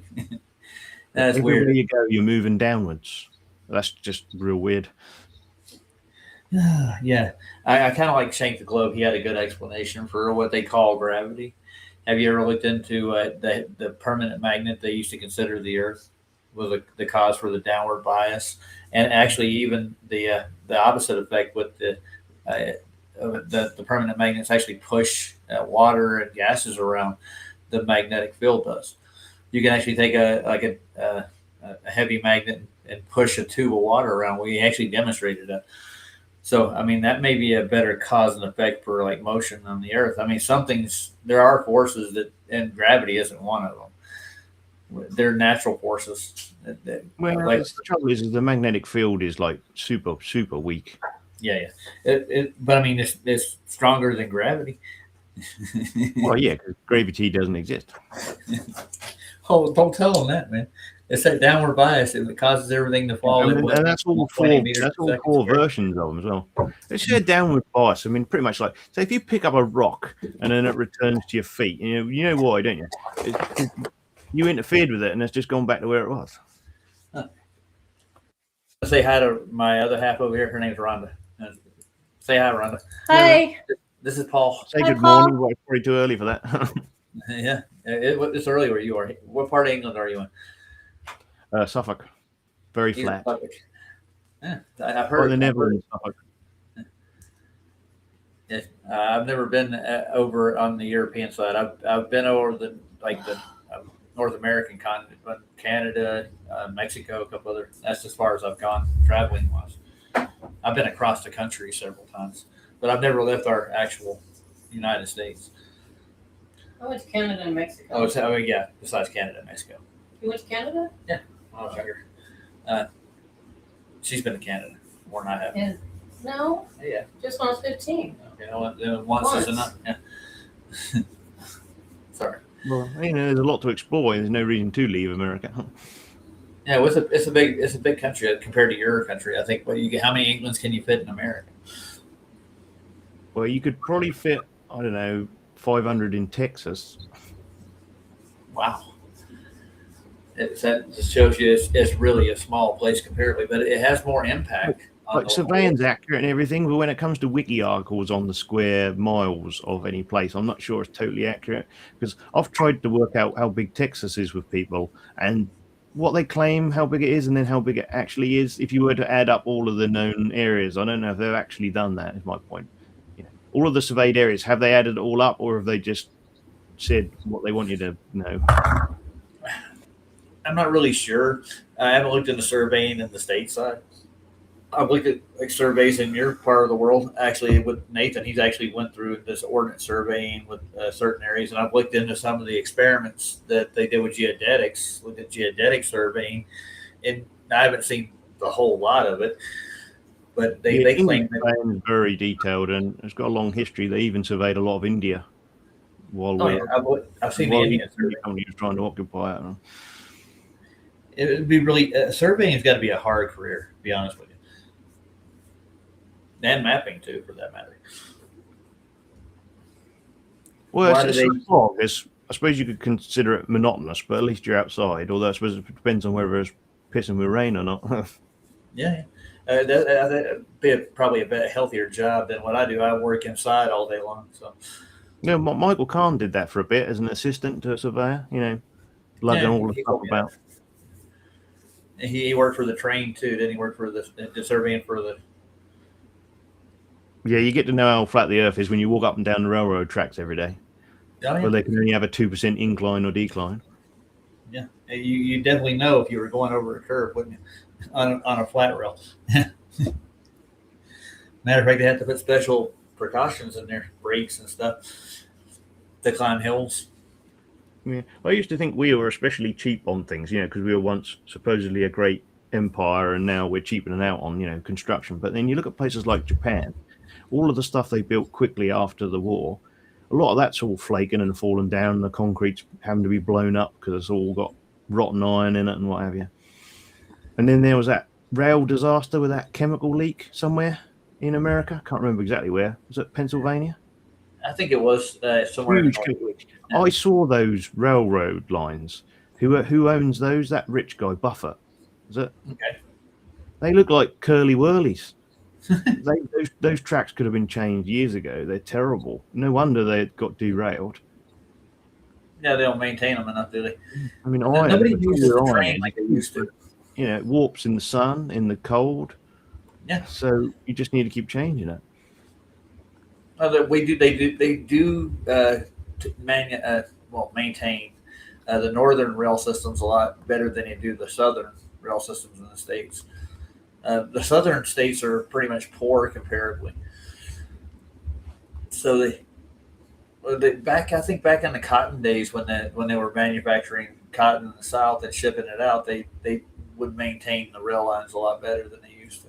Everywhere weird. you go, you're moving downwards. That's just real weird. Yeah, I kind of like Shank the Globe. He had a good explanation for what they call gravity. Have you ever looked into the permanent magnet they used to consider the Earth was the cause for the downward bias, and actually even the opposite effect with the permanent magnets actually push water and gases around. The magnetic field does. You can actually take a heavy magnet and push a tube of water around. We actually demonstrated that. So I mean, that may be a better cause and effect for like motion on the Earth. I mean, there are forces that, and gravity isn't one of them. They're natural forces. The trouble is the magnetic field is like super weak. Yeah. But I mean, it's stronger than gravity. Well, yeah, because gravity doesn't exist. Oh, don't tell them that, man. It's that downward bias that causes everything to fall. And that's all four versions of them as well. It's a downward bias. I mean, pretty much like, so if you pick up a rock and then it returns to your feet, you know why, don't you? You interfered with it, and it's just gone back to where it was. Say hi to my other half over here. Her name's Rhonda. Say hi, Rhonda. Hi. This is Paul. Say good morning. Well, it's probably too early for that. Yeah, it's early where you are. What part of England are you in? Suffolk. Very flat. Suffolk. Yeah, I've heard. The Netherlands, Suffolk. Yeah, I've never been over on the European side. I've been over the North American continent, but Canada, Mexico, a couple other. That's as far as I've gone traveling wise. I've been across the country several times, but I've never left our actual United States. I went to Canada and Mexico. Oh, yeah. Besides Canada and Mexico. You went to Canada? Yeah. When I was younger. She's been to Canada more than I have. Yeah. No. Yeah. Just when I was 15. Okay. Once is enough. Yeah. Sorry. Well, there's a lot to explore. There's no reason to leave America. Yeah, it's a big country compared to your country. I think. How many Englands can you fit in America? Well, you could probably fit, I don't know, 500 in Texas. Wow. That just shows you it's really a small place comparatively, but it has more impact like surveying's accurate and everything, but when it comes to wiki articles on the square miles of any place, I'm not sure it's totally accurate, because I've tried to work out how big Texas is with people and what they claim how big it is and then how big it actually is. If you were to add up all of the known areas, I don't know if they've actually done that, is my point. All of the surveyed areas, have they added it all up, or have they just said what they want you to know? I'm not really sure. I haven't looked into surveying in the state side. I've looked at like surveys in your part of the world. Actually, with Nathan, he's actually went through this ordnance surveying with certain areas, and I've looked into some of the experiments that they did with geodetics, with the geodetic surveying, and I haven't seen the whole lot of it. But they claim that is very detailed, and it's got a long history. They even surveyed a lot of India while I've seen the Indian survey. Company was trying to occupy it. It would be really surveying's got to be a hard career, to be honest with you. And mapping too, for that matter. Well, I suppose you could consider it monotonous, but at least you're outside. Although I suppose it depends on whether it's pissing with rain or not. Yeah, that'd be probably a bit healthier job than what I do. I work inside all day long. So, yeah, Michael Kahn did that for a bit as an assistant to a surveyor. Lugging all the stuff about. He worked for the train too. Didn't he work for the surveying for the? Yeah, you get to know how flat the earth is when you walk up and down the railroad tracks every day. Oh, yeah. Well, they can only have a 2% incline or decline. Yeah, you definitely know if you were going over a curve, wouldn't you? On a flat rail. Matter of fact, they have to put special precautions in there, brakes and stuff, to climb hills. Yeah, I used to think we were especially cheap on things, because we were once supposedly a great empire, and now we're cheapening out on, construction. But then you look at places like Japan, all of the stuff they built quickly after the war, a lot of that's all flaking and falling down. The concrete's having to be blown up because it's all got rotten iron in it and what have you. And then there was that rail disaster with that chemical leak somewhere in America. Can't remember exactly where. Was it Pennsylvania? I think it was somewhere. I saw those railroad lines. Who owns those? That rich guy, Buffett. Is it? Okay. They look like curly whirlies. those tracks could have been changed years ago. They're terrible. No wonder they got derailed. Yeah, they don't maintain them enough, do they? I mean, nobody uses the train like they used to. It warps in the sun, in the cold. Yeah. So you just need to keep changing it. They do maintain the northern rail systems a lot better than they do the southern rail systems in the states. The southern states are pretty much poor comparatively. So back in the cotton days when they were manufacturing cotton in the South and shipping it out, they would maintain the rail lines a lot better than they used to.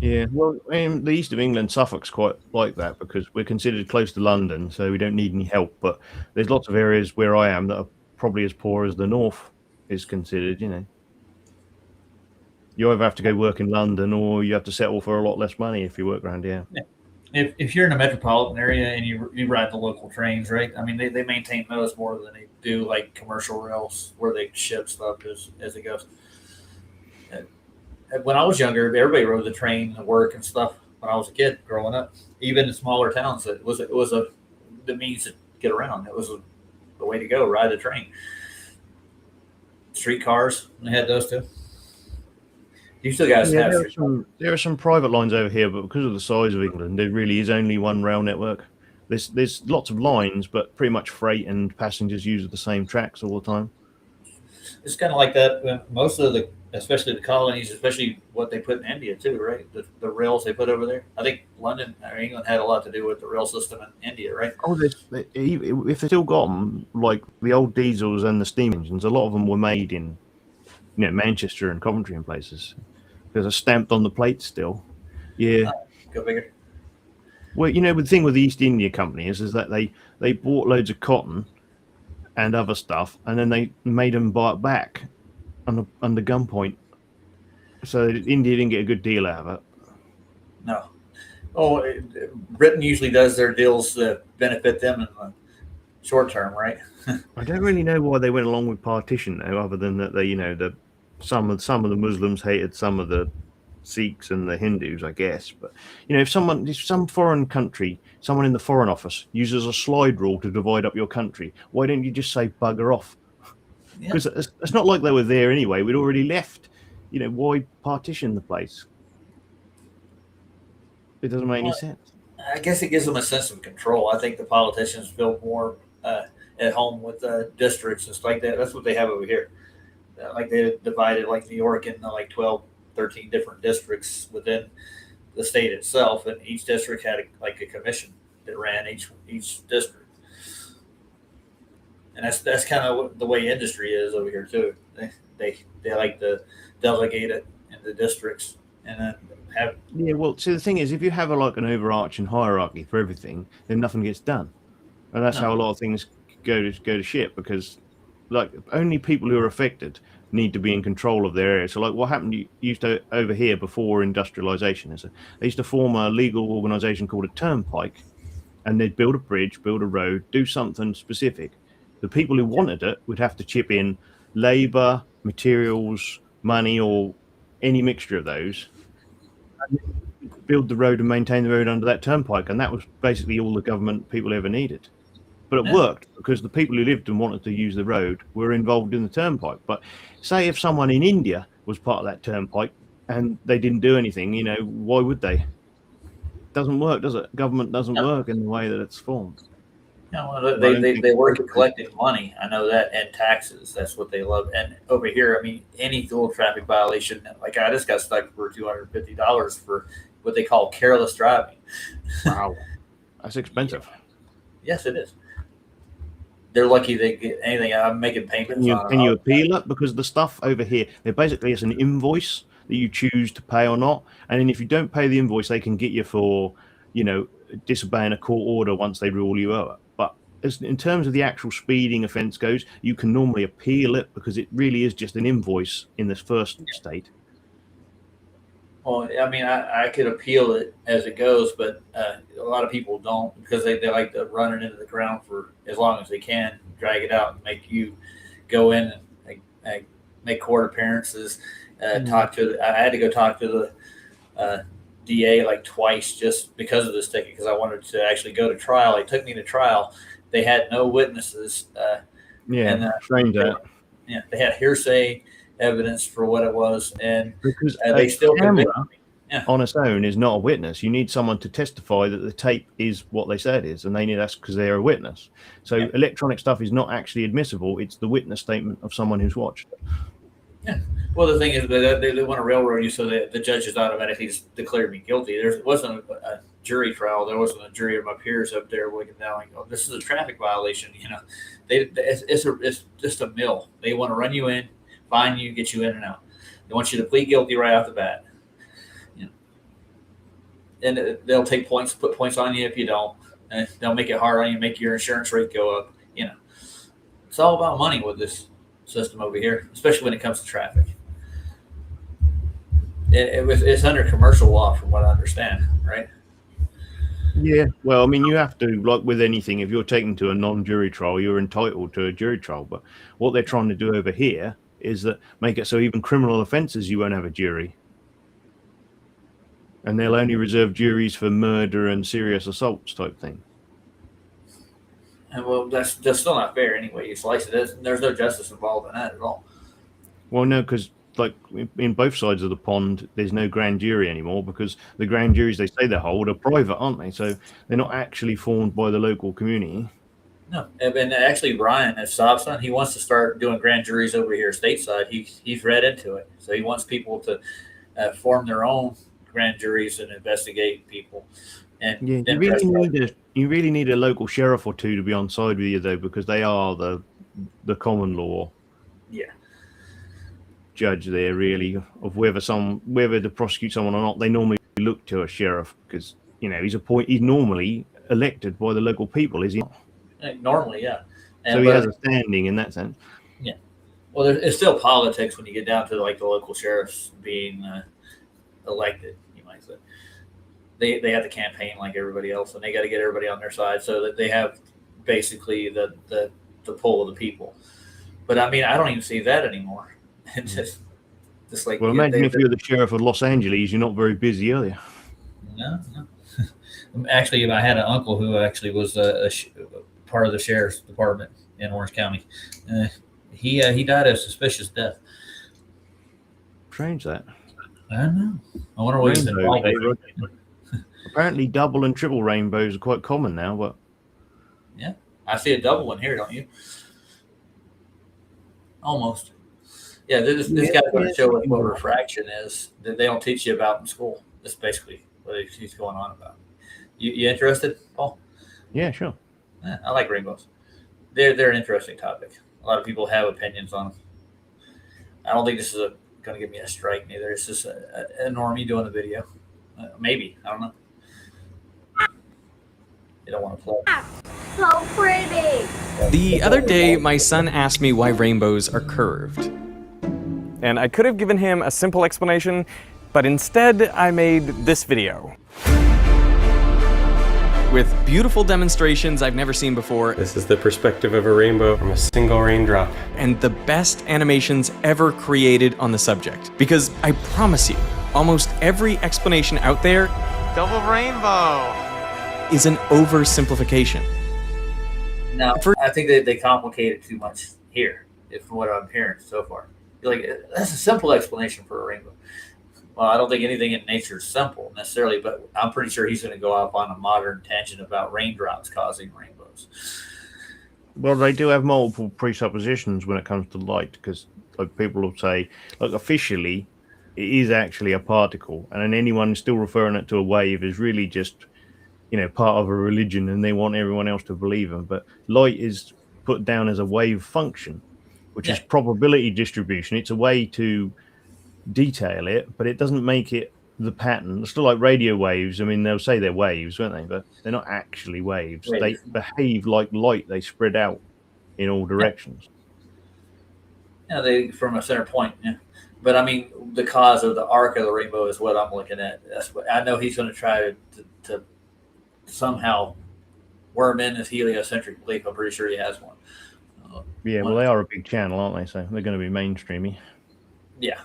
Yeah, well, the east of England, Suffolk's quite like that because we're considered close to London, so we don't need any help. But there's lots of areas where I am that are probably as poor as the north is considered. You either have to go work in London or you have to settle for a lot less money if you work around here. Yeah. If you're in a metropolitan area and you ride the local trains, right? I mean, they maintain those more than they do like commercial rails where they ship stuff as it goes. When I was younger, everybody rode the train to work and stuff. When I was a kid growing up, even in smaller towns, it was the means to get around. It was the way to go. Ride the train. Streetcars, they had those too. You still got to have there are some private lines over here, but because of the size of England, there really is only one rail network. There's lots of lines, but pretty much freight and passengers use the same tracks all the time. It's kind of like that. Most of especially the colonies, especially what they put in India too, right? The rails they put over there. I think London or England had a lot to do with the rail system in India, right? Oh, if they still got them, like the old diesels and the steam engines, a lot of them were made in Manchester and Coventry and places. There's a stamped on the plate still. Yeah. Go bigger. Well, the thing with the East India Company is that they bought loads of cotton and other stuff, and then they made them buy it back under gunpoint. So India didn't get a good deal out of it. No. Oh, Britain usually does their deals that benefit them in the short term, right? I don't really know why they went along with partition, though, other than that some of the Muslims hated some of the Sikhs and the Hindus, I guess. But if some foreign country, someone in the Foreign Office uses a slide rule to divide up your country, why don't you just say bugger off? Because it's not like they were there anyway. We'd already left. Why partition the place? It doesn't make any sense. I guess it gives them a sense of control. I think the politicians feel more at home with districts and stuff like that. That's what they have over here. Like they divided like New York into like 12, 13 different districts within the state itself, and each district had a commission that ran each district. And that's kind of the way industry is over here too. They like to delegate it into districts and then have. Yeah, well, see, the thing is, if you have an overarching hierarchy for everything, then nothing gets done, and that's how a lot of things go to shit, because only people who are affected need to be in control of their area. So what happened used to over here before industrialization is they used to form a legal organization called a turnpike, and they'd build a bridge, build a road, do something specific. The people who wanted it would have to chip in labor, materials, money, or any mixture of those, and build the road and maintain the road under that turnpike. And that was basically all the government people ever needed. But it worked because the people who lived and wanted to use the road were involved in the turnpike. But say if someone in India was part of that turnpike and they didn't do anything, why would they? It doesn't work, does it? Government doesn't work in the way that it's formed. No, they work at collecting money. I know that, and taxes. That's what they love. And over here, I mean, any little traffic violation, like I just got stuck for $250 for what they call careless driving. Wow, that's expensive. Yes, it is. They're lucky they get anything. I'm making payments. Can you appeal it? Because the stuff over here, it's an invoice that you choose to pay or not. And then if you don't pay the invoice, they can get you for, disobeying a court order once they rule you over. But in terms of the actual speeding offence goes, you can normally appeal it because it really is just an invoice in this first state. Well, I mean, I could appeal it as it goes, but a lot of people don't because they like to run it into the ground for as long as they can, drag it out and make you go in and make court appearances, I had to go talk to the DA like twice just because of this ticket because I wanted to actually go to trial. They took me to trial. They had no witnesses. They had hearsay evidence for what it was, and because they still convicted me. On its own is not a witness. You need someone to testify that the tape is what they said it is, and they need us because they're a witness. So electronic stuff is not actually admissible. It's the witness statement of someone who's watched it. Yeah. Well, the thing is, they want to railroad you so that the judges automatically declared me guilty. There wasn't a jury trial. There wasn't a jury of my peers up there looking down and go, "This is a traffic violation." It's just a mill. They want to run you in, find you, get you in and out. They want you to plead guilty right off the bat. And they'll take points, put points on you if you don't. And they'll make it hard on you, make your insurance rate go up. It's all about money with this system over here, especially when it comes to traffic. It's under commercial law, from what I understand, right? Yeah, well, I mean, you have to, like with anything, if you're taken to a non-jury trial, you're entitled to a jury trial. But what they're trying to do over here is that make it so even criminal offences, you won't have a jury. And they'll only reserve juries for murder and serious assaults type thing. And well, that's still not fair anyway. You slice it, there's no justice involved in that at all. Well, no, because like in both sides of the pond, there's no grand jury anymore because the grand juries they say they hold are private, aren't they? So they're not actually formed by the local community. No, and actually, Brian at Sobson, he wants to start doing grand juries over here stateside. He's read into it, so he wants people to form their own grand juries and investigate people. And yeah, you really need a local sheriff or two to be on side with you though, because they are the common law. Yeah. Judge there really of whether to prosecute someone or not. They normally look to a sheriff because he's normally elected by the local people, is he not? Normally, yeah. So he has a standing in that sense. Yeah. Well, it's still politics when you get down to like the local sheriffs being elected. You might say they have to campaign like everybody else, and they got to get everybody on their side so that they have basically the pull of the people. But I mean, I don't even see that anymore. It's just Just like Well, imagine if you're the sheriff of Los Angeles, you're not very busy, are you? No. Actually, I had an uncle who actually was part of the sheriff's department in Orange County. He died a suspicious death. Strange that. I don't know. I wonder what he's involved with. Apparently, double and triple rainbows are quite common now, but yeah, I see a double one here, don't you? Almost. Yeah, this guy's going to show us what refraction is that they don't teach you about in school. That's basically what he's going on about. You interested, Paul? Yeah, sure. Yeah, I like rainbows. They're an interesting topic. A lot of people have opinions on them. I don't think this is going to give me a strike neither. It's just a normie doing a video. Maybe. I don't know. You don't want to play. So pretty. The other day, my son asked me why rainbows are curved. And I could have given him a simple explanation, but instead I made this video. With beautiful demonstrations I've never seen before. This is the perspective of a rainbow from a single raindrop. And the best animations ever created on the subject. Because I promise you, almost every explanation out there Double rainbow is an oversimplification. No, I think they complicate it too much here, from what I'm hearing so far. You're like, that's a simple explanation for a rainbow. Well, I don't think anything in nature is simple necessarily, but I'm pretty sure he's going to go off on a modern tangent about raindrops causing rainbows. Well, they do have multiple presuppositions when it comes to light, because like people will say, like officially, it is actually a particle, and then anyone still referring it to a wave is really just, part of a religion, and they want everyone else to believe them. But light is put down as a wave function, which is probability distribution. It's a way to detail it, but it doesn't make it the pattern. It's still like radio waves. I mean, they'll say they're waves, won't they? But they're not actually waves. They behave like light. They spread out in all directions. Yeah, they from a center point. Yeah. But I mean, the cause of the arc of the rainbow is what I'm looking at. That's what I know he's going to try to somehow worm in his heliocentric belief. I'm pretty sure he has one. Yeah, well, they are a big channel, aren't they? So they're going to be mainstreamy. Yeah.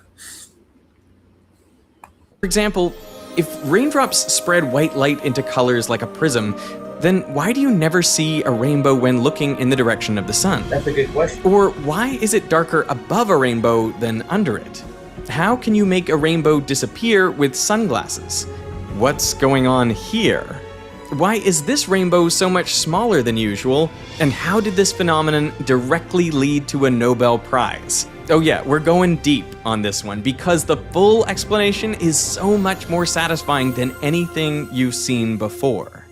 For example, if raindrops spread white light into colors like a prism, then why do you never see a rainbow when looking in the direction of the sun? That's a good question. Or why is it darker above a rainbow than under it? How can you make a rainbow disappear with sunglasses? What's going on here? Why is this rainbow so much smaller than usual? And how did this phenomenon directly lead to a Nobel Prize? Oh yeah, we're going deep on this one because the full explanation is so much more satisfying than anything you've seen before.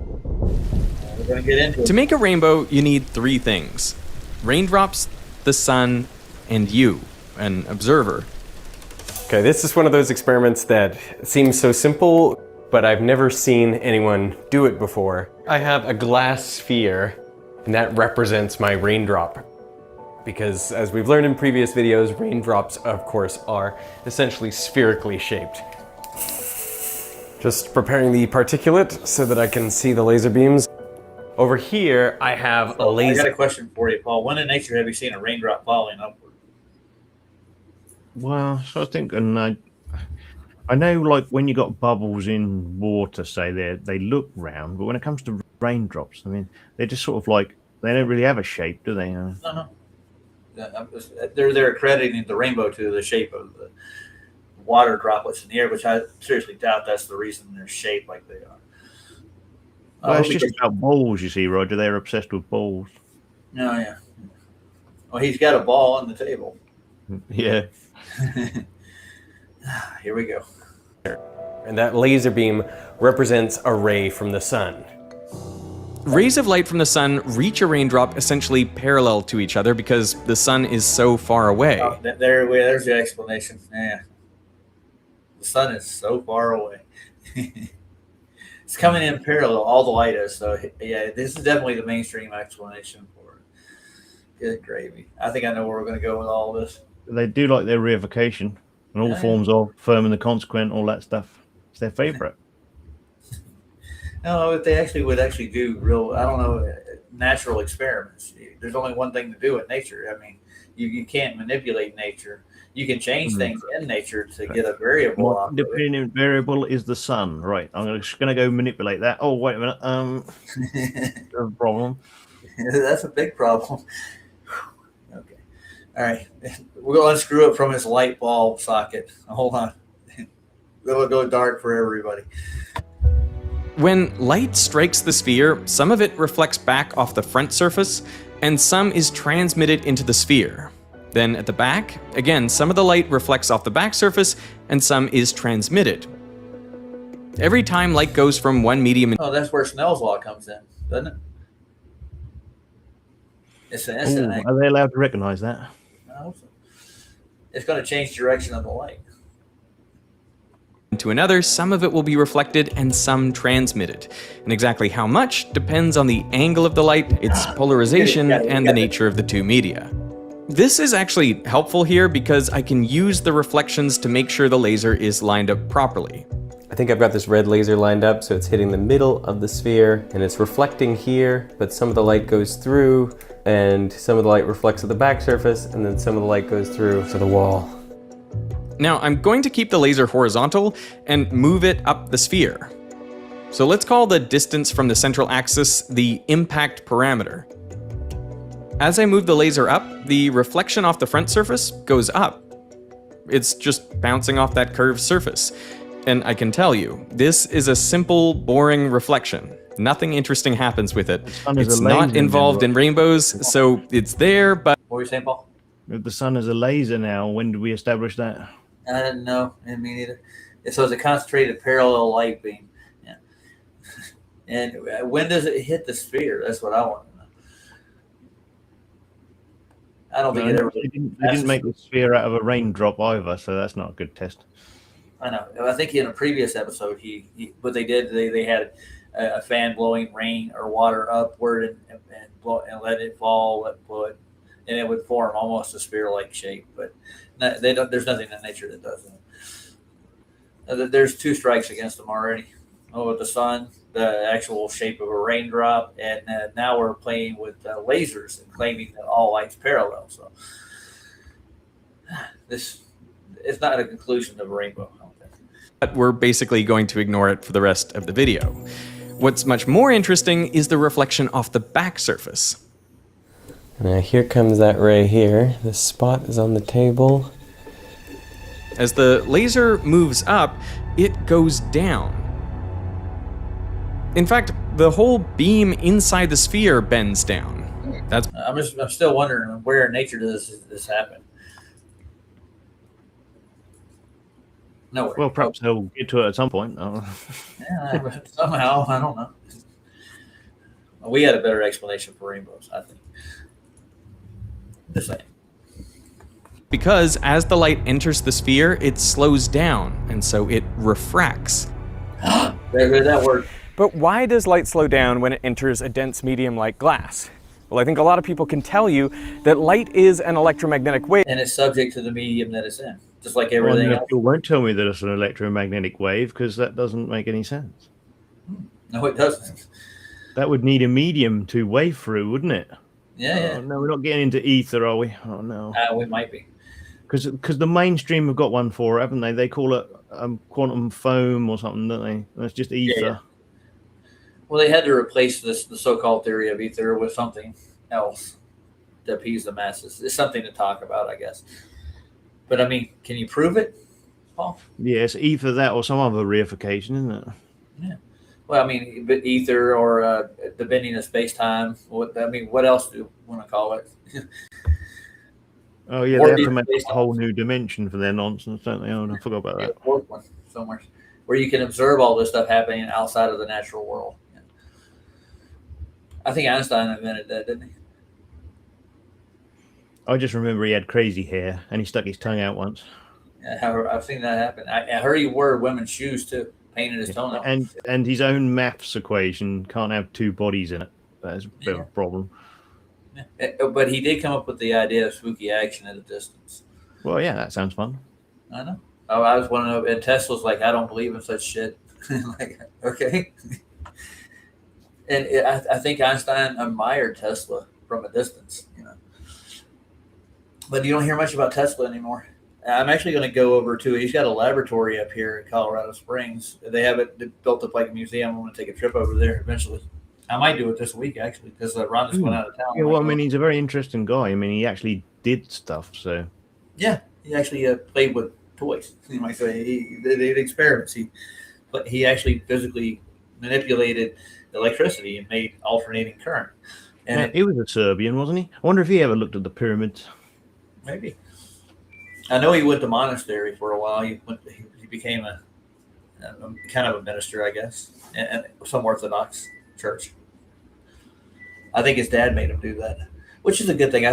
We're gonna get into it. To make a rainbow, you need three things: raindrops, the sun, and you, an observer. Okay, this is one of those experiments that seems so simple, but I've never seen anyone do it before. I have a glass sphere, and that represents my raindrop. Because as we've learned in previous videos, raindrops, of course, are essentially spherically shaped. Just preparing the particulate so that I can see the laser beams. Over here, I have a laser. I got a question for you, Paul. When in nature have you seen a raindrop falling upward? Well, so I think, and I know, like when you got bubbles in water, say they look round, but when it comes to raindrops, I mean, they're just sort of like, they don't really have a shape, do they? No. They're accrediting the rainbow to the shape of the water droplets in the air, which I seriously doubt that's the reason they're shaped like they are. Well, it's just about balls, you see, Roger. They're obsessed with balls. No, yeah. Well, he's got a ball on the table. Yeah. Here we go. And that laser beam represents a ray from the sun. Rays of light from the sun reach a raindrop essentially parallel to each other because the sun is so far away. Oh, there's the explanation. Yeah. The sun is so far away. It's coming in parallel, all the light is. So, yeah, this is definitely the mainstream explanation for it. Good gravy. I think I know where we're going to go with all this. They do like their reification and all forms of firm and the consequent, all that stuff. It's their favorite. No, if they would do real, I don't know, natural experiments. There's only one thing to do in nature. I mean, you can't manipulate nature. You can change Hmm. things in nature to get a variable My out of it. independent variable is the sun. Right. I'm just going to go manipulate that. Oh, wait a minute. There's a problem. That's a big problem. Okay. All right. We'll unscrew it from its light bulb socket. Hold on. It'll go dark for everybody. When light strikes the sphere, some of it reflects back off the front surface, and some is transmitted into the sphere. Then at the back, again, some of the light reflects off the back surface, and some is transmitted. Every time light goes from one medium... Oh, that's where Snell's law comes in, doesn't it? It's an instant angle. Are they allowed to recognize that? I hope so. It's going to change direction of the light. To another, some of it will be reflected and some transmitted. And exactly how much depends on the angle of the light, its polarization, and the nature of the two media. This is actually helpful here because I can use the reflections to make sure the laser is lined up properly. I think I've got this red laser lined up so it's hitting the middle of the sphere and it's reflecting here, but some of the light goes through and some of the light reflects at the back surface and then some of the light goes through to the wall. Now I'm going to keep the laser horizontal and move it up the sphere. So let's call the distance from the central axis the impact parameter. As I move the laser up, the reflection off the front surface goes up. It's just bouncing off that curved surface. And I can tell you, this is a simple, boring reflection. Nothing interesting happens with it. It's not involved in rainbows, so it's there, but... What were you saying, Paul? If the sun is a laser now, when did we establish that? I didn't know. I didn't mean either. So it's a concentrated parallel light beam. Yeah. And when does it hit the sphere? That's what I want to know. I don't think it ever... They didn't make the sphere out of a raindrop either, so that's not a good test. I know. I think in a previous episode, what they did, they had a fan blowing rain or water upward and let it fall, blow it, and it would form almost a sphere-like shape. But there's nothing in nature that does that. There's 2 strikes against them already. With the sun, the actual shape of a raindrop, and now we're playing with lasers and claiming that all light's parallel. So this is not a conclusion of a rainbow. But we're basically going to ignore it for the rest of the video. What's much more interesting is the reflection off the back surface. Now here comes that ray here. The spot is on the table. As the laser moves up, it goes down. In fact, the whole beam inside the sphere bends down. I'm still wondering where in nature does this happen. Nowhere. Well, perhaps they'll get to it at some point. Yeah, somehow, I don't know. We had a better explanation for rainbows, I think. Just saying. Because as the light enters the sphere, it slows down, and so it refracts. There's that word. But why does light slow down when it enters a dense medium like glass? Well, I think a lot of people can tell you that light is an electromagnetic wave. And it's subject to the medium that it's in, just like everything else. You won't tell me that it's an electromagnetic wave because that doesn't make any sense. No, it doesn't. That would need a medium to wave through, wouldn't it? Yeah. No, we're not getting into ether, are we? Oh, no. We might be. Because the mainstream have got one for it, haven't they? They call it quantum foam or something, don't they? That's just ether. Yeah. Well, they had to replace the so-called theory of ether with something else to appease the masses. It's something to talk about, I guess. But, I mean, can you prove it, Paul? Yes, either that or some other reification, isn't it? Yeah. Well, I mean, ether or the bending of space-time. What else do you want to call it? Oh, yeah, they have to make a whole new dimension for their nonsense, don't they? Oh, I forgot about that. Fourth one somewhere where you can observe all this stuff happening outside of the natural world. Yeah. I think Einstein invented that, didn't he? I just remember he had crazy hair and he stuck his tongue out once. Yeah, I've seen that happen. I heard he wore women's shoes too, painted his toenail. And his own maths equation can't have 2 bodies in it. That's a bit of a problem. Yeah. But he did come up with the idea of spooky action at a distance. Well, yeah, that sounds fun. I know. I was one of them, and Tesla's like, I don't believe in such shit. Like, okay. And I think Einstein admired Tesla from a distance, you know. But you don't hear much about Tesla anymore. I'm actually going to go over to. He's got a laboratory up here in Colorado Springs. They have it built up like a museum. I'm going to take a trip over there eventually. I might do it this week actually because Rhonda's going out of town. Yeah, well, I mean, he's a very interesting guy. I mean, he actually did stuff. So yeah, he actually played with toys. You might say they did experiments. He actually physically manipulated electricity and made alternating current. And yeah, he was a Serbian, wasn't he? I wonder if he ever looked at the pyramids. Maybe. I know he went to monastery for a while. He became a kind of a minister, I guess, and some Orthodox church. I think his dad made him do that, which is a good thing.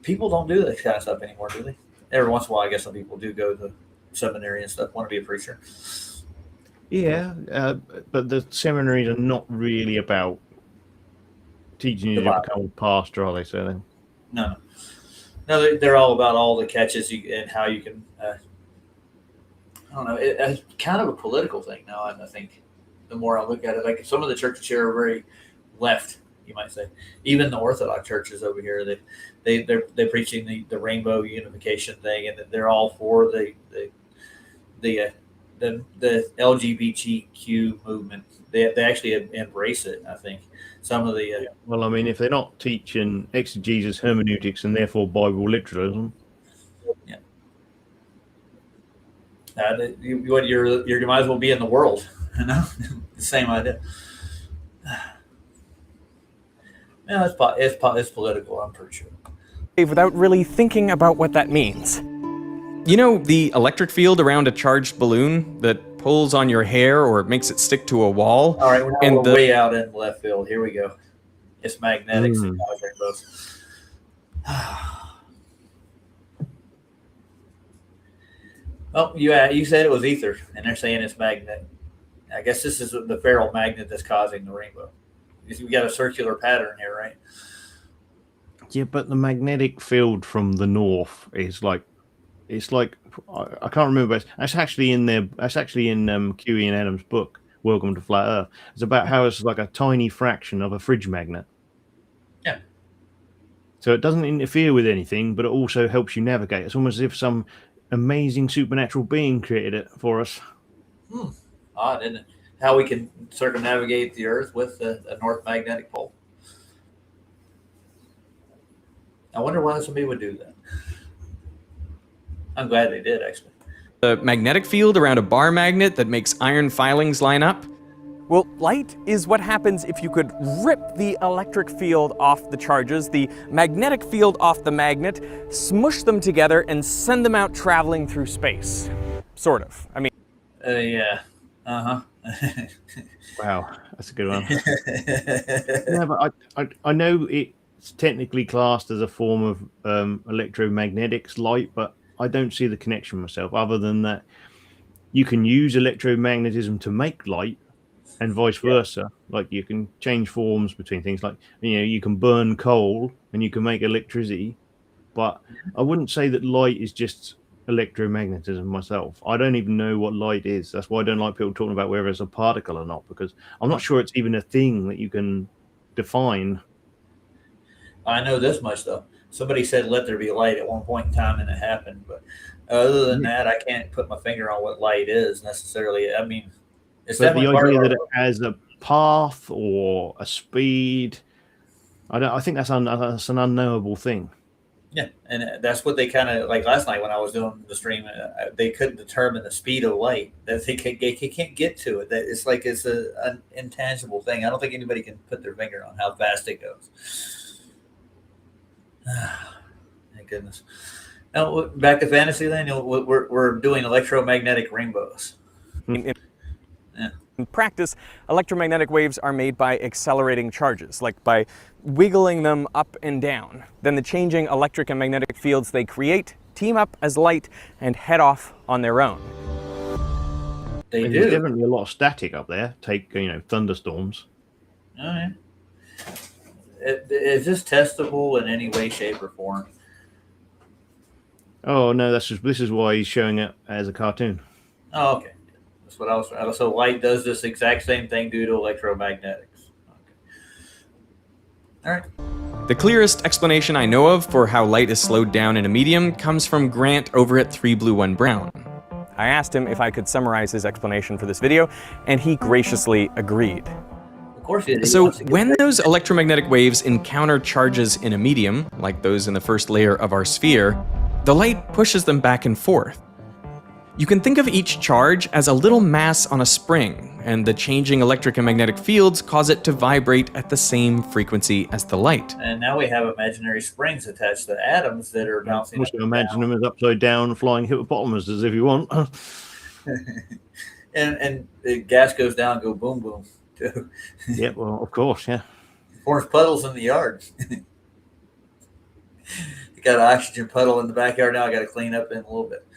People don't do that kind of stuff anymore, do they? Every once in a while, I guess some people do go to seminary and stuff, want to be a preacher. Yeah, but the seminaries are not really about teaching you to become a pastor, are they? So then, no, they're all about all the catches and how you can. I don't know. It's kind of a political thing now. I think the more I look at it, like some of the churches here are very left, you might say. Even the Orthodox churches over here, they're preaching the rainbow unification thing, and they're all for the LGBTQ movement. They actually embrace it. I think some of the well, I mean, if they're not teaching exegesis, hermeneutics, and therefore Bible literalism, yeah, you might as well be in the world. You know, the same idea. Yeah, it's political. I'm pretty sure. Without really thinking about what that means. You know the electric field around a charged balloon that pulls on your hair or makes it stick to a wall? All right, we're way out in left field. Here we go. It's magnetics and rainbows. Oh, you said it was ether, and they're saying it's magnet. I guess this is the ferrule magnet that's causing the rainbow. We got a circular pattern here, right? Yeah, but the magnetic field from the north is like, it's like, I can't remember. That's actually in there. That's actually in QE and Adams' book, Welcome to Flat Earth. It's about how it's like a tiny fraction of a fridge magnet. Yeah. So it doesn't interfere with anything, but it also helps you navigate. It's almost as if some amazing supernatural being created it for us. Odd, isn't it? How we can circumnavigate the Earth with a north magnetic pole. I wonder why somebody would do that. I'm glad they did, actually. The magnetic field around a bar magnet that makes iron filings line up? Well, light is what happens if you could rip the electric field off the charges, the magnetic field off the magnet, smush them together, and send them out traveling through space. Sort of. I mean... yeah. Uh-huh. Wow, that's a good one. Yeah, but I know it's technically classed as a form of electromagnetics, light, but I don't see the connection myself, other than that you can use electromagnetism to make light and vice versa. Like you can change forms between things, like, you know, you can burn coal and you can make electricity, but I wouldn't say that light is just electromagnetism myself. I don't even know what light is. That's why I don't like people talking about whether it's a particle or not, because I'm not sure it's even a thing that you can define. I know this much, though. Somebody said let there be light at one point in time, and it happened. But other than that, I can't put my finger on what light is necessarily. I mean, it's definitely the idea part of that it has a path or a speed, I think that's an unknowable thing. Yeah, and that's what they kind of, like last night when I was doing the stream, they couldn't determine the speed of light. That they can't get to it. That it's like it's an intangible thing. I don't think anybody can put their finger on how fast it goes. Thank goodness. Now back to fantasy. Then we're doing electromagnetic rainbows. In practice, electromagnetic waves are made by accelerating charges, like by wiggling them up and down. Then the changing electric and magnetic fields they create team up as light and head off on their own. There's definitely a lot of static up there. Take, thunderstorms. Oh, yeah. Is this testable in any way, shape, or form? Oh no, this is why he's showing it as a cartoon. Oh, okay. That's what I was. So light does this exact same thing due to electromagnetics. Okay. All right. The clearest explanation I know of for how light is slowed down in a medium comes from Grant over at 3 Blue 1 Brown. I asked him if I could summarize his explanation for this video, and he graciously agreed. Of course he did. So when those electromagnetic waves encounter charges in a medium, like those in the first layer of our sphere, the light pushes them back and forth. You can think of each charge as a little mass on a spring, and the changing electric and magnetic fields cause it to vibrate at the same frequency as the light. And now we have imaginary springs attached to atoms that are bouncing. You can imagine them as upside down flying hippopotamuses if you want. and the gas goes down, go boom boom. Too. Yeah, well, of course, yeah. Forms puddles in the yard. Got an oxygen puddle in the backyard now. I got to clean up in a little bit.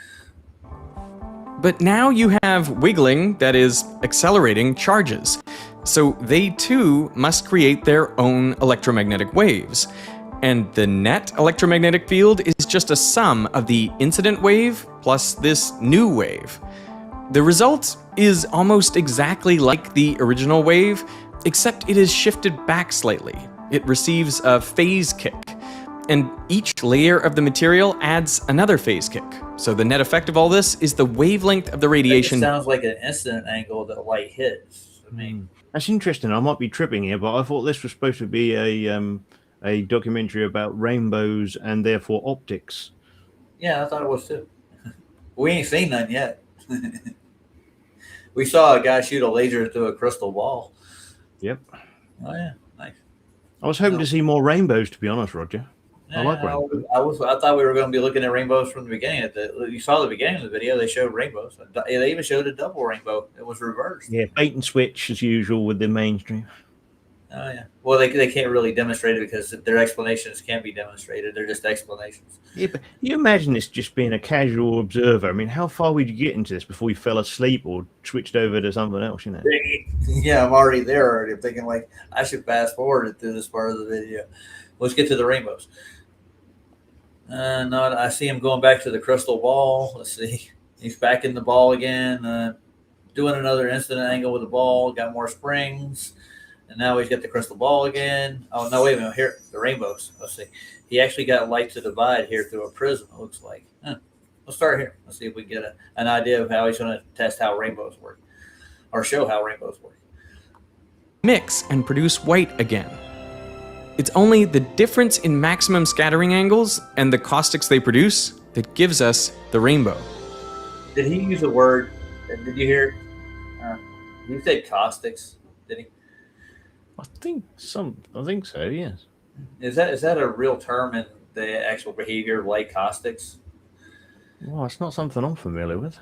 But now you have wiggling, that is, accelerating charges. So they too must create their own electromagnetic waves. And the net electromagnetic field is just a sum of the incident wave plus this new wave. The result is almost exactly like the original wave, except it is shifted back slightly. It receives a phase kick. And each layer of the material adds another phase kick. So the net effect of all this is the wavelength of the radiation. It sounds like an incident angle that light hits. I mean, that's interesting. I might be tripping here, but I thought this was supposed to be a documentary about rainbows and therefore optics. Yeah, I thought it was too. We ain't seen none yet. We saw a guy shoot a laser through a crystal ball. Yep. Oh yeah, nice. I was hoping to see more rainbows, to be honest, Roger. Yeah, I like rainbows. I thought we were going to be looking at rainbows from the beginning. You saw the beginning of the video; they showed rainbows. They even showed a double rainbow. It was reversed. Yeah, bait and switch as usual with the mainstream. Oh yeah. Well, they can't really demonstrate it because their explanations can't be demonstrated. They're just explanations. Yeah, but you imagine this just being a casual observer. I mean, how far would you get into this before you fell asleep or switched over to something else? You know. Yeah, I'm already there. Already, I'm thinking like I should fast forward it through this part of the video. Let's get to the rainbows. No, I see him going back to the crystal ball. Let's see. He's back in the ball again, doing another incident angle with the ball. Got more springs. And now he's got the crystal ball again. Oh, no, wait a minute. Here, the rainbows. Let's see. He actually got light to divide here through a prism, it looks like. Let's start here. Let's see if we can get an idea of how he's going to test how rainbows work or show how rainbows work. Mix and produce white again. It's only the difference in maximum scattering angles and the caustics they produce that gives us the rainbow. Did he use a word? Did you hear? He said caustics, did he? I think so. Yes. Is that a real term in the actual behavior of light caustics? Well, it's not something I'm familiar with.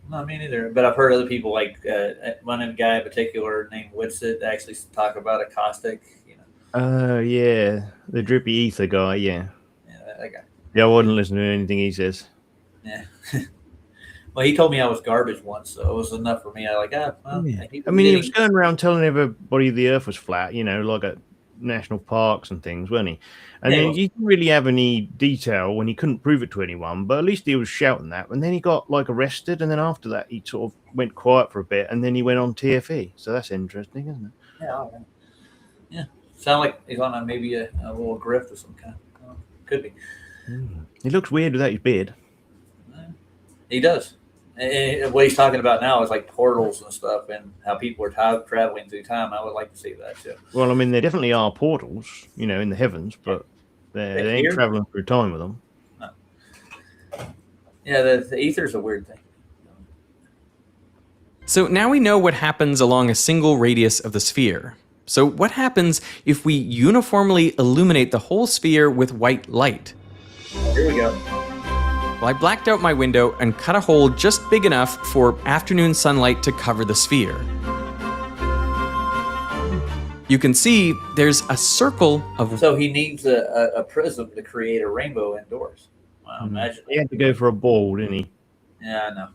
No, me neither. But I've heard other people, like one guy in particular named Whitsitt, actually talk about a caustic. You know. Yeah, the drippy ether guy. Yeah. Yeah, that guy. Yeah, I wouldn't listen to anything he says. Yeah. Well, he told me I was garbage once, so it was enough for me. Well, yeah. I mean, he was going around telling everybody the Earth was flat, you know, like at national parks and things, wasn't he? And then he didn't really have any detail when he couldn't prove it to anyone, but at least he was shouting that. And then he got like arrested, and then after that, he sort of went quiet for a bit, and then he went on TFE. So that's interesting, isn't it? Yeah. Yeah. Sound like he's on maybe a little grift of some kind. Could be. He looks weird without his beard. He does. And what he's talking about now is like portals and stuff and how people are traveling through time. I would like to see that too. Well, I mean, there definitely are portals, you know, in the heavens, but they ain't traveling through time with them. No. Yeah, the ether's a weird thing. So now we know what happens along a single radius of the sphere. So what happens if we uniformly illuminate the whole sphere with white light? Here we go. Well, I blacked out my window and cut a hole just big enough for afternoon sunlight to cover the sphere. You can see there's a circle of... So he needs a prism to create a rainbow indoors. Wow, imagine. He had to go for a ball, didn't he? Yeah, I know.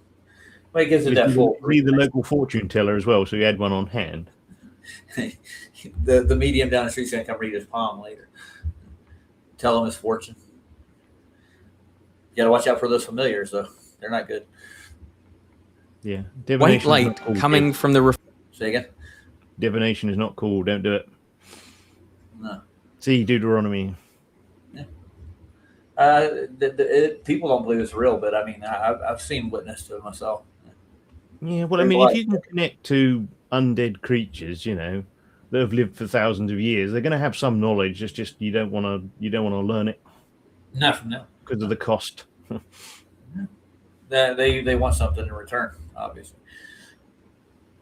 Well, he gives it that full... He's the local fortune teller as well, so he had one on hand. the medium down the street's going to come read his palm later. Tell him his fortune. You got to watch out for those familiars, though. They're not good. Yeah. White light coming from the... Say again? Divination is not cool. Don't do it. No. See Deuteronomy. People don't believe it's real, but I mean, I've seen witness to it myself. Yeah, well, I mean, if you can connect to undead creatures, you know, that have lived for thousands of years, they're going to have some knowledge. It's just you don't want to learn it. No. Because of the cost. They want something in return, obviously.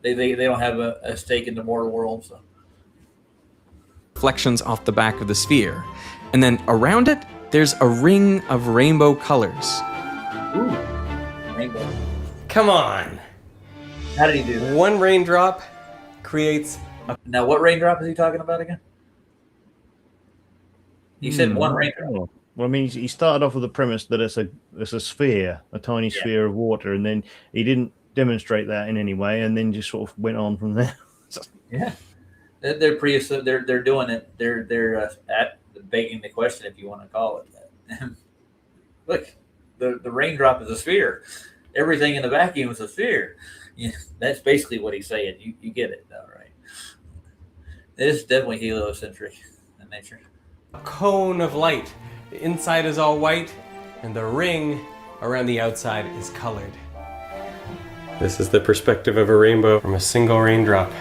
They don't have a stake in the mortal world. So. Reflections off the back of the sphere. And then around it, there's a ring of rainbow colors. Ooh, rainbow. Come on. How did he do that? One raindrop creates a... Now, what raindrop is he talking about again? He said one raindrop. Well, I mean, he started off with the premise that it's a sphere, a tiny sphere of water, and then he didn't demonstrate that in any way, and then just sort of went on from there. Yeah, they're doing it. They're begging the question, if you want to call it that. Look, the raindrop is a sphere. Everything in the vacuum is a sphere. Yeah, that's basically what he's saying. You get it, though, right? It is definitely heliocentric in nature. A cone of light. The inside is all white, and the ring around the outside is colored. This is the perspective of a rainbow from a single raindrop.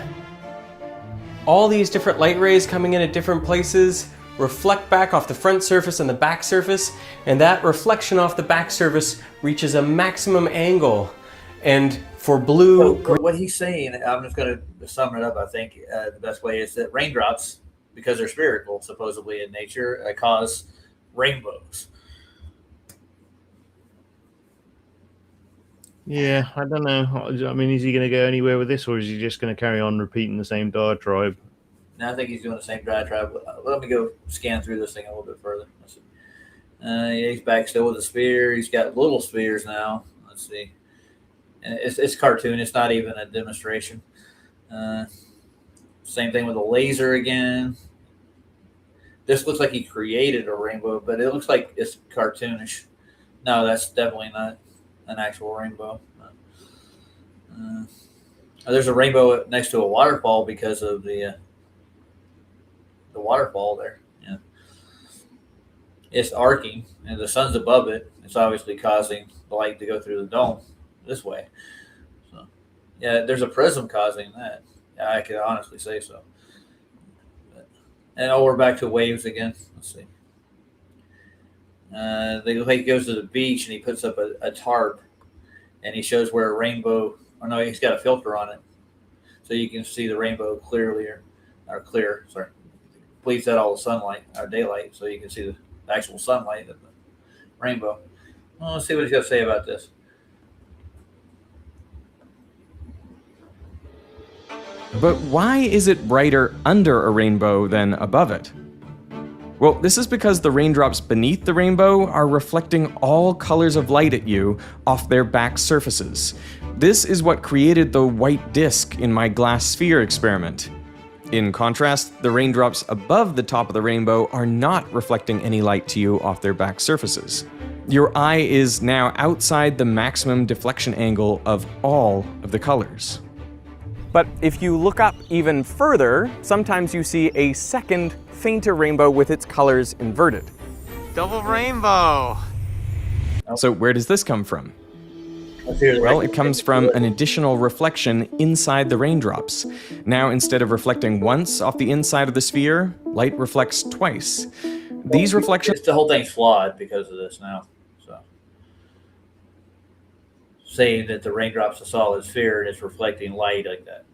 All these different light rays coming in at different places reflect back off the front surface and the back surface, and that reflection off the back surface reaches a maximum angle. And for blue... So what he's saying, I'm just going to sum it up, I think the best way is that raindrops, because they're spherical, supposedly in nature, cause rainbows. Yeah, I don't know. I mean, is he going to go anywhere with this, or is he just going to carry on repeating the same diatribe? No, I think he's doing the same diatribe. Let me go scan through this thing a little bit further. Let's see. Yeah, he's back still with the sphere. He's got little spheres now. Let's see. And it's cartoon. It's not even a demonstration. Same thing with the laser again. This looks like he created a rainbow, but it looks like it's cartoonish. No, that's definitely not an actual rainbow. There's a rainbow next to a waterfall because of the waterfall there. Yeah, it's arcing, and the sun's above it. It's obviously causing the light to go through the dome this way. So, yeah, there's a prism causing that. Yeah, I could honestly say so. And we're back to waves again. Let's see. He goes to the beach and he puts up a tarp, and he shows where a rainbow. Or no, he's got a filter on it, so you can see the rainbow clearly, or clear. Sorry, bleeds out all the sunlight or daylight, so you can see the actual sunlight of the rainbow. Well, let's see what he's got to say about this. But why is it brighter under a rainbow than above it? Well, this is because the raindrops beneath the rainbow are reflecting all colors of light at you off their back surfaces. This is what created the white disk in my glass sphere experiment. In contrast, the raindrops above the top of the rainbow are not reflecting any light to you off their back surfaces. Your eye is now outside the maximum deflection angle of all of the colors. But if you look up even further, sometimes you see a second, fainter rainbow with its colors inverted. Double rainbow! So where does this come from? Well, it comes from an additional reflection inside the raindrops. Now, instead of reflecting once off the inside of the sphere, light reflects twice. These reflections... The whole thing's flawed because of this now. So, saying that the raindrop's a solid sphere and it's reflecting light like that.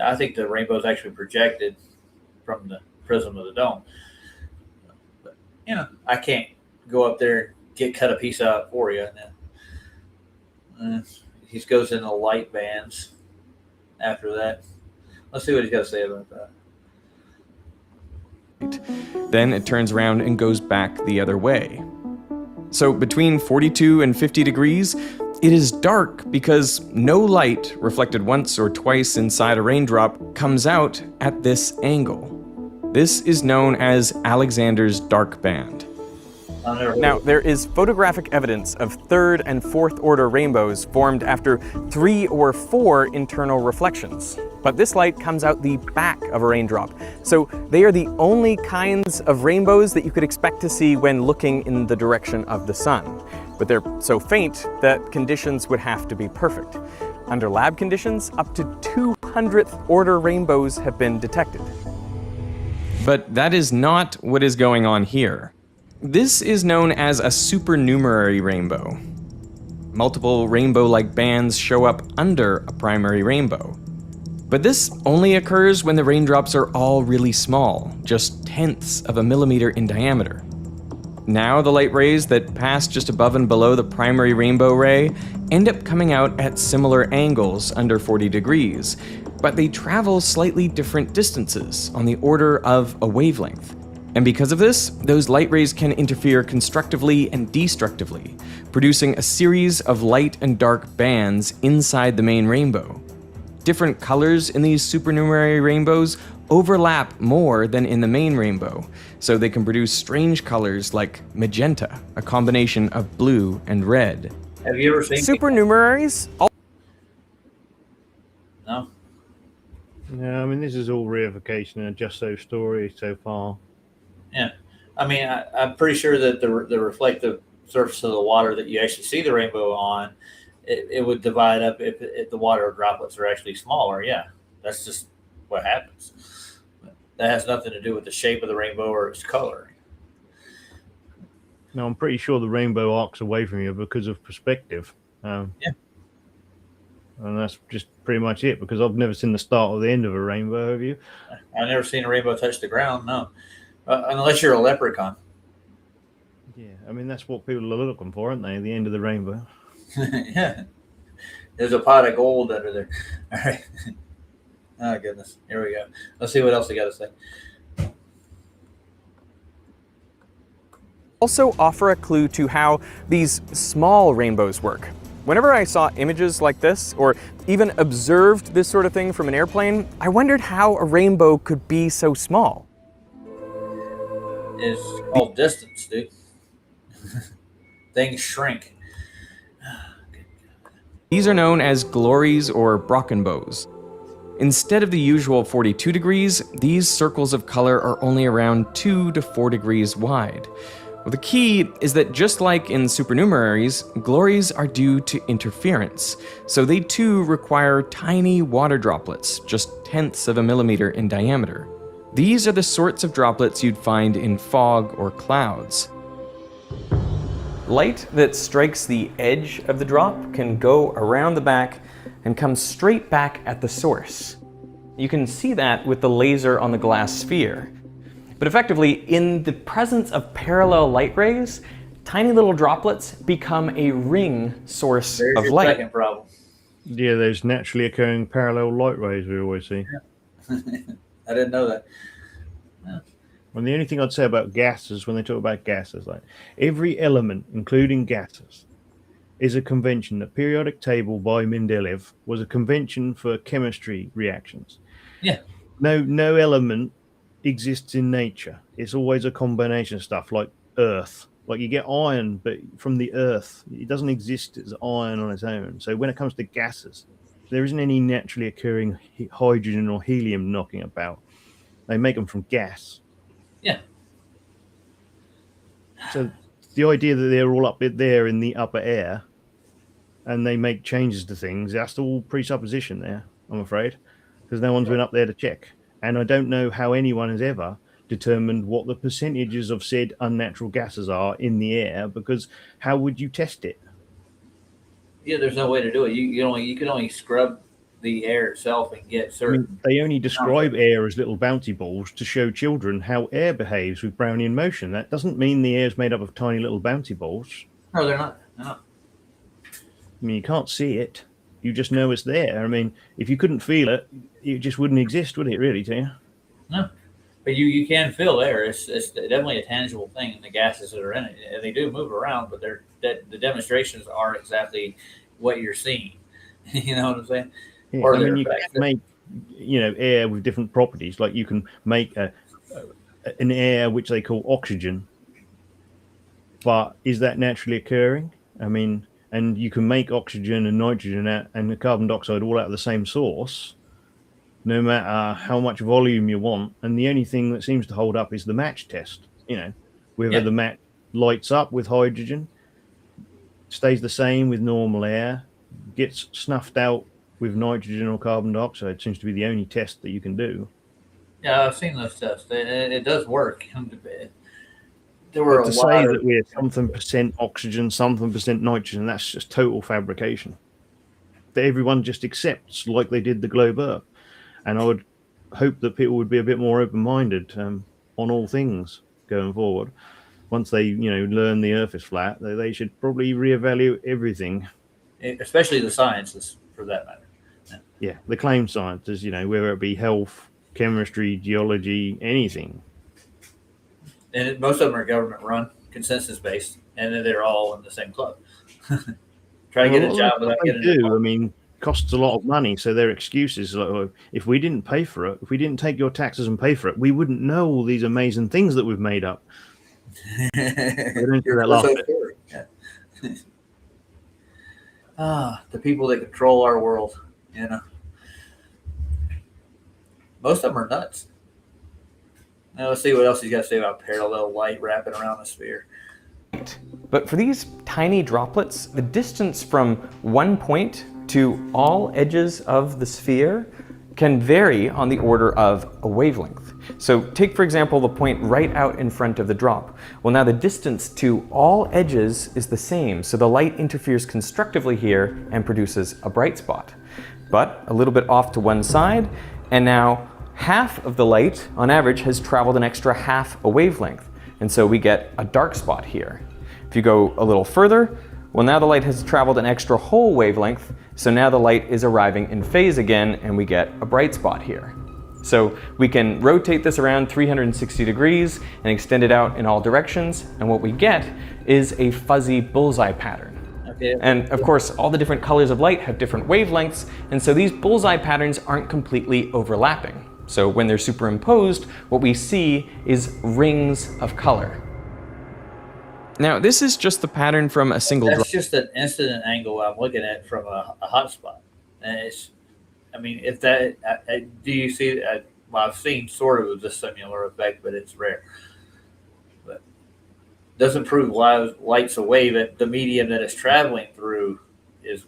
I think the rainbow is actually projected from the prism of the dome. But, I can't go up there and cut a piece out for you. He goes into light bands after that. Let's see what he's got to say about that. Then it turns around and goes back the other way. So between 42 and 50 degrees, it is dark because no light reflected once or twice inside a raindrop comes out at this angle. This is known as Alexander's dark band. I've never heard Now, of it. there is photographic evidence of third and fourth order rainbows formed after 3 or 4 internal reflections. But this light comes out the back of a raindrop. So they are the only kinds of rainbows that you could expect to see when looking in the direction of the sun. But they're so faint that conditions would have to be perfect. Under lab conditions, up to 200th order rainbows have been detected. But that is not what is going on here. This is known as a supernumerary rainbow. Multiple rainbow-like bands show up under a primary rainbow. But this only occurs when the raindrops are all really small, just tenths of a millimeter in diameter. Now the light rays that pass just above and below the primary rainbow ray end up coming out at similar angles under 40 degrees, but they travel slightly different distances on the order of a wavelength. And because of this, those light rays can interfere constructively and destructively, producing a series of light and dark bands inside the main rainbow. Different colors in these supernumerary rainbows overlap more than in the main rainbow, so they can produce strange colors like magenta, a combination of blue and red. Have you ever seen supernumeraries? No. No, I mean, this is all reification and just so story so far. Yeah, I mean, I'm pretty sure that the reflective surface of the water that you actually see the rainbow on, it would divide up if the water droplets are actually smaller. Yeah, that's just what happens. That has nothing to do with the shape of the rainbow or its color. No, I'm pretty sure the rainbow arcs away from you because of perspective. Yeah. And that's just pretty much it, because I've never seen the start or the end of a rainbow, have you? I've never seen a rainbow touch the ground, no. Unless you're a leprechaun. Yeah, I mean, that's what people are looking for, aren't they? The end of the rainbow. Yeah. There's a pot of gold under there. All right. Oh, goodness. Here we go. Let's see what else they got to say. Also offer a clue to how these small rainbows work. Whenever I saw images like this, or even observed this sort of thing from an airplane, I wondered how a rainbow could be so small. It's called distance, dude. Things shrink. These are known as glories or Brockenbows. Instead of the usual 42 degrees, these circles of color are only around 2 to 4 degrees wide. Well, the key is that just like in supernumeraries, glories are due to interference, so they too require tiny water droplets, just tenths of a millimeter in diameter. These are the sorts of droplets you'd find in fog or clouds. Light that strikes the edge of the drop can go around the back and come straight back at the source. You can see that with the laser on the glass sphere. But effectively, in the presence of parallel light rays, tiny little droplets become a ring source of light. Second problem. Yeah, those naturally occurring parallel light rays we always see. Yeah. I didn't know that. Yeah. And the only thing I'd say about gases, when they talk about gases, like every element, including gases, is a convention. The periodic table by Mendeleev was a convention for chemistry reactions. Yeah. No element exists in nature. It's always a combination of stuff, like earth. Like you get iron, but from the earth, it doesn't exist as iron on its own. So when it comes to gases, there isn't any naturally occurring hydrogen or helium knocking about. They make them from gas. Yeah. So the idea that they're all up there in the upper air and they make changes to things, that's all presupposition there, I'm afraid, because no one's been up there to check. And I don't know how anyone has ever determined what the percentages of said unnatural gases are in the air, because how would you test it? Yeah, there's no way to do it. You can only scrub the air itself and get certain. I mean, they only describe air as little bouncy balls to show children how air behaves with Brownian motion. That doesn't mean the air is made up of tiny little bouncy balls. No, they're not. No. I mean, you can't see it. You just know it's there. I mean, if you couldn't feel it, it just wouldn't exist, would it, really, to you? No. But you can feel air. It's definitely a tangible thing, and the gases that are in it. They do move around, but the demonstrations aren't exactly what you're seeing. You know what I'm saying? Yeah, Or I mean, you effects. can make, air with different properties. Like you can make an air which they call oxygen, but is that naturally occurring? I mean, and you can make oxygen and nitrogen and the carbon dioxide all out of the same source, no matter how much volume you want. And the only thing that seems to hold up is the match test. Whether the match lights up with hydrogen, stays the same with normal air, gets snuffed out with nitrogen or carbon dioxide, seems to be the only test that you can do. Yeah, I've seen those tests. It does work. There were But to say that we're something percent oxygen, something percent nitrogen, that's just total fabrication. That everyone just accepts like they did the globe Earth. And I would hope that people would be a bit more open-minded on all things going forward. Once they, learn the Earth is flat, they should probably reevaluate everything. Especially the sciences, for that matter. Yeah, the claim sciences, whether it be health, chemistry, geology, anything. And most of them are government-run, consensus-based, and they're all in the same club. Try to get a job without getting a job. I mean, costs a lot of money, so their excuse is like, oh, if we didn't pay for it, if we didn't take your taxes and pay for it, we wouldn't know all these amazing things that we've made up. They don't do that last bit. The people that control our world, Most of them are nuts. Now let's see what else he's got to say about parallel light wrapping around the sphere. But for these tiny droplets, the distance from one point to all edges of the sphere can vary on the order of a wavelength. So take, for example, the point right out in front of the drop. Well, now the distance to all edges is the same, so the light interferes constructively here and produces a bright spot. But a little bit off to one side, and now half of the light, on average, has traveled an extra half a wavelength, and so we get a dark spot here. If you go a little further, well, now the light has traveled an extra whole wavelength, so now the light is arriving in phase again, and we get a bright spot here. So we can rotate this around 360 degrees and extend it out in all directions, and what we get is a fuzzy bullseye pattern. Okay. And of course, all the different colors of light have different wavelengths, and so these bullseye patterns aren't completely overlapping. So when they're superimposed, what we see is rings of color. Now, this is just the pattern from a single That's just an incident angle I'm looking at from a hotspot. And if that, do you see, well, I've seen sort of a similar effect, but it's rare. But doesn't prove light's a wave. The medium that it's traveling through is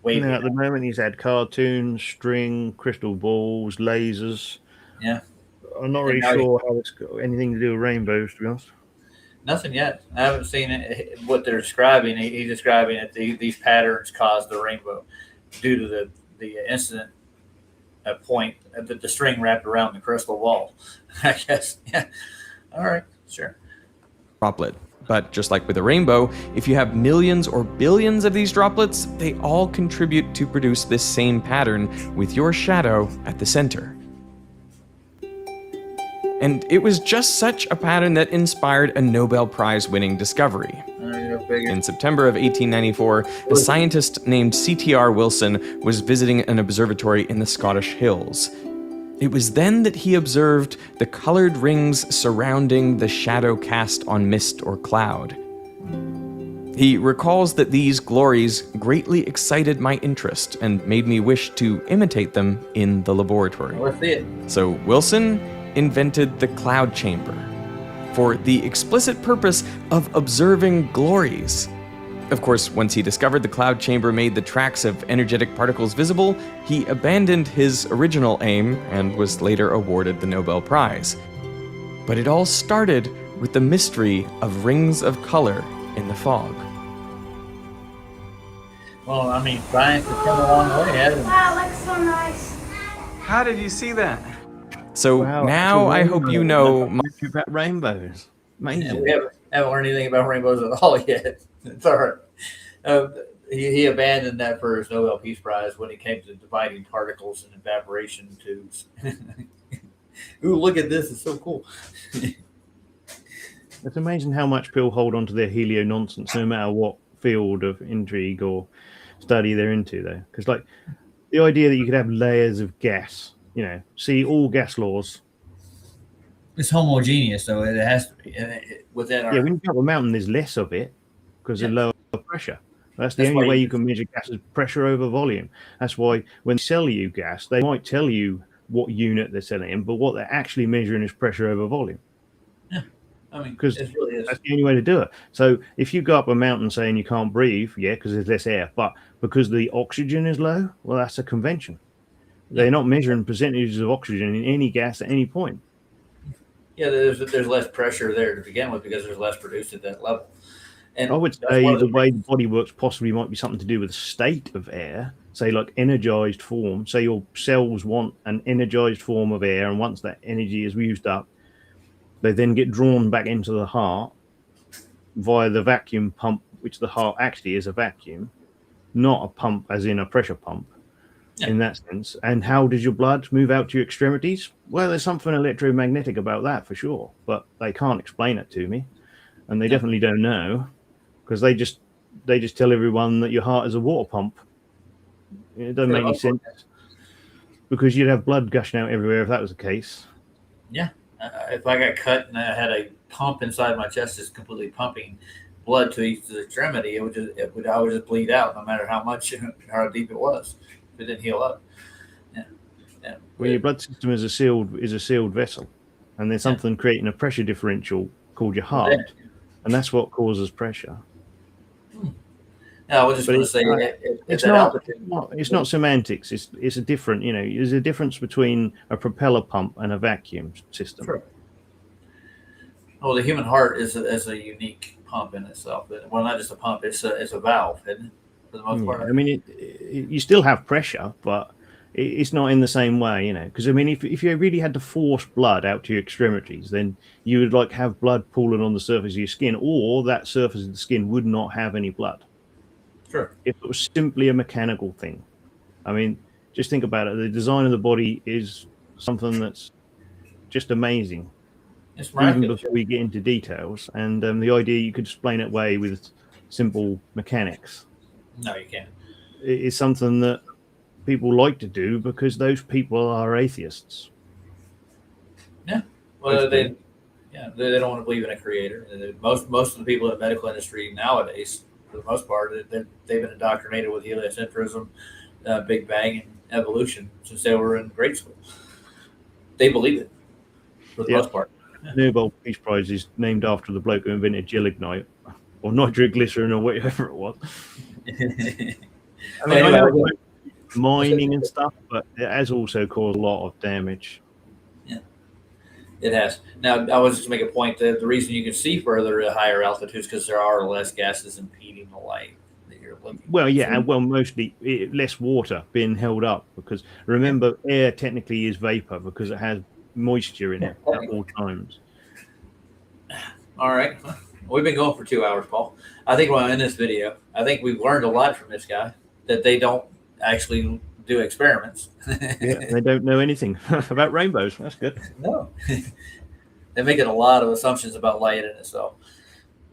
waving. At the moment, he's had cartoons, string, crystal balls, lasers. Yeah. I'm not really sure how it's got anything to do with rainbows, to be honest. Nothing yet. I haven't seen it. What they're describing, he's describing that these patterns cause the rainbow due to the incident point that the string wrapped around the crystal ball. I guess. Yeah. All right. Sure. Droplet. But just like with a rainbow, if you have millions or billions of these droplets, they all contribute to produce this same pattern with your shadow at the center. And it was just such a pattern that inspired a Nobel Prize-winning discovery. In September of 1894, a scientist named C.T.R. Wilson was visiting an observatory in the Scottish Hills. It was then that he observed the colored rings surrounding the shadow cast on mist or cloud. He recalls that these glories greatly excited my interest and made me wish to imitate them in the laboratory. Let's see it. So Wilson invented the cloud chamber for the explicit purpose of observing glories. Of course, once he discovered the cloud chamber made the tracks of energetic particles visible, he abandoned his original aim and was later awarded the Nobel Prize. But it all started with the mystery of rings of color in the fog. Well, I mean, science has come a long way, hasn't it? Wow, that's so nice. How did you see that? So now I hope you know about rainbows. Amazing. Yeah, we haven't learned anything about rainbows at all yet. It's all right. He abandoned that for his Nobel Peace Prize when it came to dividing particles in evaporation tubes. Ooh, look at this. It's so cool. It's amazing how much people hold on to their helio nonsense, no matter what field of intrigue or study they're into, though. Because, like, the idea that you could have layers of gas, see all gas laws, It's homogeneous, so it has to be. Within our, Yeah, when you go up a mountain, there's less of it because of lower pressure. That's the That's only why way you- you can measure gas is pressure over volume. That's why when they sell you gas, they might tell you what unit they're selling in, but what they're actually measuring is pressure over volume. I mean, Because it really is. that's the only way to do it. So if you go up a mountain saying you can't breathe, yeah, because there's less air, but because the oxygen is low, well, that's a convention. They're not measuring percentages of oxygen in any gas at any point. Yeah, there's less pressure there to begin with because there's less produced at that level. And I would that's say one of the way the body works possibly might be something to do with the state of air, say like energized form. Say your cells want an energized form of air, and once that energy is used up, they then get drawn back into the heart via the vacuum pump, which the heart actually is a vacuum, not a pump as in a pressure pump. In that sense. And how does your blood move out to your extremities? Well, there's something electromagnetic about that for sure, but they can't explain it to me, and they definitely don't know, because they just tell everyone that your heart is a water pump. It doesn't make any sense, because you'd have blood gushing out everywhere if that was the case. Yeah, if I got cut and I had a pump inside my chest that's completely pumping blood to each extremity, I would just bleed out no matter how much how deep it was. If it didn't heal up. Yeah. Well, your blood system is a sealed vessel, and there's something creating a pressure differential called your heart, and that's what causes pressure. No, I was just going to say it's not semantics. It's a different. There's a difference between a propeller pump and a vacuum system. Sure. Well, the human heart is a unique pump in itself. Well, not just a pump; it's a valve, isn't it? For the most part. I mean, you still have pressure, but it's not in the same way, Because I mean, if you really had to force blood out to your extremities, then you would have blood pooling on the surface of your skin, or that surface of the skin would not have any blood. Sure. If it was simply a mechanical thing, I mean, just think about it. The design of the body is something that's just amazing. It's even before we get into details, and the idea you could explain it away with simple mechanics. No, you can't. It's something that people like to do because those people are atheists. Yeah. Well, they don't want to believe in a creator. Most of the people in the medical industry nowadays, for the most part, they've been indoctrinated with heliocentrism, Big Bang, and evolution since they were in grade school. They believe it for the most part. Nobel Peace Prize is named after the bloke who invented gelignite or nitroglycerin or whatever it was. I mean, I know mining and stuff, but it has also caused a lot of damage. Yeah, it has. Now, I was just to make a point that the reason you can see further at higher altitudes because there are less gases impeding the light that you're looking at. Well, yeah, and mostly less water being held up, because remember, air technically is vapor because it has moisture in it at all times. All right. We've been going for 2 hours, Paul. I think we're in this video. I think we've learned a lot from this guy, that they don't actually do experiments. Yeah, they don't know anything about rainbows. That's good. No. They're making a lot of assumptions about light in itself.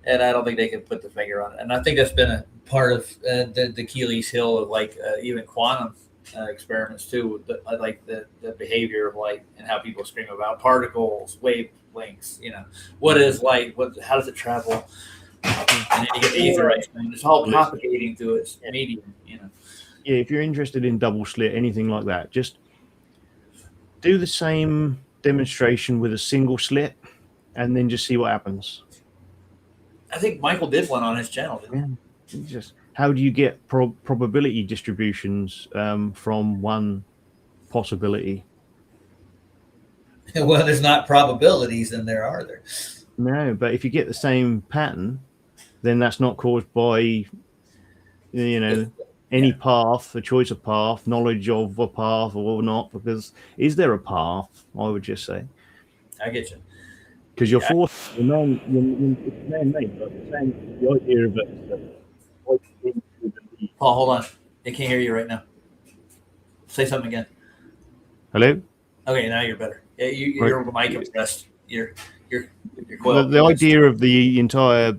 And I don't think they can put the finger on it. And I think that's been a part of the Achilles heel of even quantum experiments too, like the behavior of light and how people scream about particles, wavelengths, what is light, how does it travel, and then you get the ether explained. It's all propagating through its medium, Yeah, if you're interested in double slit, anything like that, just do the same demonstration with a single slit and then just see what happens. I think Michael did one on his channel, didn't he? Just how do you get probability distributions from one possibility? Well, there's not probabilities in there, are there? No, but if you get the same pattern, then that's not caused by, any path, a choice of path, knowledge of a path or not, because is there a path? I would just say. I get you. Because you're forced, it's man-made, but the idea of it. Paul, hold on. I can't hear you right now. Say something again. Hello? Okay, now you're better. Your mic impressed. Your The idea of the entire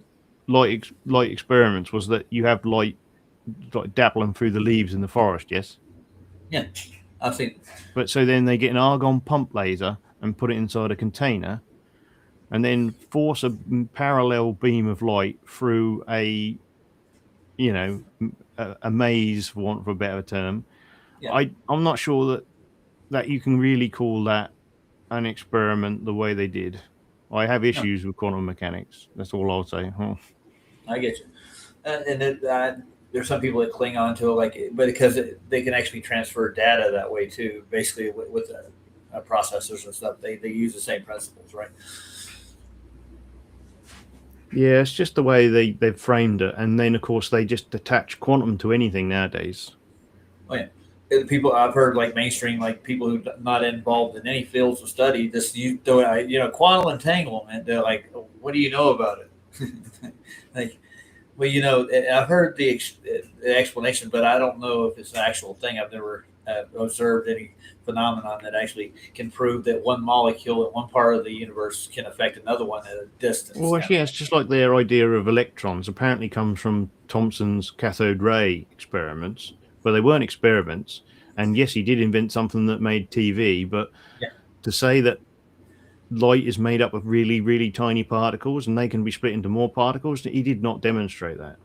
light experiments was that you have light dappling through the leaves in the forest, yes? Yeah, I've seen. But so then they get an argon pump laser and put it inside a container, and then force a parallel beam of light through a maze, for want of a better term. Yeah. I'm not sure that you can really call that an experiment the way they did. I have issues with quantum mechanics. That's all I'll say. I get you. There's some people that cling on to it, but because they can actually transfer data that way too. Basically, with processors and stuff, they use the same principles, right? Yeah, it's just the way they've framed it, and then of course they just attach quantum to anything nowadays. Oh yeah, people I've heard mainstream people who not involved in any fields of study just quantum entanglement. They're like, what do you know about it? Well, I've heard the explanation, but I don't know if it's an actual thing. I've never observed any phenomenon that actually can prove that one molecule in one part of the universe can affect another one at a distance. Well, yeah, it's just like their idea of electrons apparently comes from Thomson's cathode ray experiments, but they weren't experiments. And yes, he did invent something that made TV, but to say that light is made up of really, really tiny particles and they can be split into more particles, he did not demonstrate that.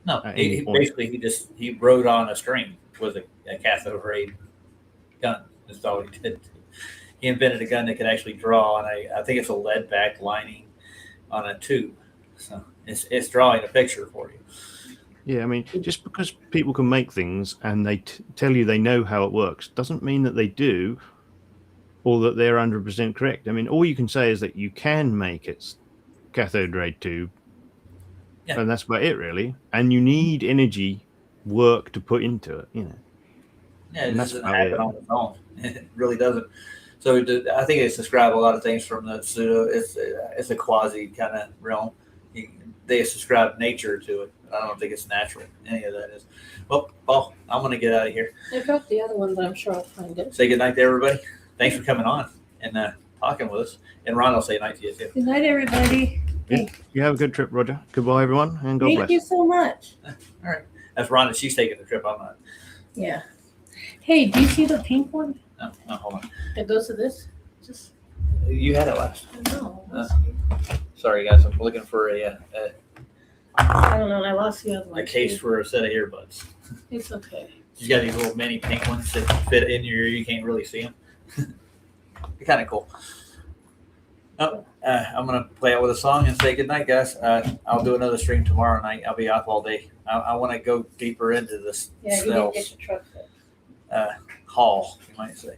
No, he wrote on a string with a cathode ray gun. That's all he did. He invented a gun that could actually draw on I think it's a lead back lining on a tube. So it's drawing a picture for you. Yeah, I mean, just because people can make things and they tell you they know how it works doesn't mean that they do, or that they're 100% correct. I mean, all you can say is that you can make it cathode ray tube, and that's about it, really. And you need energy work to put into it, Yeah, it doesn't happen on its own. It really doesn't. So I think it's described a lot of things from the pseudo. It's a quasi kind of realm. They subscribe nature to it. I don't think it's natural. Any of that is. Well, Paul, I'm going to get out of here. I dropped the other one, but I'm sure I'll find it. Say good night to everybody. Thanks for coming on and talking with us. And Ron will say night to you too. Good night, everybody. Yeah. You have a good trip, Roger. Goodbye, everyone, and God bless. Thank you so much. All right. That's Ron, and she's taking the trip. I'm not. Yeah. Hey, do you see the pink one? No, hold on. It goes to this? You had it last. I know. Sorry, guys. I'm looking for I don't know. I lost the other one. a case for a set of earbuds. It's okay. She's got these little mini pink ones that fit in your ear. You can't really see them. They're kind of cool. Oh, I'm going to play out with a song and say goodnight, guys. I'll do another stream tomorrow night. I'll be off all day. I want to go deeper into this Snells get your truck Haul, you might say.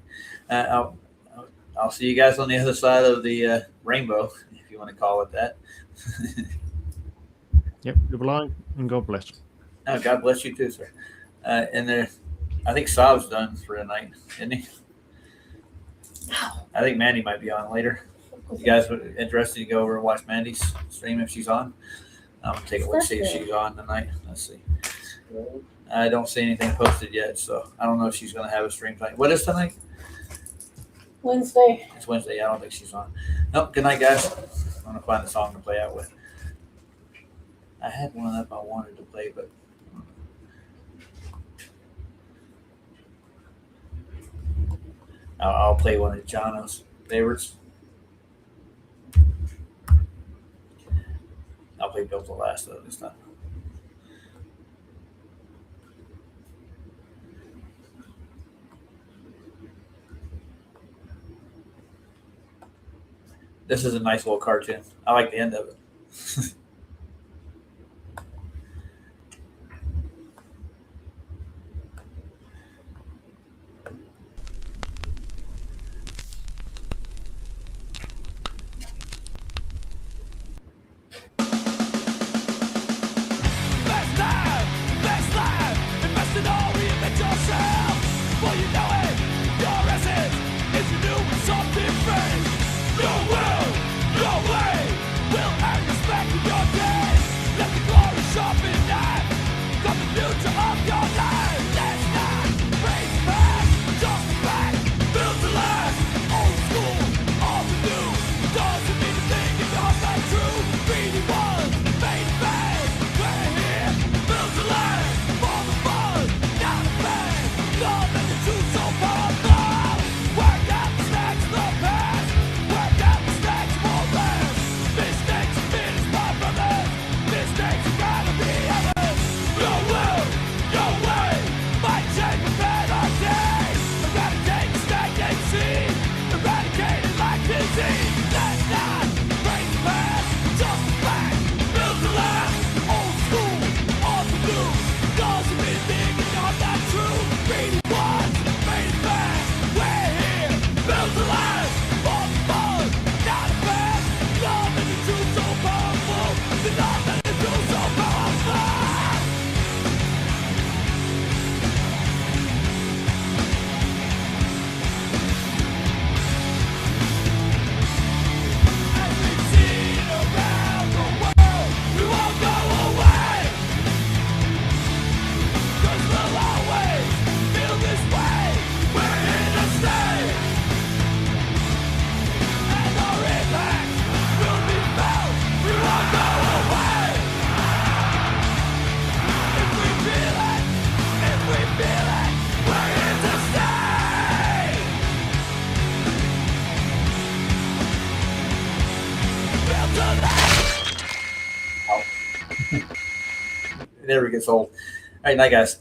I'll see you guys on the other side of the rainbow, if you want to call it that. Yep, goodbye and God bless. Oh, God bless you too, sir. And there, I think Saab's done for tonight, isn't he? I think Mandy might be on later. You guys are interested to go over and watch Mandy's stream if she's on? I'm going to take a look, see if she's on tonight. Let's see. I don't see anything posted yet, so I don't know if she's going to have a stream tonight. What is tonight? Wednesday. It's Wednesday. I don't think she's on. Nope. Good night, guys. I'm going to find a song to play out with. I had one up I wanted to play, but I'll play one of Jono's favorites. I'll play Built to Last though this time. This is a nice little cartoon. I like the end of it. Your will, your way will earn respect. never gets old. All right, night, guys.